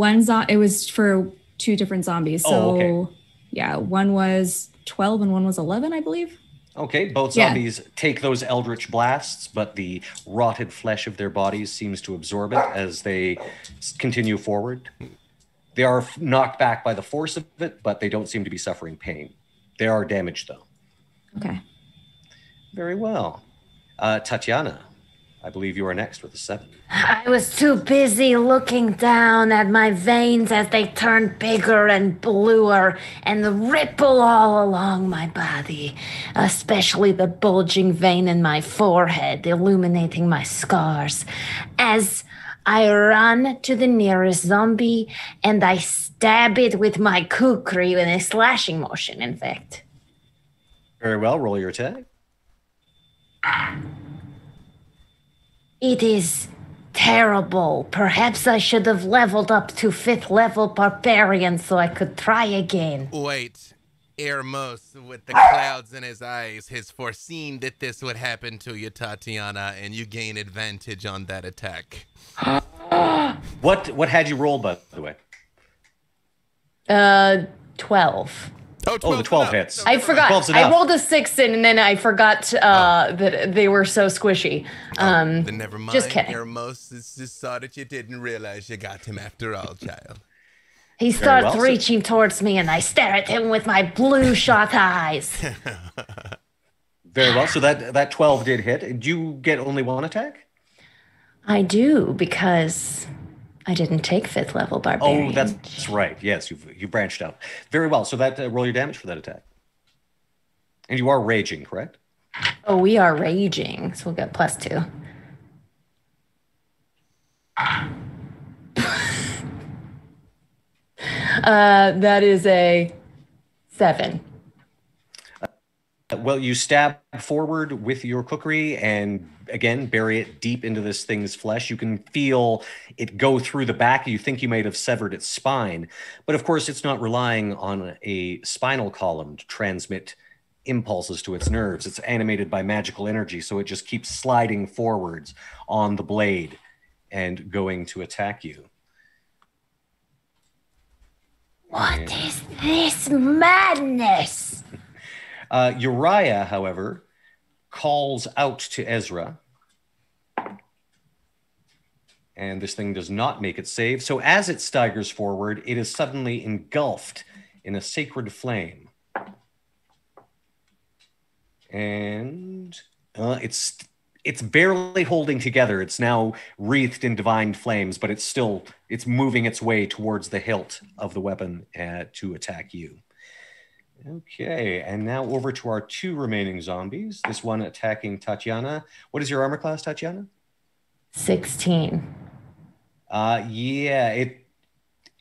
it was for 2 different zombies. So okay. Yeah, one was 12 and one was 11, I believe. Okay, both zombies take those eldritch blasts, but the rotted flesh of their bodies seems to absorb it as they continue forward. They are knocked back by the force of it, but they don't seem to be suffering pain. They are damaged, though. Okay. Very well. Tatiana, I believe you are next with a 7. I was too busy looking down at my veins as they turned bigger and bluer and ripple all along my body, especially the bulging vein in my forehead, illuminating my scars. As I run to the nearest zombie and I stab it with my kukri in a slashing motion, in fact. Very well. Roll your attack. It is terrible. Perhaps I should have leveled up to 5th level barbarian so I could try again. Wait. Eremos, with the clouds in his eyes, has foreseen that this would happen to you, Tatiana, and you gain advantage on that attack. What had you rolled, by the way? 12. Oh, the 12 hits. I forgot. I rolled a 6 in, and then I forgot that they were so squishy. Then never mind. Just kidding. Eremos just saw that you didn't realize you got him after all, child. He starts reaching towards me, and I stare at him with my blue shot eyes. Very well. So that 12 did hit. Did you get only one attack? I do, because I didn't take 5th level barbarian. Oh, that's right. Yes, you branched out. Very well. So that roll your damage for that attack. And you are raging, correct? Oh, we are raging, so we'll get +2. That is a 7. Well, you stab forward with your kukri and again bury it deep into this thing's flesh. You can feel it go through the back. You think you might have severed its spine, but of course it's not relying on a spinal column to transmit impulses to its nerves. It's animated by magical energy, so it just keeps sliding forwards on the blade and going to attack you. What is this madness? Uriah, however, calls out to Ezra. And this thing does not make it save. So as it staggers forward, it is suddenly engulfed in a sacred flame. And it's barely holding together. It's now wreathed in divine flames, but it's moving its way towards the hilt of the weapon to attack you. Okay, and now over to our 2 remaining zombies. This one attacking Tatiana. What is your armor class, Tatiana? 16. Yeah,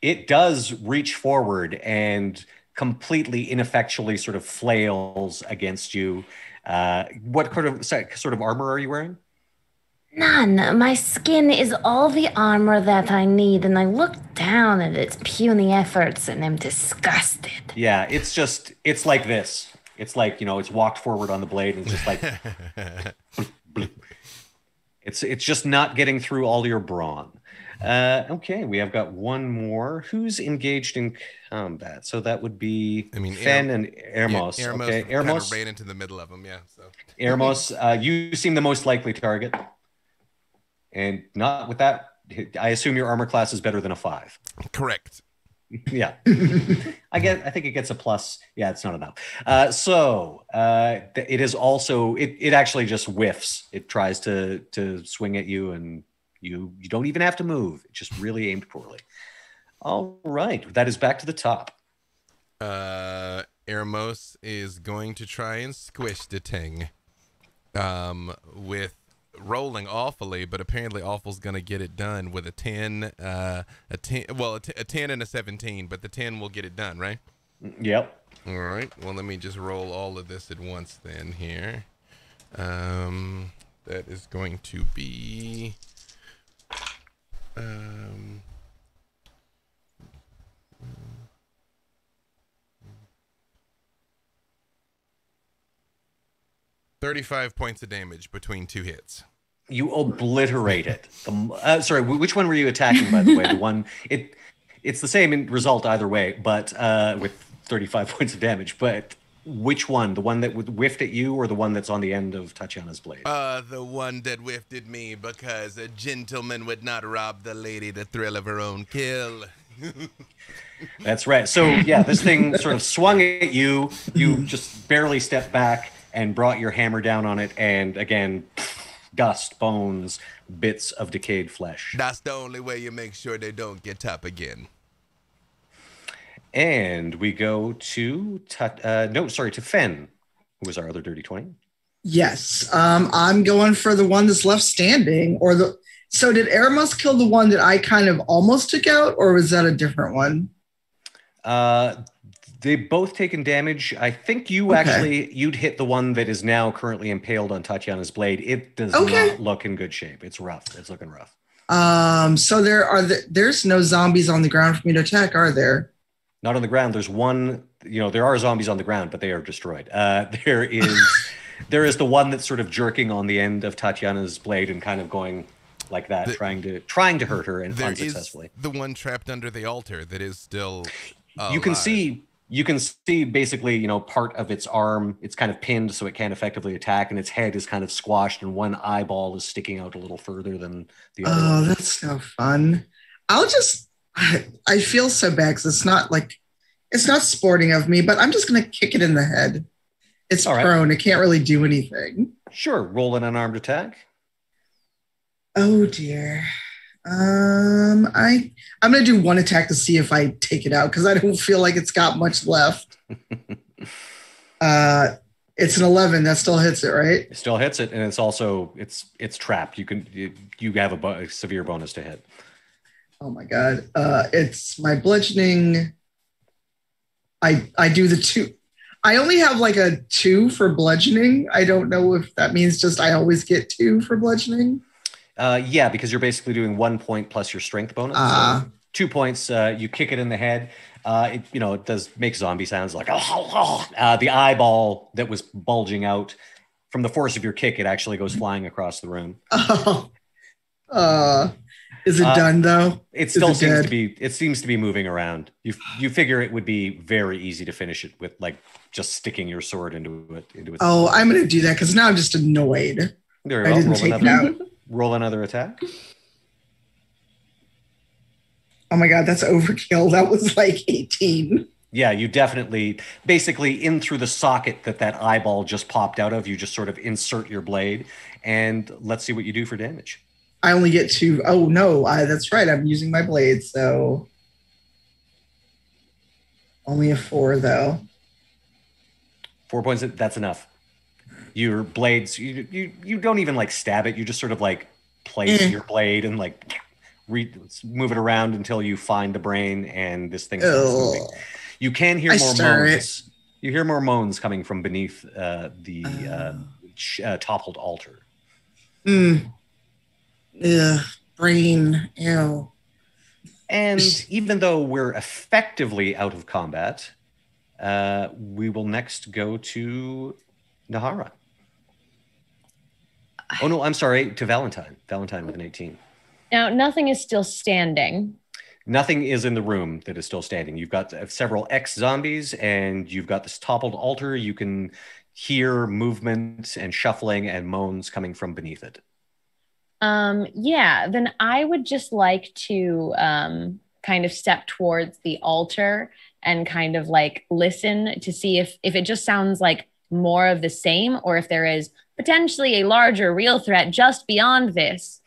it does reach forward and completely ineffectually sort of flails against you. What sort of armor are you wearing? None. My skin is all the armor that I need, and I look down at its puny efforts and am disgusted. Yeah, it's like this. It's like, it's walked forward on the blade and it's just like... It's just not getting through all your brawn. Okay, we have got one more. Who's engaged in combat? So that would be Fen and Ermos. Yeah, Ermos, okay, Ermos kind of ran into the middle of them, yeah. So. Ermos, you seem the most likely target. And not with that, I assume your armor class is better than a 5. Correct. Yeah. I think it gets a plus. Yeah, it's not enough. It is also, it actually just whiffs. It tries to swing at you and you don't even have to move. It just really aimed poorly. All right. That is back to the top. Ermos is going to try and squish the thing with rolling awfully, but apparently awful's gonna get it done with a 10 a 10 and a 17, but the 10 will get it done, right? Yep. All right, well, let me just roll all of this at once then here. That is going to be 35 points of damage between 2 hits. You obliterate it. Sorry, which one were you attacking, by the way? The one it's the same result either way, but with 35 points of damage. But which one? The one that whiffed at you, or the one that's on the end of Tatiana's blade? The one that whiffed at me, because a gentleman would not rob the lady the thrill of her own kill. That's right. So yeah, this thing sort of swung at you. You just barely stepped back and brought your hammer down on it, and again, dust, bones, bits of decayed flesh. That's the only way you make sure they don't get up again. And we go to Fen, who was our other dirty 20. Yes, I'm going for the one that's left standing. So did Eremos kill the one that I kind of almost took out, or was that a different one? They've both taken damage. I think you'd hit the one that is now currently impaled on Tatiana's blade. It does not look in good shape. It's rough. It's looking rough. So there's no zombies on the ground for me to attack, are there? Not on the ground. There's one, there are zombies on the ground, but they are destroyed. There is the one that's sort of jerking on the end of Tatiana's blade and kind of going like that, trying to hurt her and unsuccessfully. The one trapped under the altar that is still You can see basically, part of its arm. It's kind of pinned so it can't effectively attack, and its head is kind of squashed, and one eyeball is sticking out a little further than the other. Oh, that's no fun. I feel so bad because it's not sporting of me, but I'm just going to kick it in the head. It's prone. It can't really do anything. Sure. Roll an unarmed attack. Oh, dear. I'm gonna do one attack to see if I take it out because I don't feel like it's got much left. It's an 11. That still hits it, right? It still hits it, and it's also it's trapped. You have a severe bonus to hit. Oh my god! It's my bludgeoning. I do the 2. I only have like a 2 for bludgeoning. I don't know if that means just I always get 2 for bludgeoning. Yeah, because you're basically doing 1 point plus your strength bonus. So 2 points. You kick it in the head. It does make zombie sounds like the eyeball that was bulging out from the force of your kick. It actually goes flying across the room. Is it done though? It still seems to be moving around. You figure it would be very easy to finish it with like just sticking your sword into it. Oh, I'm gonna do that because now I'm just annoyed. There I didn't take it out. Roll another attack. Oh my god, that's overkill. That was like 18. Yeah, you definitely, basically in through the socket that eyeball just popped out of, you just sort of insert your blade, and let's see what you do for damage. I only get 2. Oh no, that's right. I'm using my blade, so only a 4 though. 4 points. That's enough. Your blades, you don't even like stab it. You just sort of like place your blade and like move it around until you find the brain, and this thing starts moving. You can hear more moans. You hear more moans coming from beneath the toppled altar. Yeah, brain. Ew. And even though we're effectively out of combat, we will next go to Nahara. Oh no, I'm sorry, to Valentine. Valentine with an 18. Now, nothing is still standing. Nothing is in the room that is still standing. You've got several ex-zombies, and you've got this toppled altar. You can hear movement and shuffling and moans coming from beneath it. Yeah, then I would just like to kind of step towards the altar and kind of like listen to see if it just sounds like more of the same, or if there is potentially a larger real threat just beyond this.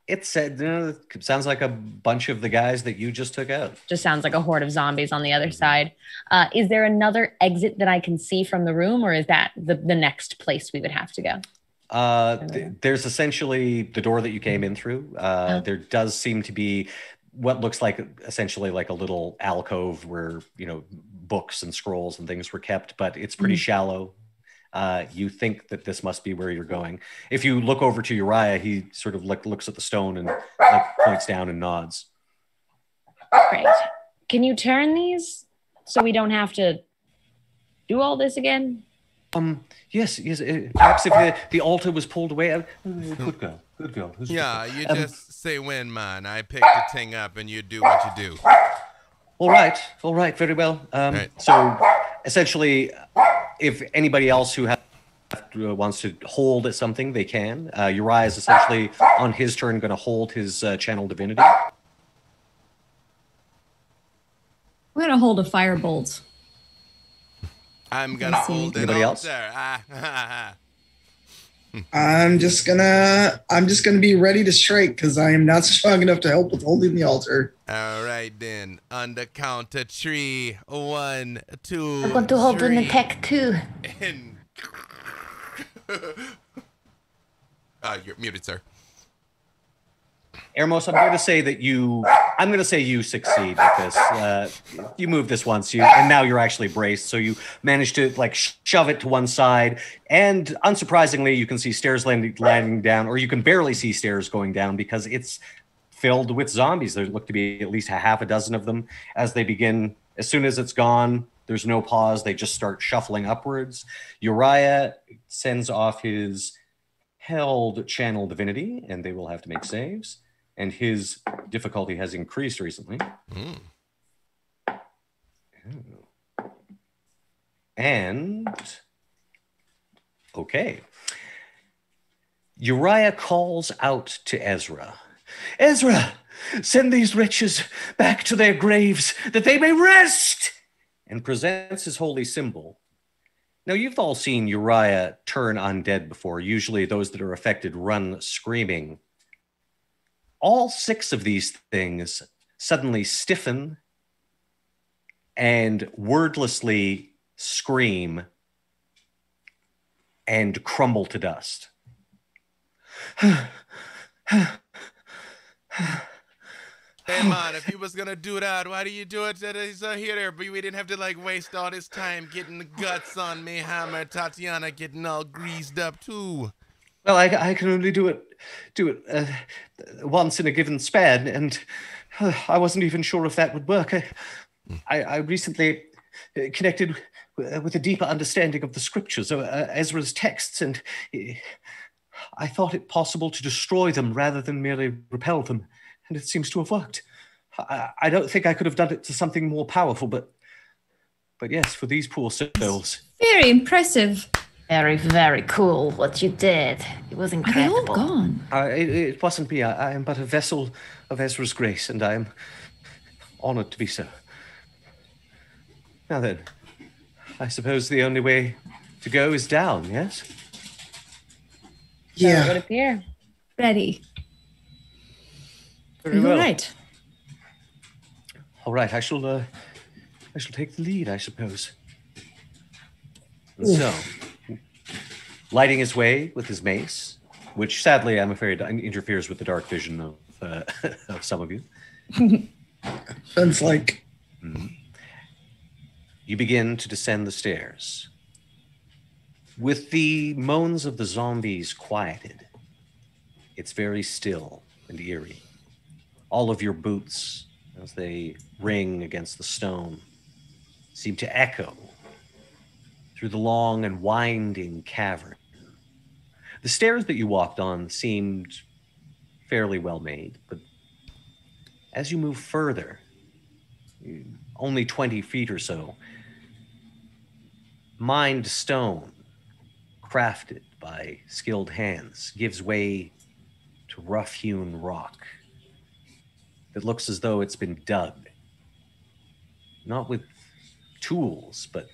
It said, it sounds like a bunch of the guys that you just took out. Just sounds like a horde of zombies on the other side. Is there another exit that I can see from the room, or is that the next place we would have to go? There's essentially the door that you came in through. There does seem to be what looks like essentially like a little alcove where, books and scrolls and things were kept, but it's pretty shallow. You think that this must be where you're going. If you look over to Uriah, he sort of looks at the stone and points down and nods. Great. Can you turn these so we don't have to do all this again? Yes. Perhaps if the altar was pulled away. Good girl. Yeah, you just say when, man. I pick the thing up and you do what you do. All right, very well. Right. So essentially, if anybody else who wants to hold at something, they can. Uriah is essentially on his turn going to hold his channel divinity. I'm going to hold a firebolt. I'm going to hold it. Anybody else? I'm just gonna be ready to strike because I am not strong enough to help with holding the altar. All right then. On the count of 3, 1, 2. I'm going to hold an 3, attack too. And you're muted, sir. Ermos, I'm going to say you succeed with this. You move this once, and now you're actually braced, so you manage to shove it to one side, and unsurprisingly, you can see stairs landing down, or you can barely see stairs going down because it's filled with zombies. There look to be at least a half a dozen of them. As they begin, as soon as it's gone, there's no pause. They just start shuffling upwards. Uriah sends off his held channel divinity, and they will have to make saves. And his difficulty has increased recently. And, okay. Uriah calls out to Ezra. Ezra, send these wretches back to their graves that they may rest! And presents his holy symbol. Now, you've all seen Uriah turn undead before. Usually those that are affected run screaming. all 6 of these things suddenly stiffen and wordlessly scream and crumble to dust. Hey man, if you was gonna do that, why do you do it that he's here? But we didn't have to like waste all this time getting the guts on me, Hammer. Tatiana getting all greased up too. Well, I can only do it once in a given span, and I wasn't even sure if that would work. I recently connected with a deeper understanding of the scriptures, Ezra's texts, and I thought it possible to destroy them rather than merely repel them, and it seems to have worked. I don't think I could have done it to something more powerful, but yes, for these poor souls. Very impressive. Very, very cool what you did. It was incredible. Are they all gone? It wasn't me. I am but a vessel of Ezra's grace, and I am honored to be so. Now then, I suppose the only way to go is down, yes? Yeah. It would appear. Ready. Very well. Right. All right, I shall take the lead, I suppose. And so, lighting his way with his mace, which sadly I'm afraid interferes with the dark vision of some of you. Sounds like. You begin to descend the stairs. With the moans of the zombies quieted, it's very still and eerie. All of your boots, as they ring against the stone, seem to echo through the long and winding cavern. The stairs that you walked on seemed fairly well made, but as you move further, only 20 feet or so, mined stone, crafted by skilled hands, gives way to rough-hewn rock that looks as though it's been dug. Not with tools, but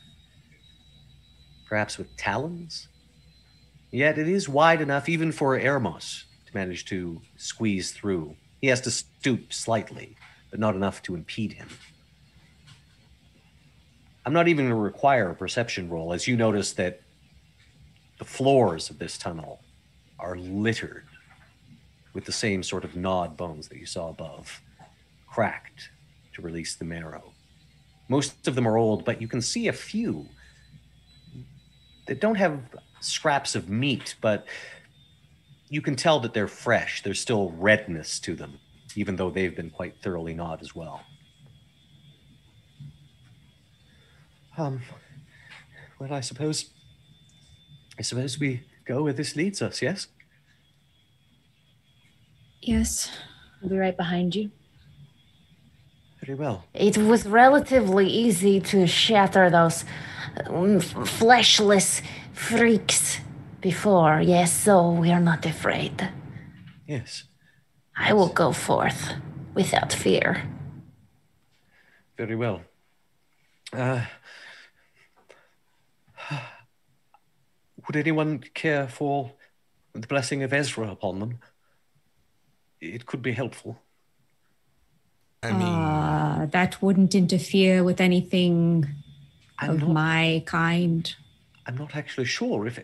perhaps with talons? Yet it is wide enough even for Ermos to manage to squeeze through. He has to stoop slightly, but not enough to impede him. I'm not even going to require a perception roll, as you notice that the floors of this tunnel are littered with the same sort of gnawed bones that you saw above, cracked to release the marrow. Most of them are old, but you can see a few that don't have scraps of meat, but you can tell that they're fresh. There's still redness to them, even though they've been quite thoroughly gnawed as well. Well, I suppose we go where this leads us, yes? Yes. I'll be right behind you. Very well. It was relatively easy to shatter those fleshless freaks before, yes, so we are not afraid. Yes. I will go forth without fear. Very well. Would anyone care for the blessing of Ezra upon them? It could be helpful. I mean, that wouldn't interfere with anything I'm of my kind. I'm not actually sure if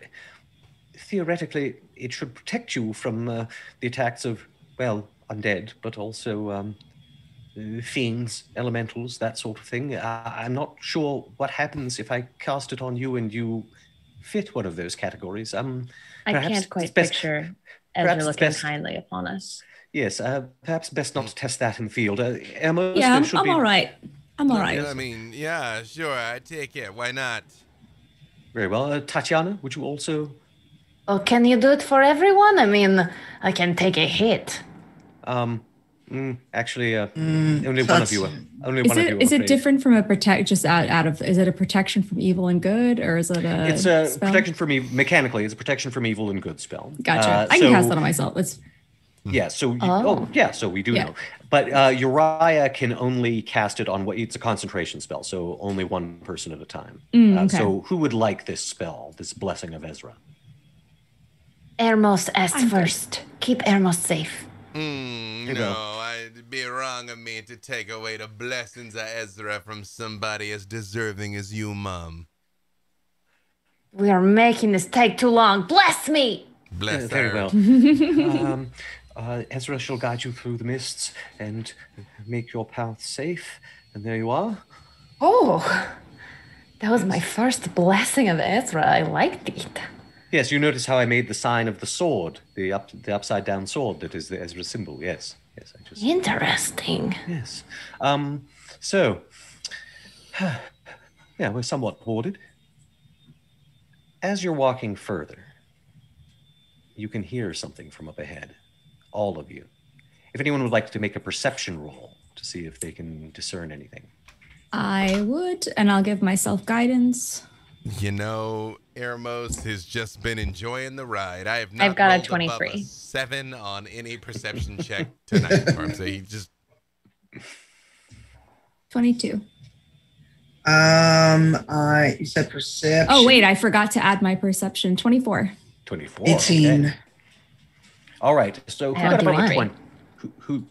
theoretically it should protect you from the attacks of, well, undead, but also fiends, elementals, that sort of thing. I'm not sure what happens if I cast it on you and you fit one of those categories. I can't quite picture Ezra looking kindly upon us. Yes, perhaps best not to test that in the field. Emma, Yeah, I'm all right. I'm all right. I mean, yeah, sure, I take it. Why not? Very well. Tatiana, would you also? Oh, can you do it for everyone? I mean, I can take a hit. Actually, only one of you. Only one of you. Is it different from a protect? Just out of? Is it a protection from evil and good, or is it a? It's a spell? protection from evil. Mechanically, it's a protection from evil and good spell. Gotcha. I can cast that on myself. It's. Yeah. So. So we do know. But Uriah can only cast it on it's a concentration spell, so only one person at a time. Okay. So who would like this spell, this blessing of Ezra? Ermos asked first. Keep Ermos safe. No, it'd be wrong of me to take away the blessings of Ezra from somebody as deserving as you, Mom. We are making this take too long. Bless me! Bless Very her. well. Ezra shall guide you through the mists and make your path safe. And there you are. Oh, that was my first blessing of Ezra. I liked it. Yes, you notice how I made the sign of the sword, the upside down sword that is the Ezra symbol. Yes, I just. Interesting. Yes. So, yeah, we're somewhat hoarded. As you're walking further, you can hear something from up ahead. All of you. If anyone would like to make a perception roll to see if they can discern anything. I would, and I'll give myself guidance. You know, Ermos has just been enjoying the ride. I have not I've got a rolled 23. above a 7 on any perception check tonight, Barb. So he just 22. You said perception. Oh, wait, I forgot to add my perception. 24. 24. 18. Okay. All right. So who got above a 20?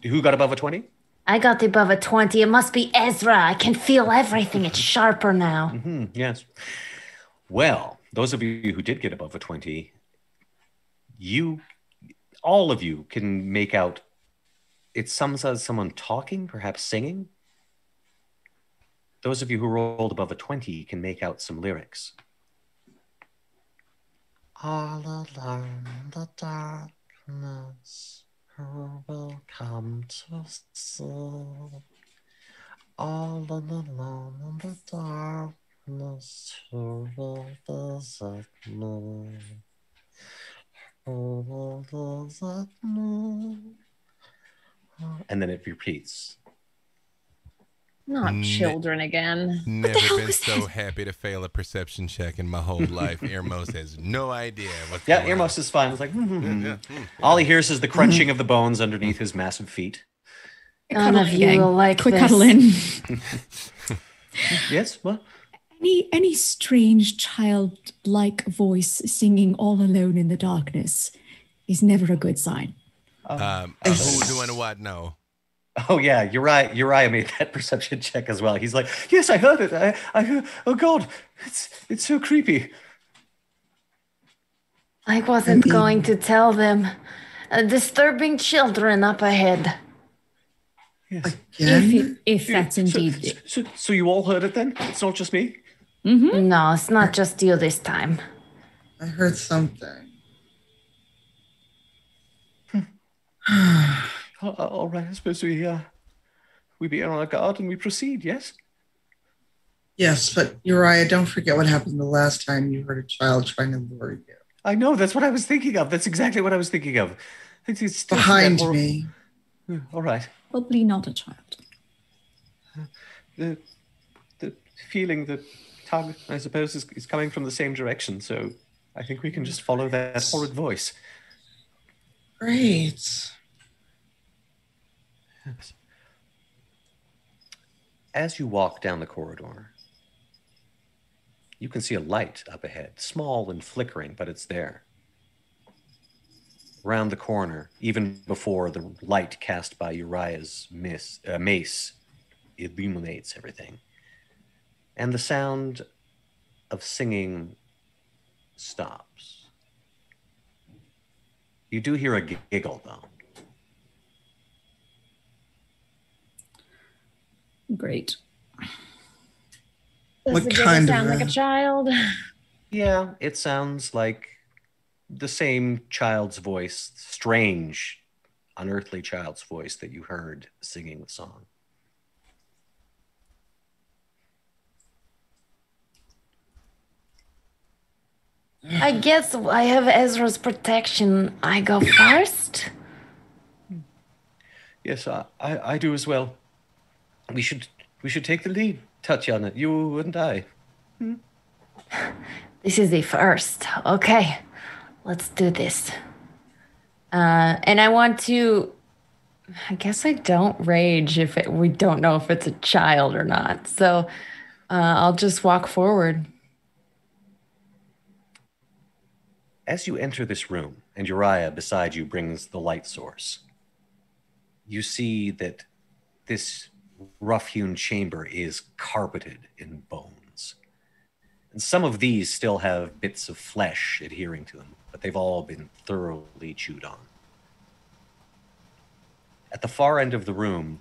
Who got above a 20? I got above a 20. It must be Ezra. I can feel everything. It's sharper now. Mm-hmm, yes. Well, those of you who did get above a 20, all of you can make out, it sounds as someone talking, perhaps singing. Those of you who rolled above a 20 can make out some lyrics. All alone the darkness, who will come to see? All alone in the darkness, who will visit me? Who will visit me? And then it repeats. Not children again. never been so happy to fail a perception check in my whole life. Ermos has no idea what's Yeah, going Ermos is fine. It's like, on. all he hears is the crunching of the bones underneath his massive feet. None of you will like Quick this. cuddle in. Yes, what? Any strange childlike voice singing all alone in the darkness is never a good sign. Who doing what now? Oh yeah, Uriah made that perception check as well. He's like, yes, I heard it. I heard. Oh God, it's so creepy. I wasn't going to tell them. Disturbing children up ahead. Yes. If that's indeed it. So you all heard it then? It's not just me. Mm-hmm. No, it's not just you this time. I heard something. All right, I suppose we be on our guard and we proceed. Yes. Yes, but Uriah, don't forget what happened the last time you heard a child trying to lure you. I know. That's what I was thinking of. That's exactly what I was thinking of. It's still Behind me. All right. Probably not a child. The feeling, the tug, I suppose, is coming from the same direction. So I think we can just follow that horrid voice. Great. Yes. As you walk down the corridor, you can see a light up ahead, small and flickering, but it's there. Round the corner, even before the light cast by Uriah's mace illuminates everything. And the sound of singing stops. You do hear a giggle, though. Great. Does What the giggle kind of sound like a child? Yeah, it sounds like the same child's voice, strange, unearthly child's voice that you heard singing the song. I guess I have Ezra's protection. I go first. Yes, I do as well. We should take the lead, Tatiana, you and I. This is the first. Okay, let's do this. And I want to. I guess I don't rage if we don't know if it's a child or not. So I'll just walk forward. As you enter this room, and Uriah beside you brings the light source, you see that this rough-hewn chamber is carpeted in bones. And some of these still have bits of flesh adhering to them, but they've all been thoroughly chewed on. At the far end of the room,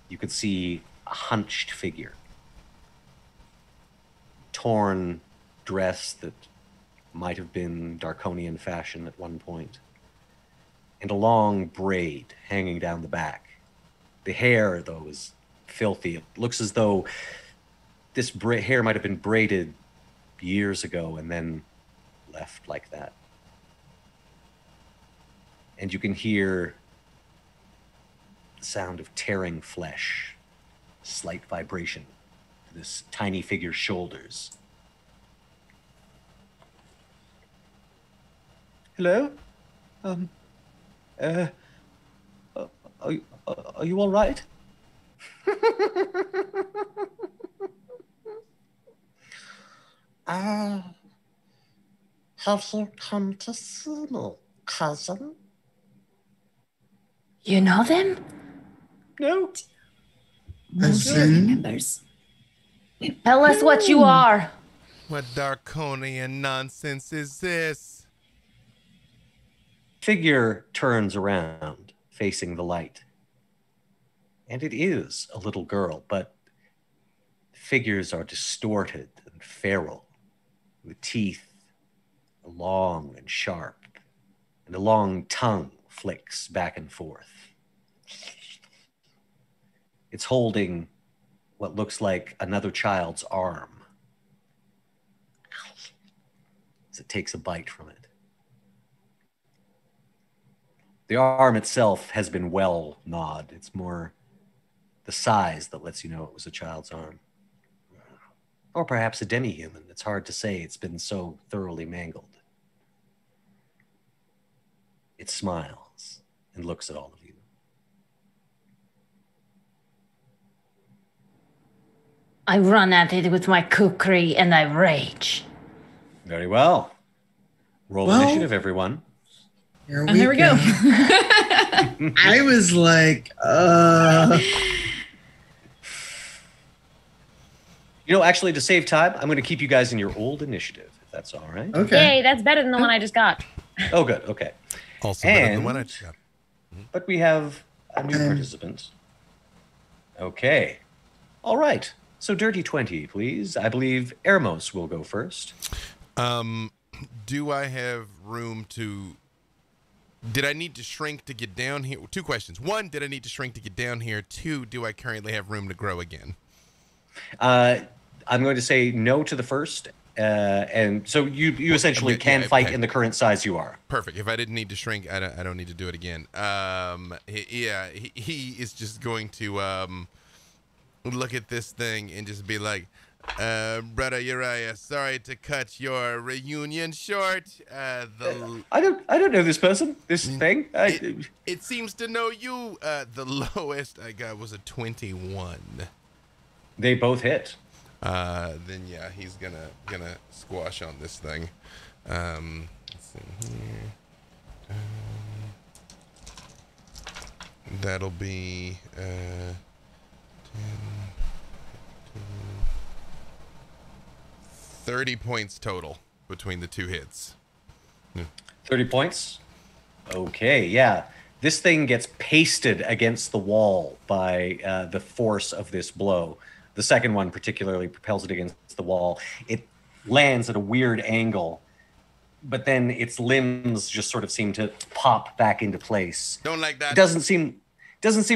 you could see a hunched figure. Torn dress that might have been Darkonian fashion at one point, and a long braid hanging down the back. The hair, though, is filthy. It looks as though this hair might have been braided years ago and then left like that. And you can hear the sound of tearing flesh, slight vibration to this tiny figure's shoulders. Hello? Are you all right? Have you come to see me, cousin? You know them? No. Cousin? Members. Tell us what you are. What Darkonian nonsense is this? Figure turns around, facing the light. And it is a little girl, but figures are distorted and feral, with teeth long and sharp, and a long tongue flicks back and forth. It's holding what looks like another child's arm as it takes a bite from it. The arm itself has been well gnawed. It's more the size that lets you know it was a child's arm. Or perhaps a demi-human. It's hard to say. It's been so thoroughly mangled. It smiles and looks at all of you. I run at it with my kukri and I rage. Very well. Roll initiative, everyone. Here And there we go. I was like, You know, actually, to save time, I'm going to keep you guys in your old initiative, if that's all right. okay. Yay, that's better than the one I just got. Oh, good. Okay. Also better than And- what I just got. But we have a new participant. Okay. All right. So dirty 20, please. I believe Ermos will go first. Do I have room to... Did I need to shrink to get down here? Two questions. One, did I need to shrink to get down here? Two, do I currently have room to grow again? I'm going to say no to the first. And so you essentially Okay, can yeah, fight okay. in the current size you are. Perfect. If I didn't need to shrink, I don't need to do it again. He is just going to look at this thing and just be like, Brother Uriah, sorry to cut your reunion short. I don't know this person, this thing. It seems to know you. The lowest I got was a 21. They both hit. Then yeah, he's gonna squash on this thing. Let's see here. That'll be 10, 30 points total between the two hits. 30 points? Okay, yeah. This thing gets pasted against the wall by the force of this blow. The second one particularly propels it against the wall. It lands at a weird angle, but then its limbs just sort of seem to pop back into place. Don't like that. It doesn't seem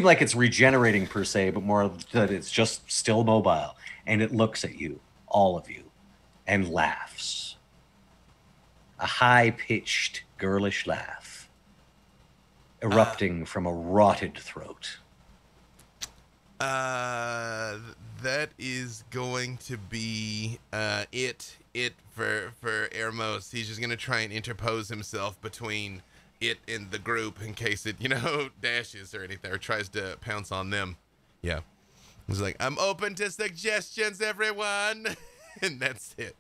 like it's regenerating per se, but more that it's just still mobile. And it looks at you, all of you, and laughs. A high-pitched, girlish laugh, erupting from a rotted throat. That is going to be it for Ermos. He's just gonna try and interpose himself between it and the group in case it, dashes or anything or tries to pounce on them. Yeah. He's like, I'm open to suggestions, everyone. And that's it.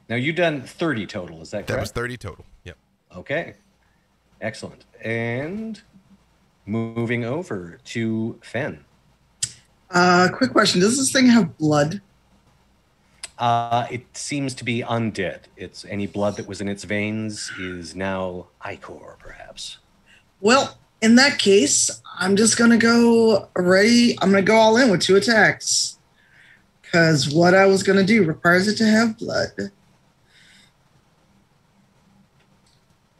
Now, you've done 30 total, is that correct? That was 30 total. Yep. Okay. Excellent. And moving over to Fen. Quick question. Does this thing have blood? It seems to be undead. It's any blood that was in its veins is now ichor, perhaps. Well, in that case, I'm just going to go ready. I'm going to go all in with 2 attacks. Because what I was going to do requires it to have blood.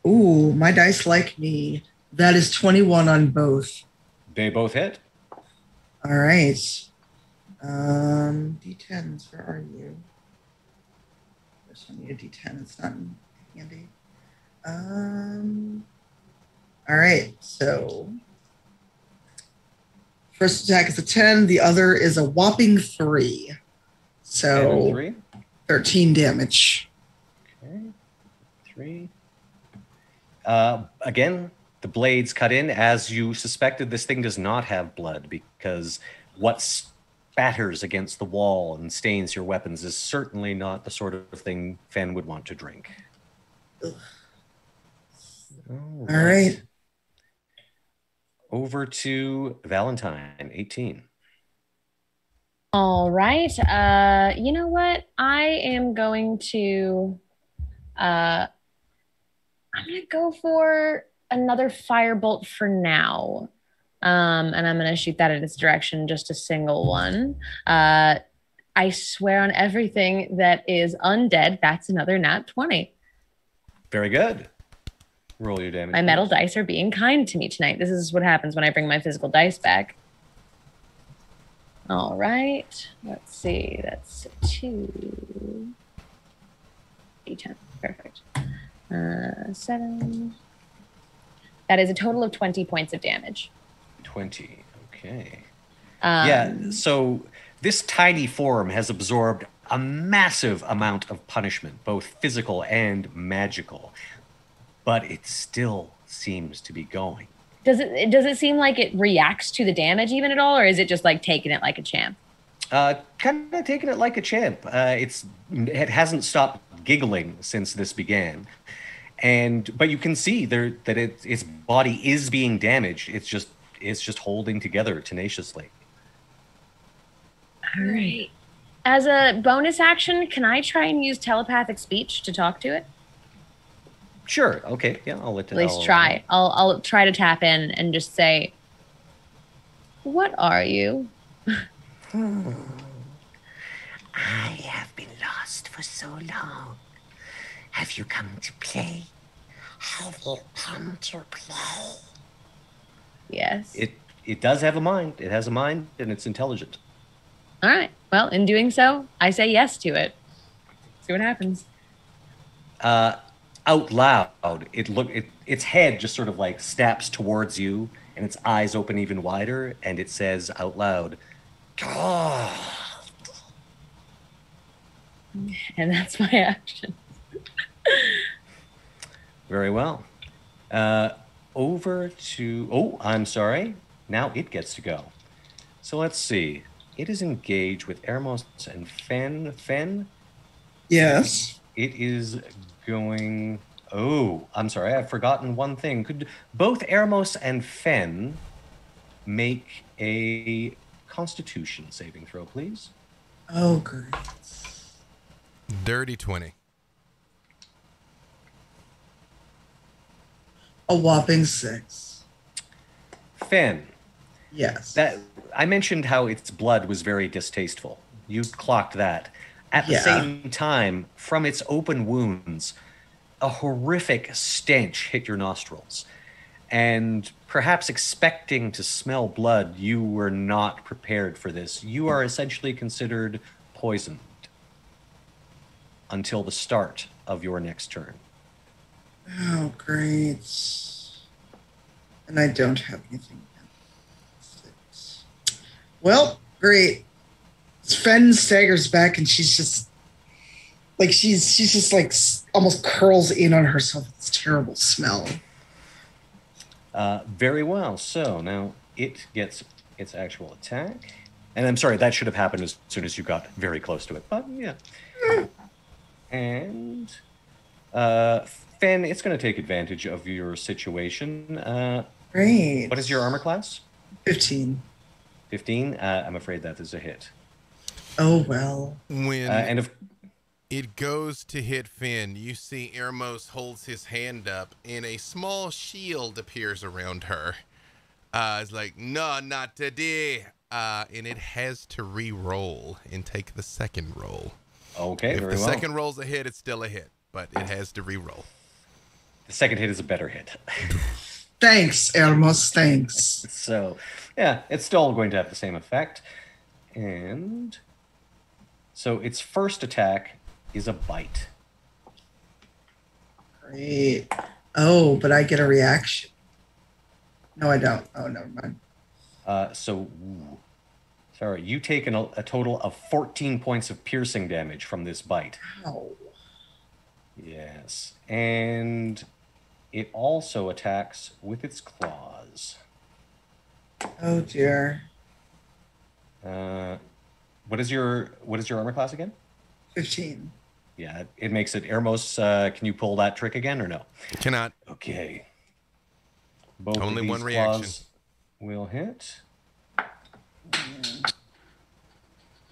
Ooh, my dice like me. That is 21 on both. They both hit. All right. D10s, where are you? There's only a D10. It's not handy. All right. So first attack is a 10. The other is a whopping 3. So 3. 13 damage. Okay. 3. Again, the blades cut in. As you suspected, this thing does not have blood because what spatters against the wall and stains your weapons is certainly not the sort of thing Fen would want to drink. All right. Over to Valentine, 18. All right. You know what? I am going to I'm gonna go for another firebolt for now. And I'm gonna shoot that in its direction, just a single one. I swear on everything that is undead, that's another nat 20. Very good. Roll your damage. My metal dice are being kind to me tonight. This is what happens when I bring my physical dice back. All right. Let's see. That's 2 D10. Perfect. 7. That is a total of 20 points of damage. 20. Okay. Yeah. So this tiny form has absorbed a massive amount of punishment, both physical and magical, but it still seems to be going. Does it seem like it reacts to the damage even at all, or is it just like taking it like a champ? Kind of taking it like a champ. It hasn't stopped giggling since this began, but you can see there that its body is being damaged. It's just holding together tenaciously. All right. As a bonus action, can I try and use telepathic speech to talk to it? Sure. Okay. Yeah, I'll let you. At least try. I'll try to tap in and just say, "What are you?" I have been lost for so long. Have you come to play? Have you come to play? Yes. It does have a mind. It has a mind, and it's intelligent. All right. Well, in doing so, I say yes to it. See what happens. Out loud, its head just sort of like snaps towards you, and its eyes open even wider, and it says out loud, "God." And that's my action. Very well. Over to... Oh, I'm sorry. Now it gets to go. So let's see. It is engaged with Ermos and Fen. Fen? Yes. It is going... Oh, I'm sorry. I've forgotten one thing. Could both Ermos and Fen make a Constitution saving throw, please? Oh, great. Dirty 20. A whopping 6. Fen. Yes. That I mentioned how its blood was very distasteful. You clocked that. At the same time, from its open wounds, a horrific stench hit your nostrils. And perhaps expecting to smell blood, you were not prepared for this. You are essentially considered poisoned until the start of your next turn. Oh, great. And I don't have anything else. Well, great. Fen staggers back and she's just almost curls in on herself. It's terrible smell. Very well. So now it gets its actual attack. And I'm sorry, that should have happened as soon as you got very close to it. But yeah. And Fen, it's going to take advantage of your situation. Great. What is your armor class? 15. 15? I'm afraid that is a hit. Oh, well. When it goes to hit Finn, you see Ermos holds his hand up and a small shield appears around her. It's like, no, not today. And it has to re-roll and take the second roll. Okay, if very the well. second roll's a hit, it's still a hit, but it has to re-roll. The second hit is a better hit. Thanks, Elmos. Thanks. So, yeah, it's still going to have the same effect. And so its first attack is a bite. Great. Oh, but I get a reaction. No, I don't. Oh, never mind. Sorry, you take a total of 14 points of piercing damage from this bite. Ow. Yes. And it also attacks with its claws. Oh, dear. What is your armor class again? 15. Yeah, it makes it. Ermos, can you pull that trick again or no? Cannot. Okay. Both Only of these one reaction. claws will hit.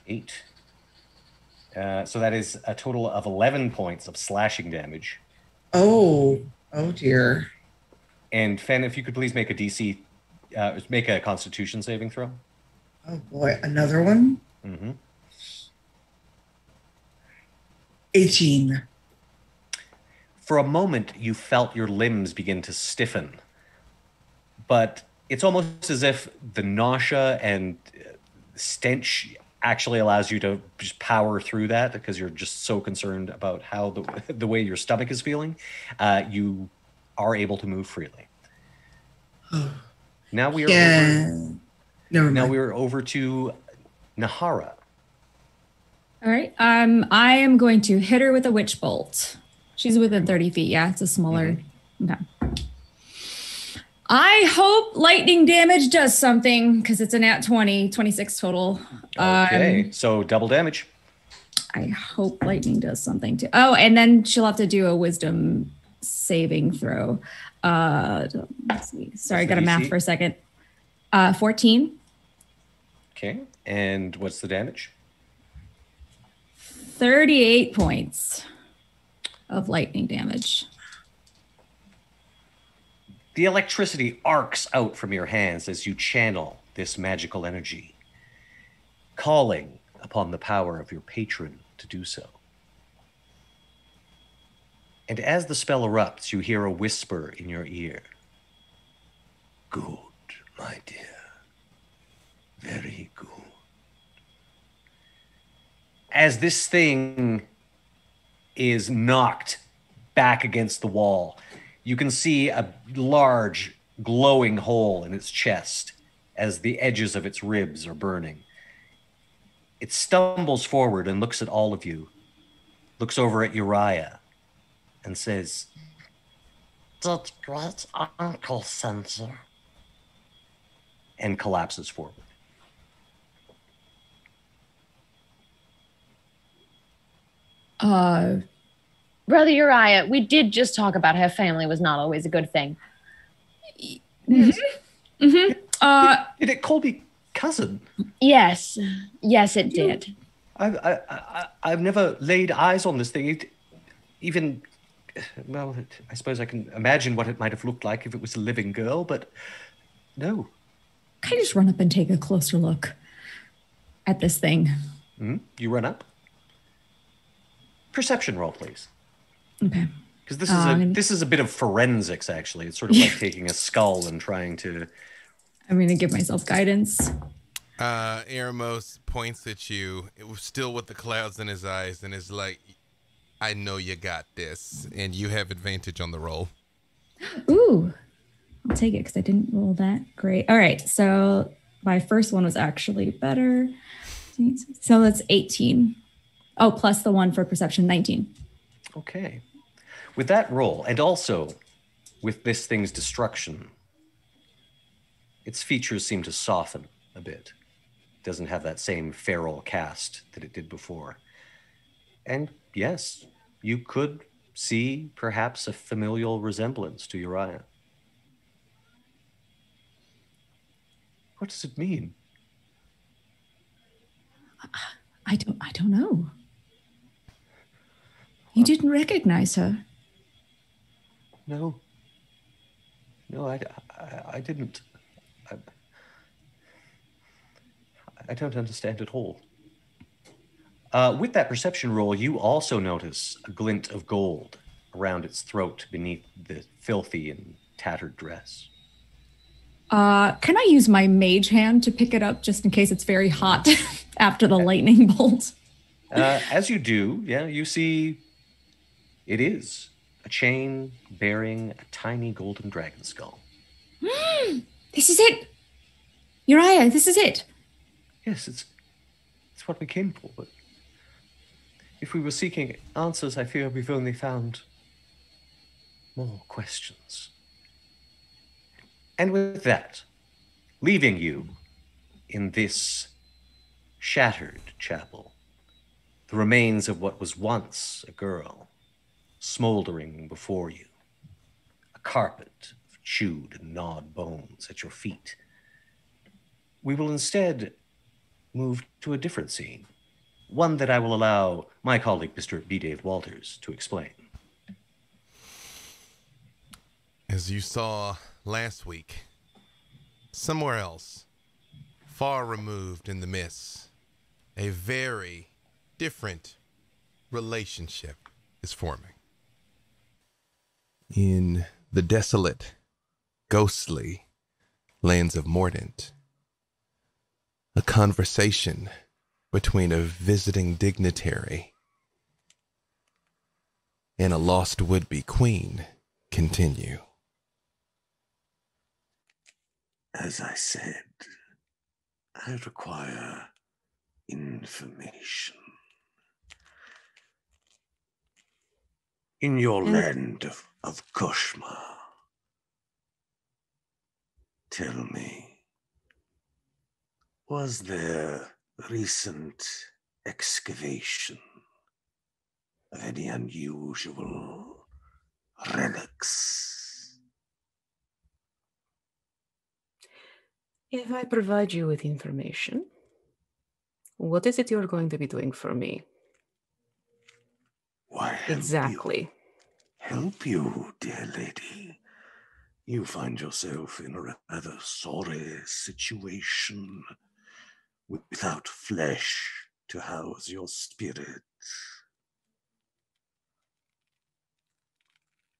8. So that is a total of 11 points of slashing damage. Oh dear. And Fen, if you could please make make a Constitution saving throw. Oh boy, another one? Mm-hmm. 18. For a moment, you felt your limbs begin to stiffen. But it's almost as if the nausea and stench actually allows you to just power through that because you're just so concerned about how the way your stomach is feeling. You are able to move freely. Now we are we're over to Nahara. All right. I am going to hit her with a witch bolt. She's within 30 feet. Yeah, it's a smaller. Okay. I hope lightning damage does something because it's a nat 20, 26 total. Okay, so double damage. I hope lightning does something too. Oh, and then she'll have to do a wisdom saving throw. Let's see. Sorry, I got to math for a second. 14. Okay, and what's the damage? 38 points of lightning damage. The electricity arcs out from your hands as you channel this magical energy, calling upon the power of your patron to do so. And as the spell erupts, you hear a whisper in your ear. Good, my dear. Very good. As this thing is knocked back against the wall, you can see a large glowing hole in its chest as the edges of its ribs are burning. It stumbles forward and looks at all of you, looks over at Uriah, and says, Did great uncle send you? And collapses forward. Brother Uriah, we did just talk about how family was not always a good thing. Did it call me cousin? Yes, it did. I've never laid eyes on this thing. I suppose I can imagine what it might have looked like if it was a living girl, but no. Can I just run up and take a closer look at this thing? You run up. Perception roll, please. Okay. Because this is a bit of forensics, actually. It's sort of like taking a skull and trying to... I'm going to give myself guidance. Eremos points at you, still with the clouds in his eyes, and is like, I know you got this, and you have advantage on the roll. Ooh. I'll take it because I didn't roll that great. All right. So my first one was actually better. So that's 18. Oh, plus the one for perception, 19. Okay. With that roll, and also with this thing's destruction, its features seem to soften a bit. It doesn't have that same feral cast that it did before. And yes, you could see perhaps a familial resemblance to Uriah. What does it mean? I don't know. You didn't recognize her. No. No, I didn't. I don't understand at all. With that perception roll, you also notice a glint of gold around its throat beneath the filthy and tattered dress. Can I use my mage hand to pick it up just in case it's very hot after the lightning bolt? As you do, you see it is a chain bearing a tiny golden dragon skull. This is it! Uriah, this is it! Yes, it's what we came for, but if we were seeking answers, I fear we've only found more questions. And with that, leaving you in this shattered chapel, the remains of what was once a girl, smoldering before you, a carpet of chewed and gnawed bones at your feet, we will instead move to a different scene, one that I will allow my colleague, Mr. B. Dave Walters, to explain. As you saw last week, somewhere else, far removed in the mist, a very different relationship is forming. In the desolate, ghostly lands of Mordant, a conversation between a visiting dignitary and a lost would-be queen continue. As I said, I require information. In your land of Koshma, tell me, was there recent excavation of any unusual relics? If I provide you with information, what is it you're going to be doing for me? Why, exactly. Help you, dear lady. You find yourself in a rather sorry situation without flesh to house your spirit.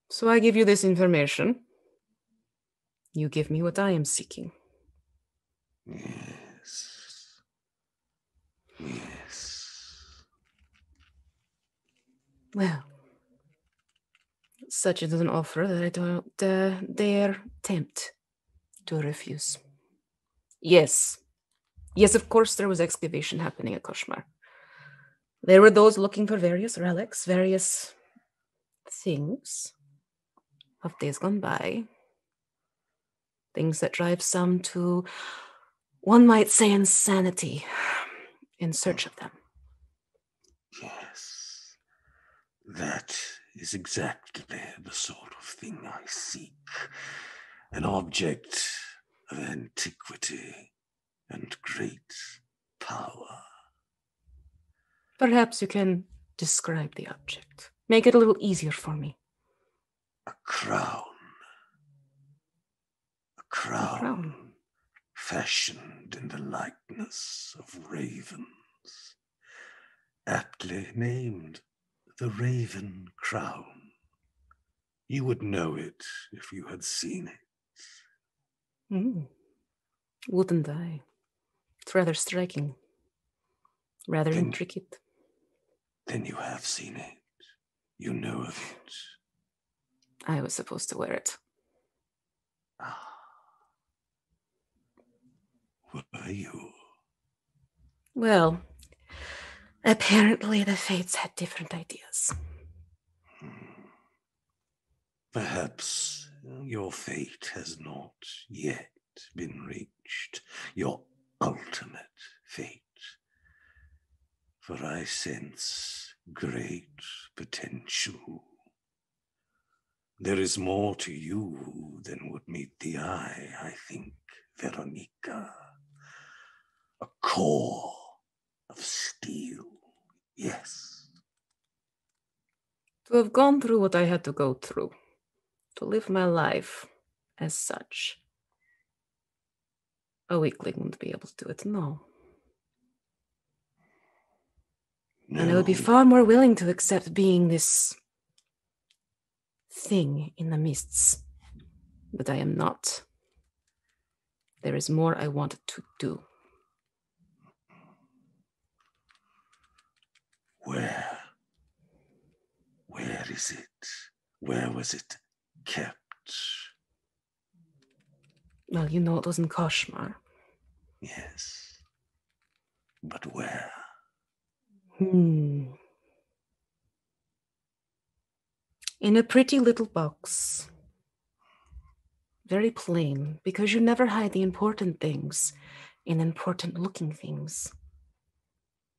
So I give you this information. You give me what I am seeking. Yes. Yes. Well, such is an offer that I don't dare tempt to refuse. Yes. Yes, of course there was excavation happening at Koshmar. There were those looking for various relics, various things of days gone by. Things that drive some to, one might say, insanity in search of them. Yes. That is exactly the sort of thing I seek. An object of antiquity and great power. Perhaps you can describe the object. Make it a little easier for me. A crown. A crown fashioned in the likeness of ravens. Aptly named the Raven Crown. You would know it if you had seen it. Wouldn't I? It's rather striking. Rather intricate. Then you have seen it. You know of it. I was supposed to wear it. Were you? Well, apparently the fates had different ideas. Perhaps your fate has not yet been reached. Your ultimate fate. For I sense great potential. There is more to you than would meet the eye, I think, Veronica. A core of steel, yes. To have gone through what I had to go through, to live my life as such. A weakling wouldn't be able to do it, no. And I would be far more willing to accept being this thing in the mists. But I am not. There is more I wanted to do. Where is it? Where was it kept? Well, you know it was in Koshmar. Yes. But where? In a pretty little box. Very plain, because you never hide the important things in important-looking things.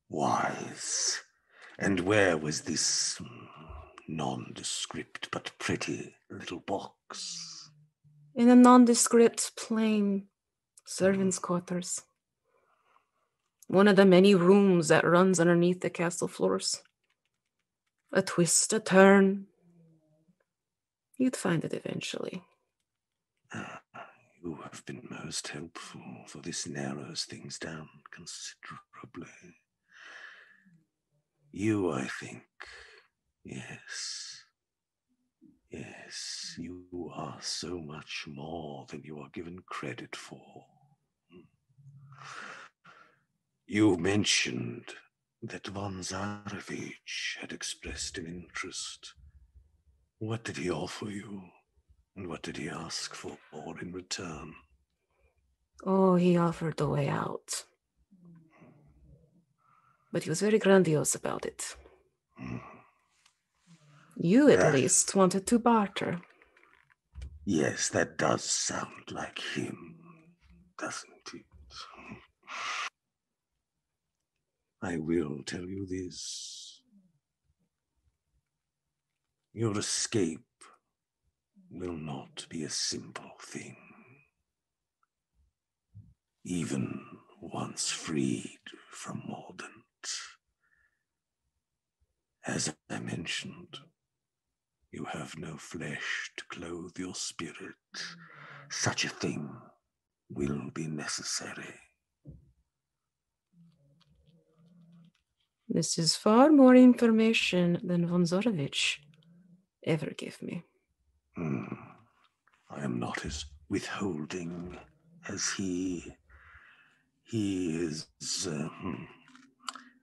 Wise. And where was this nondescript but pretty little box? In a nondescript, plain servants' quarters. One of the many rooms that runs underneath the castle floors. A twist, a turn. You'd find it eventually. You have been most helpful, for this narrows things down considerably. You, I think, yes. Yes, you are so much more than you are given credit for. You mentioned that von Zarevich had expressed an interest. What did he offer you? And what did he ask for in return? Oh, he offered the way out. But he was very grandiose about it. You, at least, wanted to barter. Yes, that does sound like him, doesn't it? I will tell you this. Your escape will not be a simple thing. Even once freed from Mordant. As I mentioned, you have no flesh to clothe your spirit. Such a thing will be necessary. This is far more information than von Zarevich ever gave me. I am not as withholding as he. He is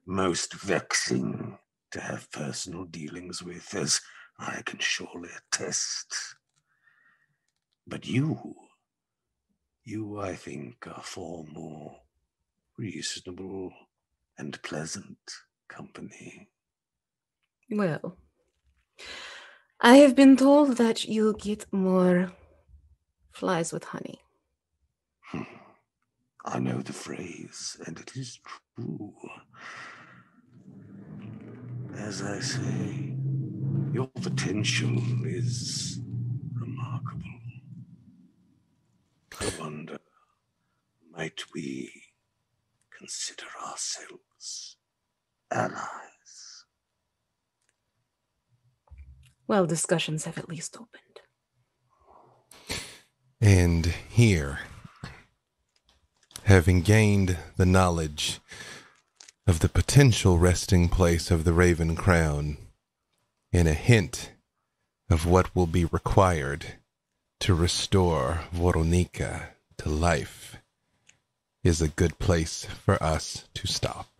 most vexing to have personal dealings with, as I can surely attest. But you, I think, are far more reasonable and pleasant company. Well, I have been told that you get more flies with honey. I know the phrase, and it is true. As I say, your potential is remarkable. I wonder, might we consider ourselves allies? Well, discussions have at least opened. And here, having gained the knowledge of the potential resting place of the Raven Crown, and a hint of what will be required to restore Voronika to life, is a good place for us to stop.